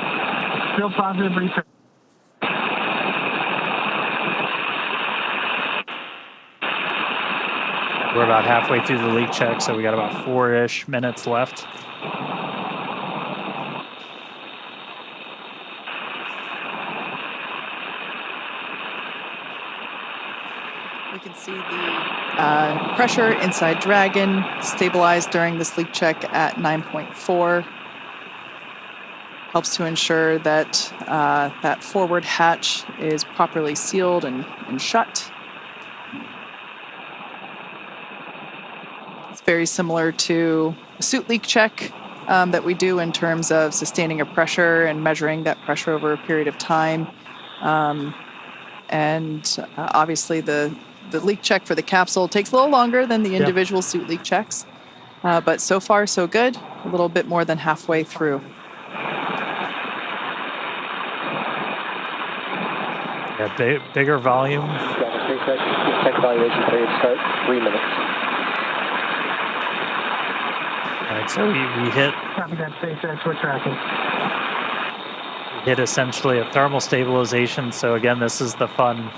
Still positive research.
We're about halfway through the leak check, so we got about 4-ish minutes left.
We can see the pressure inside Dragon stabilized during this leak check at 9.4. Helps to ensure that that forward hatch is properly sealed and shut. It's very similar to a suit leak check that we do in terms of sustaining a pressure and measuring that pressure over a period of time. Obviously the leak check for the capsule takes a little longer than the individual suit leak checks. But so far, so good. A little bit more than halfway through.
Yeah, bigger volume.
Tech evaluation period start 3 minutes.
All right, so we hit.
Copy that, SpaceX. We're tracking.
Hit essentially a thermal stabilization. So again, this is the fun.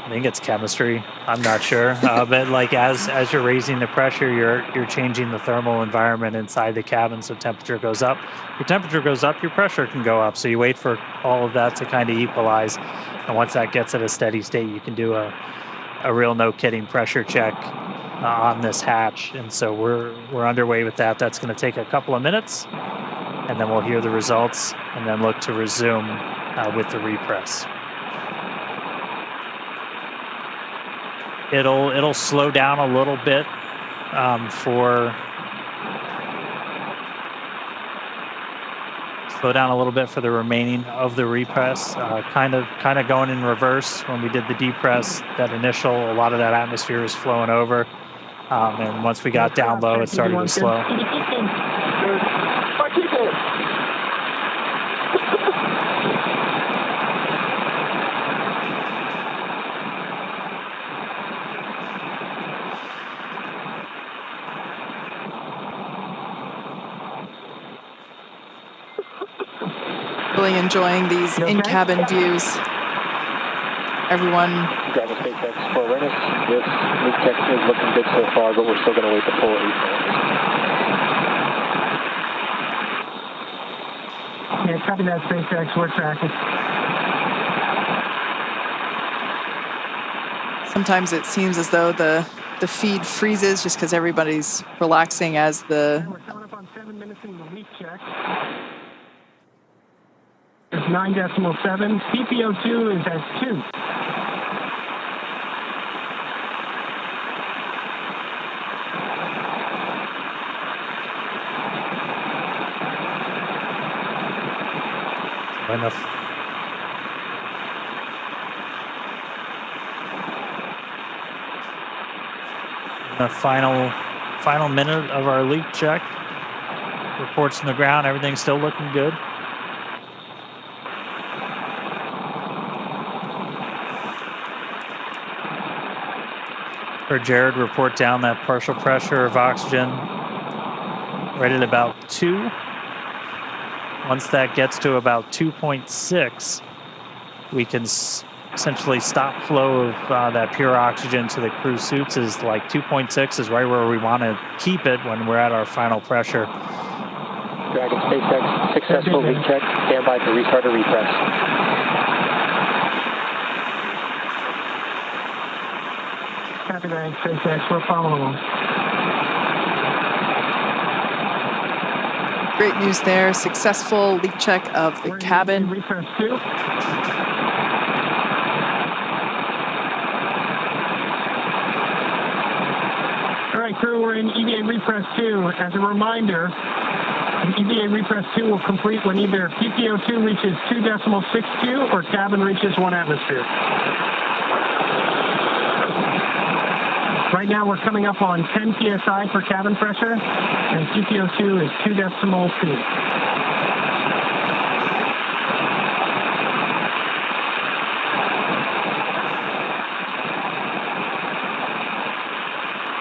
I think it's chemistry. I'm not sure, but as you're raising the pressure, you're changing the thermal environment inside the cabin, so temperature goes up. Your temperature goes up, your pressure can go up. So you wait for all of that to kind of equalize, and once that gets at a steady state, you can do a real no-kidding pressure check on this hatch. And so we're underway with that. That's going to take a couple of minutes, and then we'll hear the results, and then look to resume with the repress. It'll slow down a little bit for the remaining of the repress. Kind of going in reverse. When we did the depress, that initial, a lot of that atmosphere was flowing over, and once we got down low, it started to slow.
What you did?
Really enjoying these in-cabin views. Everyone.
Dragon SpaceX for awareness. This leak check is looking good so far, but we're still going to wait the full 8 minutes.
Yeah, copy that, SpaceX. We're tracking.
Sometimes it seems as though the feed freezes just because everybody's relaxing as the...
We're coming up on 7 minutes in the leak check. It's 9.7. PPO2 is at 2.
Enough. The final minute of our leak check. Reports from the ground, everything's still looking good. Heard Jared report down that partial pressure of oxygen right at about 2. Once that gets to about 2.6, we can essentially stop flow of that pure oxygen to the crew suits. Is like 2.6 is right where we want to keep it when we're at our final pressure.
Dragon SpaceX, successful leak check. Stand by for restart or repress.
Copy that, SpaceX. We're following along.
Great news there. Successful leak check of the cabin.
Repress 2. All right, crew, we're in EVA repress 2. As a reminder, EVA repress 2 will complete when either PPO2 reaches 2.62 or cabin reaches 1 atmosphere. Right now, we're coming up on 10 psi for cabin pressure, and PPO2 is 2.2.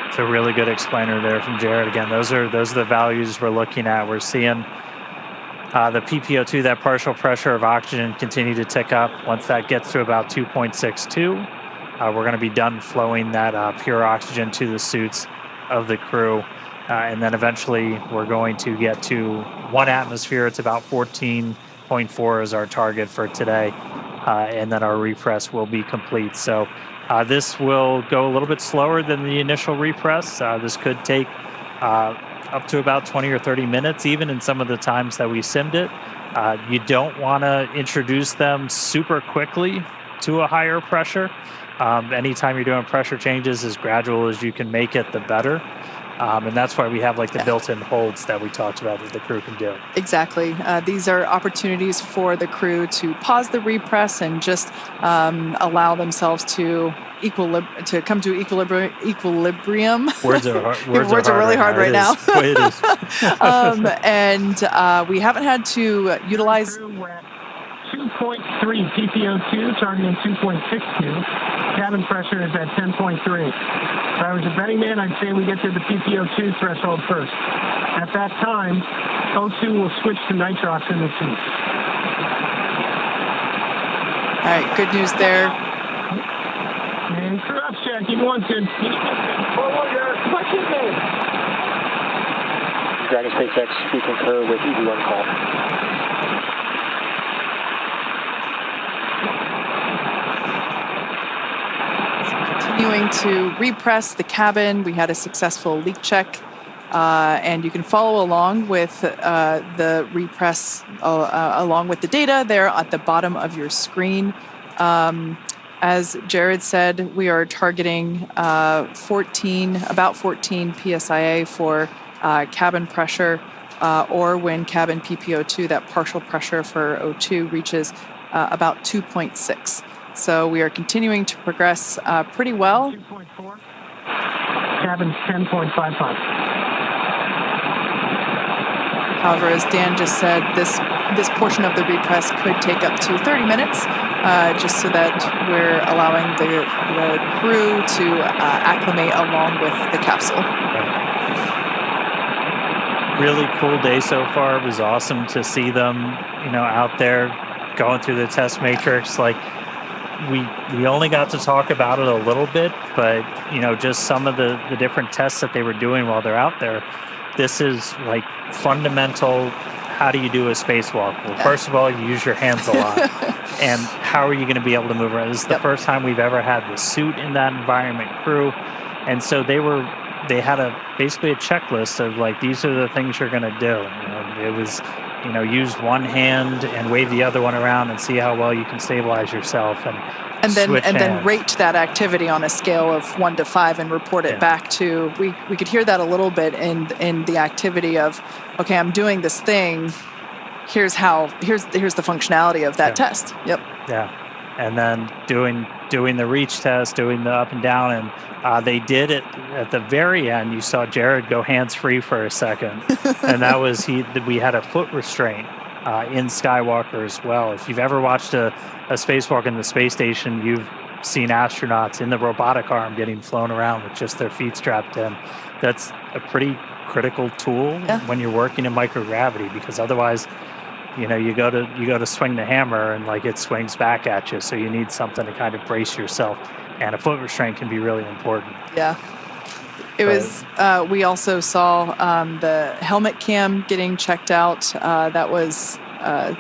It's a really good explainer there from Jared. Again, those are the values we're looking at. We're seeing the PPO2, that partial pressure of oxygen, continue to tick up. Once that gets to about 2.62. We're going to be done flowing that pure oxygen to the suits of the crew. And then eventually we're going to get to 1 atmosphere. It's about 14.4 is our target for today. And then our repress will be complete. So this will go a little bit slower than the initial repress. This could take up to about 20 or 30 minutes, even in some of the times that we simmed it. You don't want to introduce them super quickly to a higher pressure. Anytime you're doing pressure changes, as gradual as you can make it, the better. And that's why we have like the built-in holds that we talked about that the crew can do.
Exactly. These are opportunities for the crew to pause the repress and just allow themselves to come to equilibrium.
Words are
really hard right now.
It is.
And we haven't had to utilize
2.3 PPO2, targeting 2.62. Cabin pressure is at 10.3. If I was a betting man, I'd say we get to the PPO2 threshold first. At that time, O2 will switch to nitrox in the suit.
All right, good news there.
And crew up check, EV1 good.
Dragon SpaceX, we concur with EV1 call.
Continuing to repress the cabin. We had a successful leak check, and you can follow along with the repress along with the data there at the bottom of your screen. As Jared said, we are targeting about 14 psia for cabin pressure, or when cabin PPO2, that partial pressure for O2 reaches about 2.6. So we are continuing to progress pretty well.
2.4. Cabin's 10.55.
However, as Dan just said, this portion of the repress could take up to 30 minutes, just so that we're allowing the crew to acclimate along with the capsule.
really cool day so far. It was awesome to see them, out there going through the test matrix. Like we only got to talk about it a little bit, but just some of the different tests that they were doing while they're out there. This is like fundamental. How do you do a spacewalk? Well, first of all, you use your hands a lot. And how are you going to be able to move around? This is the first time we've ever had the suit in that environment crew. And so they had basically a checklist of like, these are the things you're going to do. It was, use one hand and wave the other one around and see how well you can stabilize yourself. And
then rate that activity on a scale of 1 to 5 and report it back to. We could hear that a little bit in the activity of, okay, I'm doing this thing. Here's the functionality of that test. Yep.
Yeah, and then doing the reach test, doing the up and down, and they did it at the very end. You saw Jared go hands free for a second, and that was we had a foot restraint in Skywalker as well. If you've ever watched a spacewalk in the space station, you've seen astronauts in the robotic arm getting flown around with just their feet strapped in. That's a pretty critical tool when you're working in microgravity, because otherwise, you go to swing the hammer and like it swings back at you. So you need something to kind of brace yourself, and a foot restraint can be really important.
Yeah. We also saw the helmet cam getting checked out. That was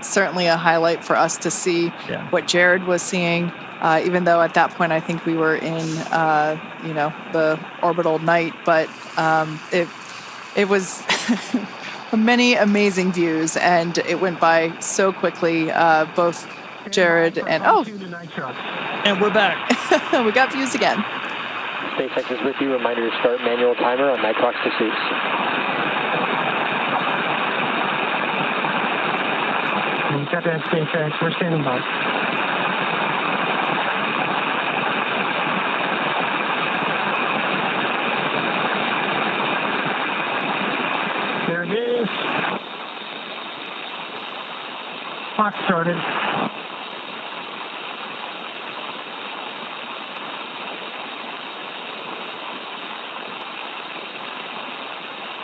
certainly a highlight for us to see what Jared was seeing, even though at that point I think we were in, the orbital night. But it was many amazing views, and it went by so quickly. Both Jared and
and we're back.
We got views again.
SpaceX is with you. Reminder to start manual timer on nitrox to suits.
Got that, SpaceX. We're standing by. There it is. Clock started.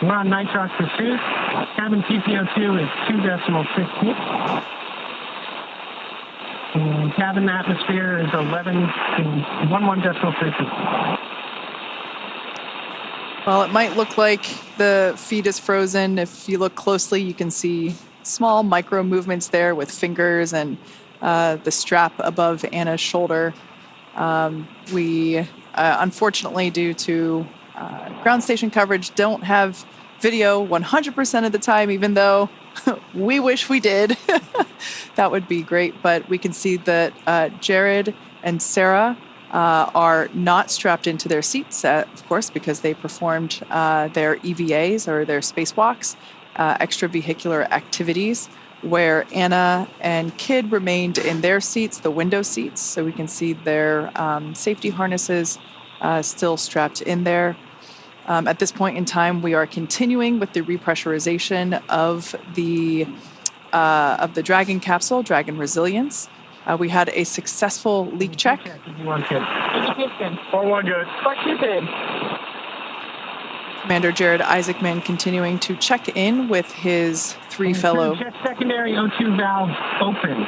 We're on nitrox pursuit. Cabin TPO2 is 2.16. And cabin atmosphere is 11.11.
Well, it might look like the feed is frozen. If you look closely, you can see small micro movements there with fingers and the strap above Anna's shoulder. We, unfortunately, due to ground station coverage, don't have video 100% of the time, even though we wish we did. That would be great. But we can see that Jared and Sarah are not strapped into their seats, of course, because they performed their EVAs, or their spacewalks, extravehicular activities, where Anna and Kid remained in their seats, the window seats, so we can see their safety harnesses still strapped in there. At this point in time, we are continuing with the repressurization of the Dragon capsule, Dragon Resilience. We had a successful leak check.
Indication. 4-1 good. 4-2 good.
Commander Jared Isaacman continuing to check in with his three fellow.
Jet secondary O2 valve open.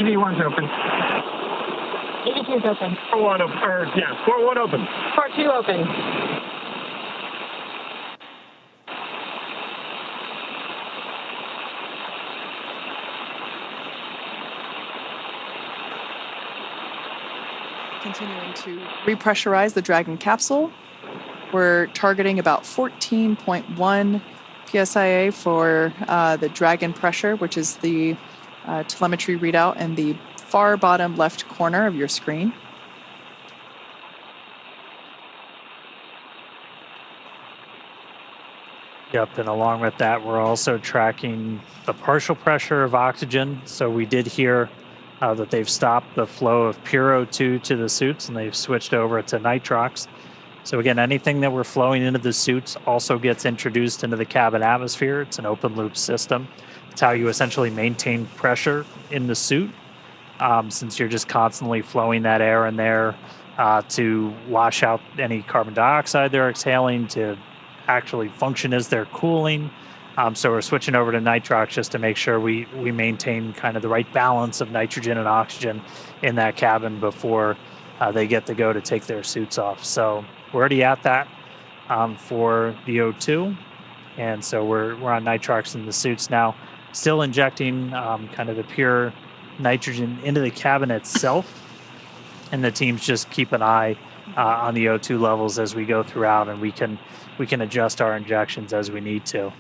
EV1's open.
EV2's open.
4-1 open. 4-1 open.
4-2 open.
Continuing to repressurize the Dragon capsule. We're targeting about 14.1 psia for the Dragon pressure, which is the telemetry readout in the far bottom left corner of your screen.
Yep, and along with that, we're also tracking the partial pressure of oxygen. So we did hear that they've stopped the flow of pure O2 to the suits, and they've switched over to nitrox. So again, anything that we're flowing into the suits also gets introduced into the cabin atmosphere. It's an open loop system. It's how you essentially maintain pressure in the suit, since you're just constantly flowing that air in there to wash out any carbon dioxide they're exhaling, to actually function as they're cooling. So we're switching over to nitrox just to make sure we maintain kind of the right balance of nitrogen and oxygen in that cabin before they get to go to take their suits off. So we're already at that for the O2. And so we're on nitrox in the suits now, still injecting kind of the pure nitrogen into the cabin itself. And the teams just keep an eye on the O2 levels as we go throughout, and we can adjust our injections as we need to.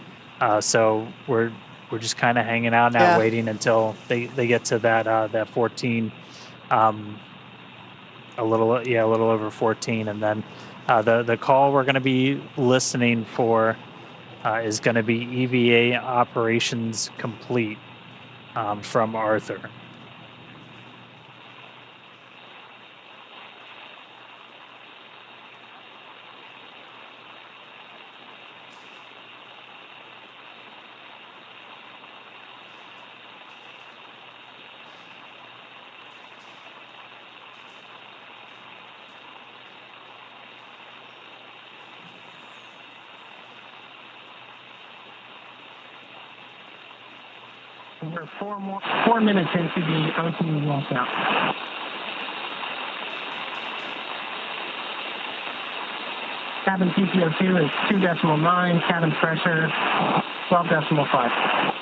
So we're just kind of hanging out now, waiting until they get to that 14, a little over 14, and then the call we're going to be listening for is going to be EVA operations complete from Arthur.
We're 4 minutes into the O2 walkout. Cabin TPO2 is 2.9, cabin pressure 12.5.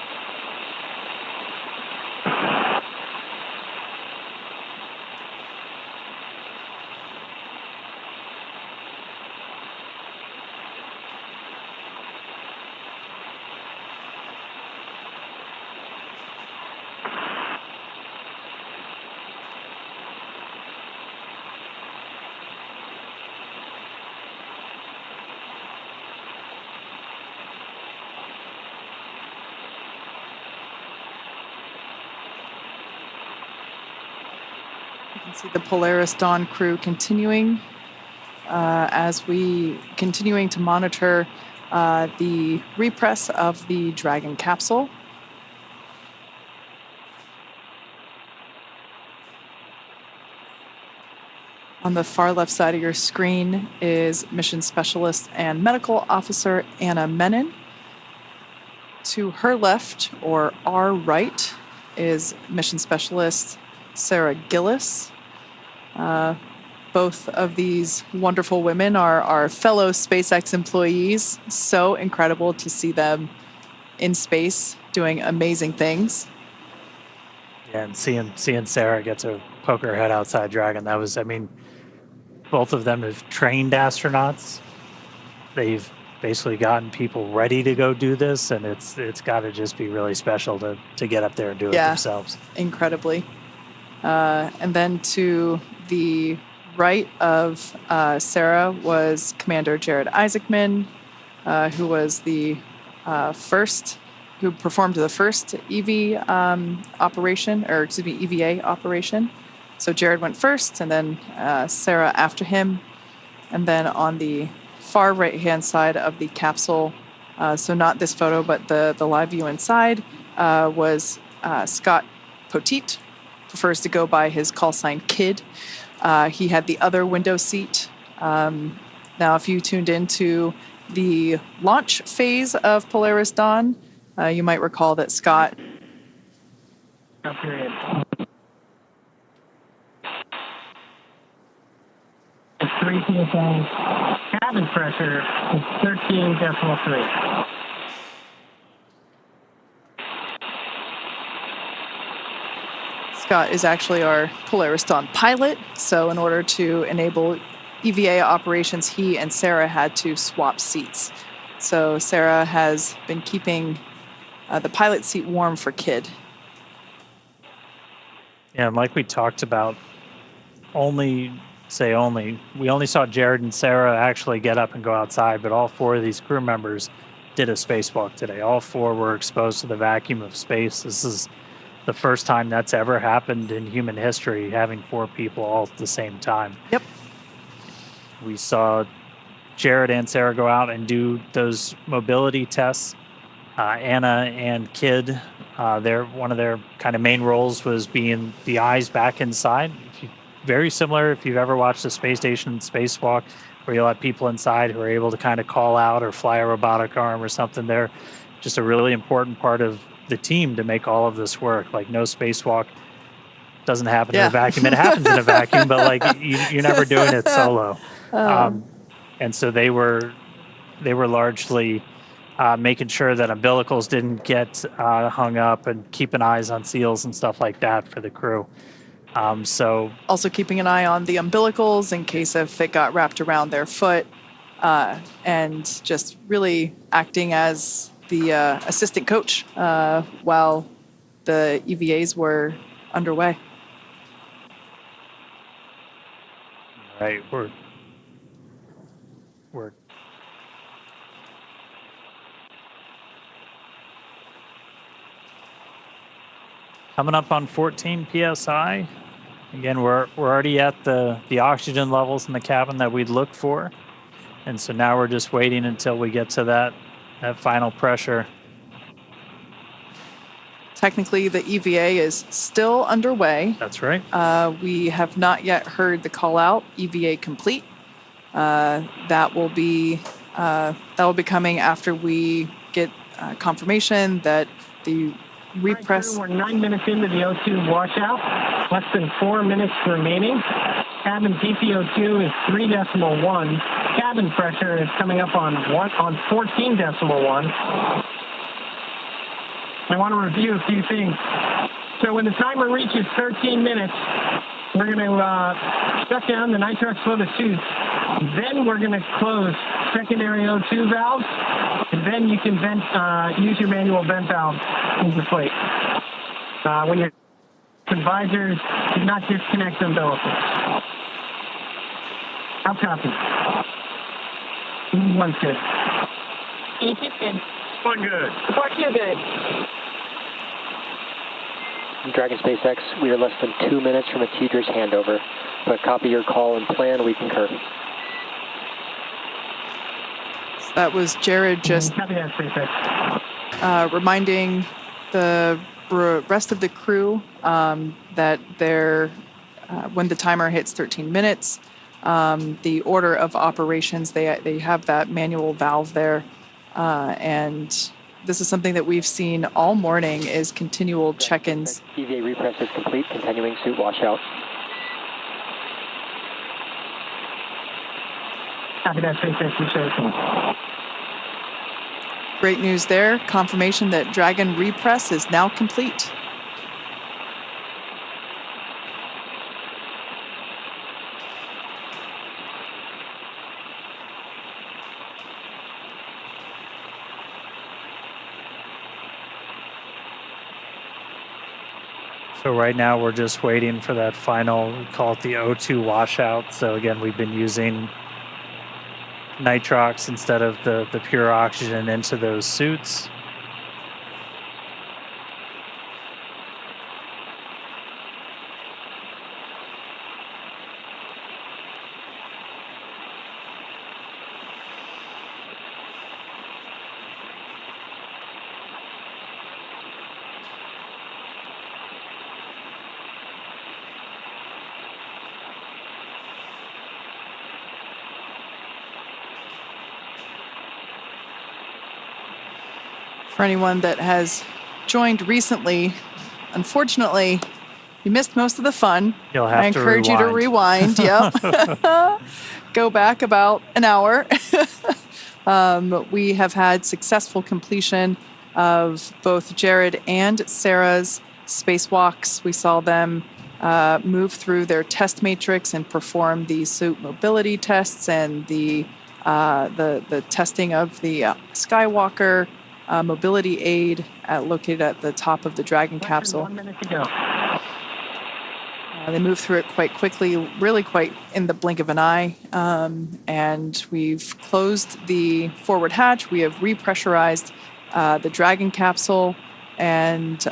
You can see the Polaris Dawn crew continuing continuing to monitor the repress of the Dragon capsule. On the far left side of your screen is Mission Specialist and Medical Officer Anna Menon. To her left, or our right, is Mission Specialist Sarah Gillis. Both of these wonderful women are our fellow SpaceX employees. So incredible to see them in space doing amazing things.
Yeah, and seeing Sarah get to poke her head outside Dragon, that was, I mean, both of them have trained astronauts. They've basically gotten people ready to go do this, and it's got to just be really special to get up there and do it themselves.
Incredibly. And then to the right of Sarah was Commander Jared Isaacman, who was the who performed the first EVA operation. So Jared went first, and then Sarah after him. And then on the far right-hand side of the capsule, so not this photo, but the live view inside, was Scott Poteet, prefers to go by his call sign Kid. He had the other window seat. Now, if you tuned into the launch phase of Polaris Dawn, you might recall that Scott...
Period. It's 3 PSA. Cabin pressure is 13.3.
Scott is actually our Polaris Dawn pilot, so in order to enable EVA operations, he and Sarah had to swap seats. So Sarah has been keeping the pilot seat warm for Kid.
Yeah, and like we talked about, we only saw Jared and Sarah actually get up and go outside, but all 4 of these crew members did a spacewalk today. All 4 were exposed to the vacuum of space. This is the first time that's ever happened in human history, having 4 people all at the same time.
Yep.
We saw Jared and Sarah go out and do those mobility tests. Anna and Kid, one of their kind of main roles was being the eyes back inside. Very similar if you've ever watched the space station spacewalk, where you'll have people inside who are able to kind of call out or fly a robotic arm or something. They're just a really important part of the team to make all of this work. Like, no spacewalk doesn't happen in a vacuum. It happens in a vacuum, but like you're never doing it solo. And so they were largely making sure that umbilicals didn't get hung up and keeping eyes on seals and stuff like that for the crew. So
also keeping an eye on the umbilicals in case if it got wrapped around their foot, and just really acting as the assistant coach while the EVAs were underway.
Right, we're coming up on 14 psi. Again, we're already at the oxygen levels in the cabin that we'd look for, and so now we're just waiting until we get to that final pressure.
Technically, the EVA is still underway.
That's right.
We have not yet heard the call out, EVA complete. That will be coming after we get confirmation that the repress.
We're 9 minutes into the O2 washout, less than 4 minutes remaining. Cabin PPO2 is 3.1. Cabin pressure is coming up on 14.1. I want to review a few things. So when the timer reaches 13 minutes, we're going to shut down the nitrox flow to suits. Then we're going to close secondary O2 valves, and then you can use your manual vent valve into plate. When your visors, do not disconnect umbilicals. How copy? One's good.
Each is good.
One good.
One too good.
Dragon SpaceX, we are less than 2 minutes from a Tedra's handover, but copy your call and plan, we concur.
That was Jared just reminding the rest of the crew that when the timer hits 13 minutes, the order of operations, they have that manual valve there, and this is something that we've seen all morning is continual check-ins.
EVA repress is complete, continuing suit washout.
Copy that, SpaceX.
Great news there. Confirmation that Dragon repress is now complete.
So right now we're just waiting for that final, we call it the O2 washout. So again, we've been using nitrox instead of the pure oxygen into those suits.
For anyone that has joined recently, unfortunately, you missed most of the fun.
You'll have
I encourage you to rewind. Yep. Go back about an hour. We have had successful completion of both Jared and Sarah's spacewalks. We saw them move through their test matrix and perform the suit mobility tests and the testing of the Skywalker mobility aid located at the top of the Dragon capsule.
1 minute to go.
They moved through it quite quickly, really quite in the blink of an eye. And we've closed the forward hatch. We have repressurized the Dragon capsule, and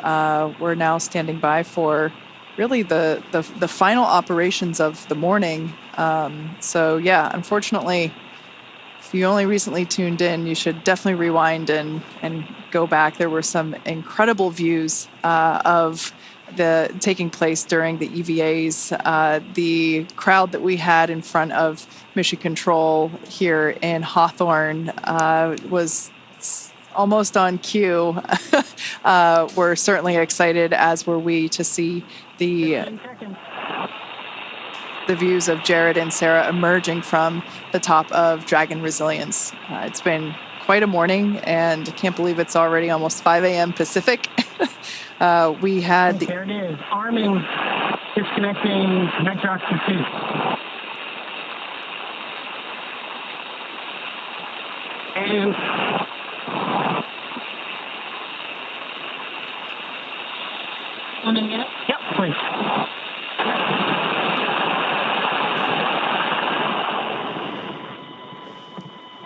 we're now standing by for really the final operations of the morning. So yeah, unfortunately, if you only recently tuned in, you should definitely rewind and go back. There were some incredible views of taking place during the EVAs. The crowd that we had in front of Mission Control here in Hawthorne was almost on cue. We're certainly excited, as were we, to see the views of Jared and Sarah emerging from the top of Dragon Resilience. It's been quite a morning, and I can't believe it's already almost 5 a.m. Pacific. We had
there it is. Arming, disconnecting nitrox to suit. And
Want to get it?
yep, please.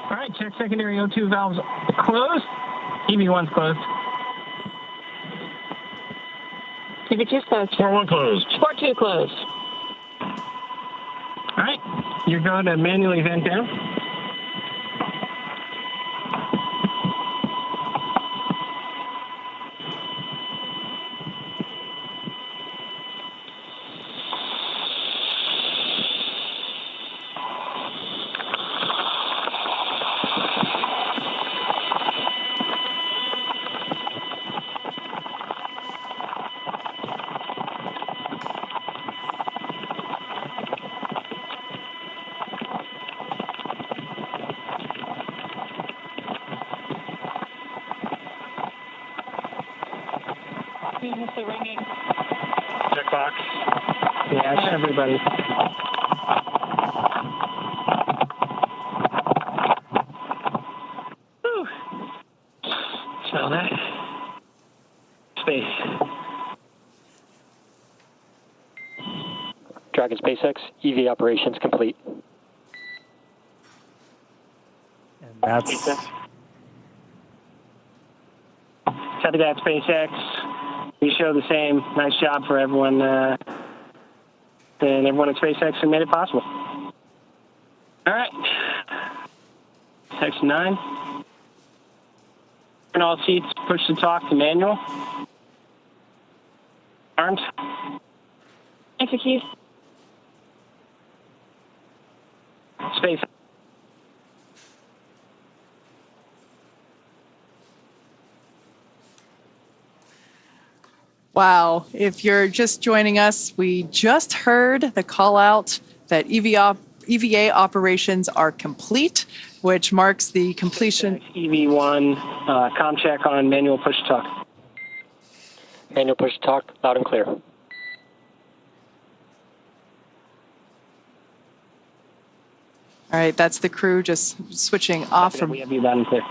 All right, check secondary O2 valves closed. EV1's closed.
EV2's closed.
Sport 1 closed.
Sport 2 closed.
All right, you're going to manually vent down.
The ringing.
Checkbox. Yes, everybody. Whew. Smell that. Space.
Dragon SpaceX, EV operations complete.
And that's
Copy that, SpaceX. We show the same. Nice job for everyone, and everyone at SpaceX who made it possible. All right. Section 9. Turn all seats, push to talk to manual. Armed.
Execute.
Space.
Wow. If you're just joining us, we just heard the call out that EVA operations are complete, which marks the completion.
EV1, comm check on manual push to talk.
Manual push to talk, loud and clear.
All right, that's the crew just switching off from.
We have you loud and clear.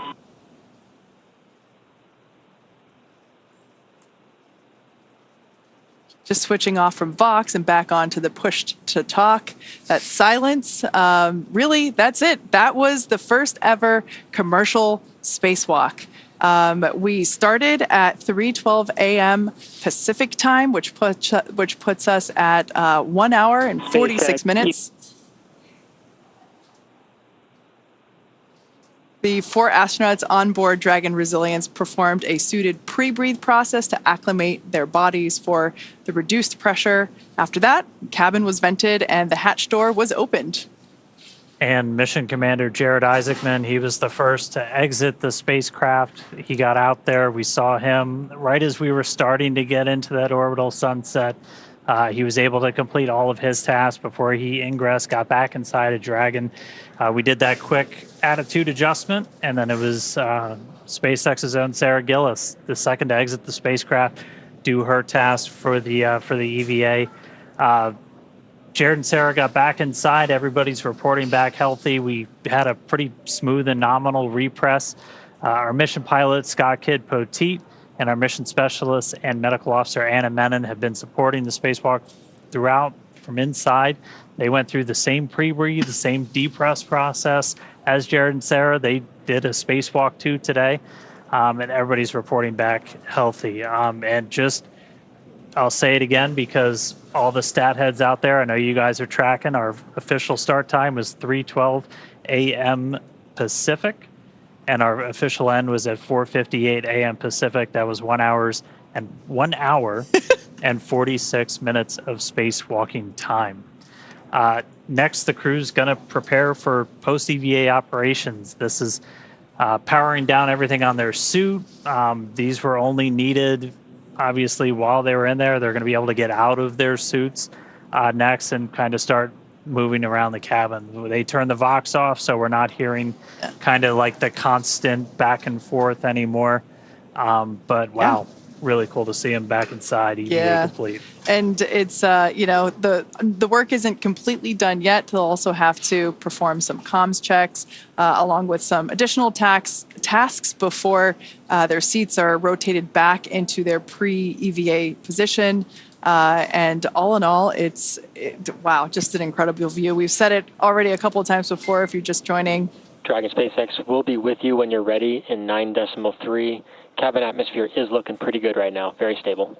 Just switching off from Vox and back onto the push to talk. That silence, really, that's it. That was the first ever commercial spacewalk. We started at 3:12 a.m. Pacific time, which puts us at 1 hour and 46 minutes. The 4 astronauts on board Dragon Resilience performed a suited pre-breathe process to acclimate their bodies for the reduced pressure. After that, the cabin was vented and the hatch door was opened.
And Mission Commander Jared Isaacman, he was the first to exit the spacecraft. He got out there. We saw him right as we were starting to get into that orbital sunset. He was able to complete all of his tasks before he ingressed, got back inside of Dragon. We did that quick attitude adjustment, and then it was SpaceX's own Sarah Gillis, the second to exit the spacecraft, do her task for the EVA. Jared and Sarah got back inside. Everybody's reporting back healthy. We had a pretty smooth and nominal repress. Our mission pilot, Scott Kidd Poteet, and our mission specialist and medical officer, Anna Menon, have been supporting the spacewalk throughout from inside. They went through the same pre-breathe, the same depress process as Jared and Sarah. They did a spacewalk too today, and everybody's reporting back healthy. And just, I'll say it again because all the stat heads out there, I know you guys are tracking, our official start time was 3:12 a.m. Pacific. And our official end was at 4:58 a.m. Pacific. That was 1 hour and 46 minutes of spacewalking time. Next, the crew's going to prepare for post-EVA operations. This is powering down everything on their suit. These were only needed, obviously, while they were in there. They're going to be able to get out of their suits next and kind of start moving around the cabin. They turn the Vox off, so we're not hearing kind of like the constant back and forth anymore. But wow, really cool to see them back inside, EVA complete.
And it's, you know, the work isn't completely done yet. They'll also have to perform some comms checks along with some additional tasks before their seats are rotated back into their pre-EVA position. And all in all, wow, just an incredible view. We've said it already a couple of times before if you're just joining.
Dragon SpaceX will be with you when you're ready in 9.3. Cabin atmosphere is looking pretty good right now, very stable.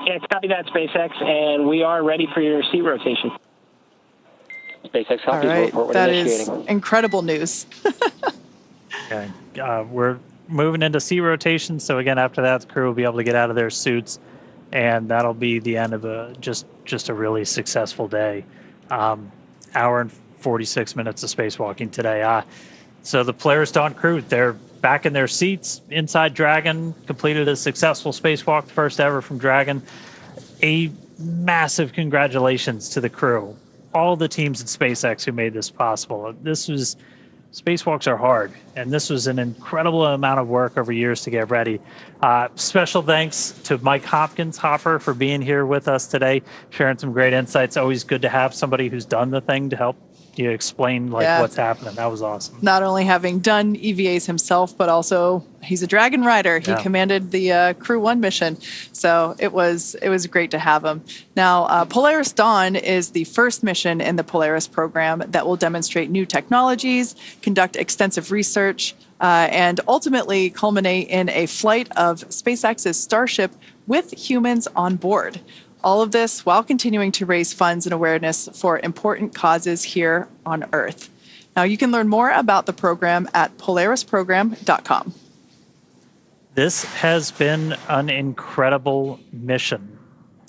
Yeah, copy that, SpaceX, and we are ready for your seat rotation.
SpaceX copies,
All right,
report when
that
initiating.
is incredible news.
Okay. We're moving into seat rotation, so again, after that, the crew will be able to get out of their suits, and that'll be the end of just a really successful day. Hour and 46 minutes of spacewalking today. So the Polaris Dawn crew, they're back in their seats inside Dragon, completed a successful spacewalk, first ever from Dragon. A massive congratulations to the crew, all the teams at SpaceX who made this possible. Spacewalks are hard, and this was an incredible amount of work over years to get ready. Special thanks to Mike Hopper for being here with us today, sharing some great insights. Always good to have somebody who's done the thing to help you explain what's happening. That was awesome.
Not only having done EVAs himself, but also he's a Dragon rider. He commanded the Crew 1 mission. So it was great to have him. Now, Polaris Dawn is the first mission in the Polaris program that will demonstrate new technologies, conduct extensive research, and ultimately culminate in a flight of SpaceX's Starship with humans on board. All of this while continuing to raise funds and awareness for important causes here on Earth. Now, you can learn more about the program at polarisprogram.com.
This has been an incredible mission.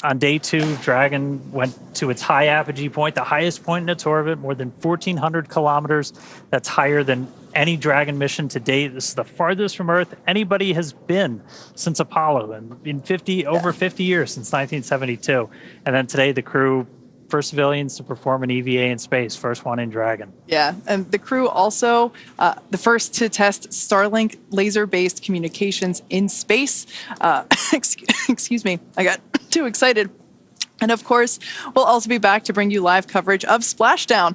On day 2, Dragon went to its high apogee point, the highest point in its orbit, more than 1,400 kilometers. That's higher than any Dragon mission to date. This is the farthest from Earth anybody has been since Apollo, and in over 50 years, since 1972. And then today, the crew, first civilians to perform an EVA in space, first one in Dragon.
Yeah, and the crew also the first to test Starlink laser-based communications in space. Excuse me, I got too excited. And of course, we'll also be back to bring you live coverage of Splashdown,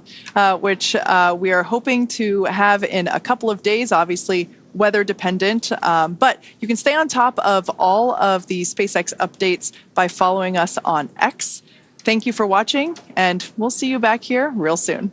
which we are hoping to have in a couple of days, obviously weather dependent. But you can stay on top of all of the SpaceX updates by following us on X. Thank you for watching, and we'll see you back here real soon.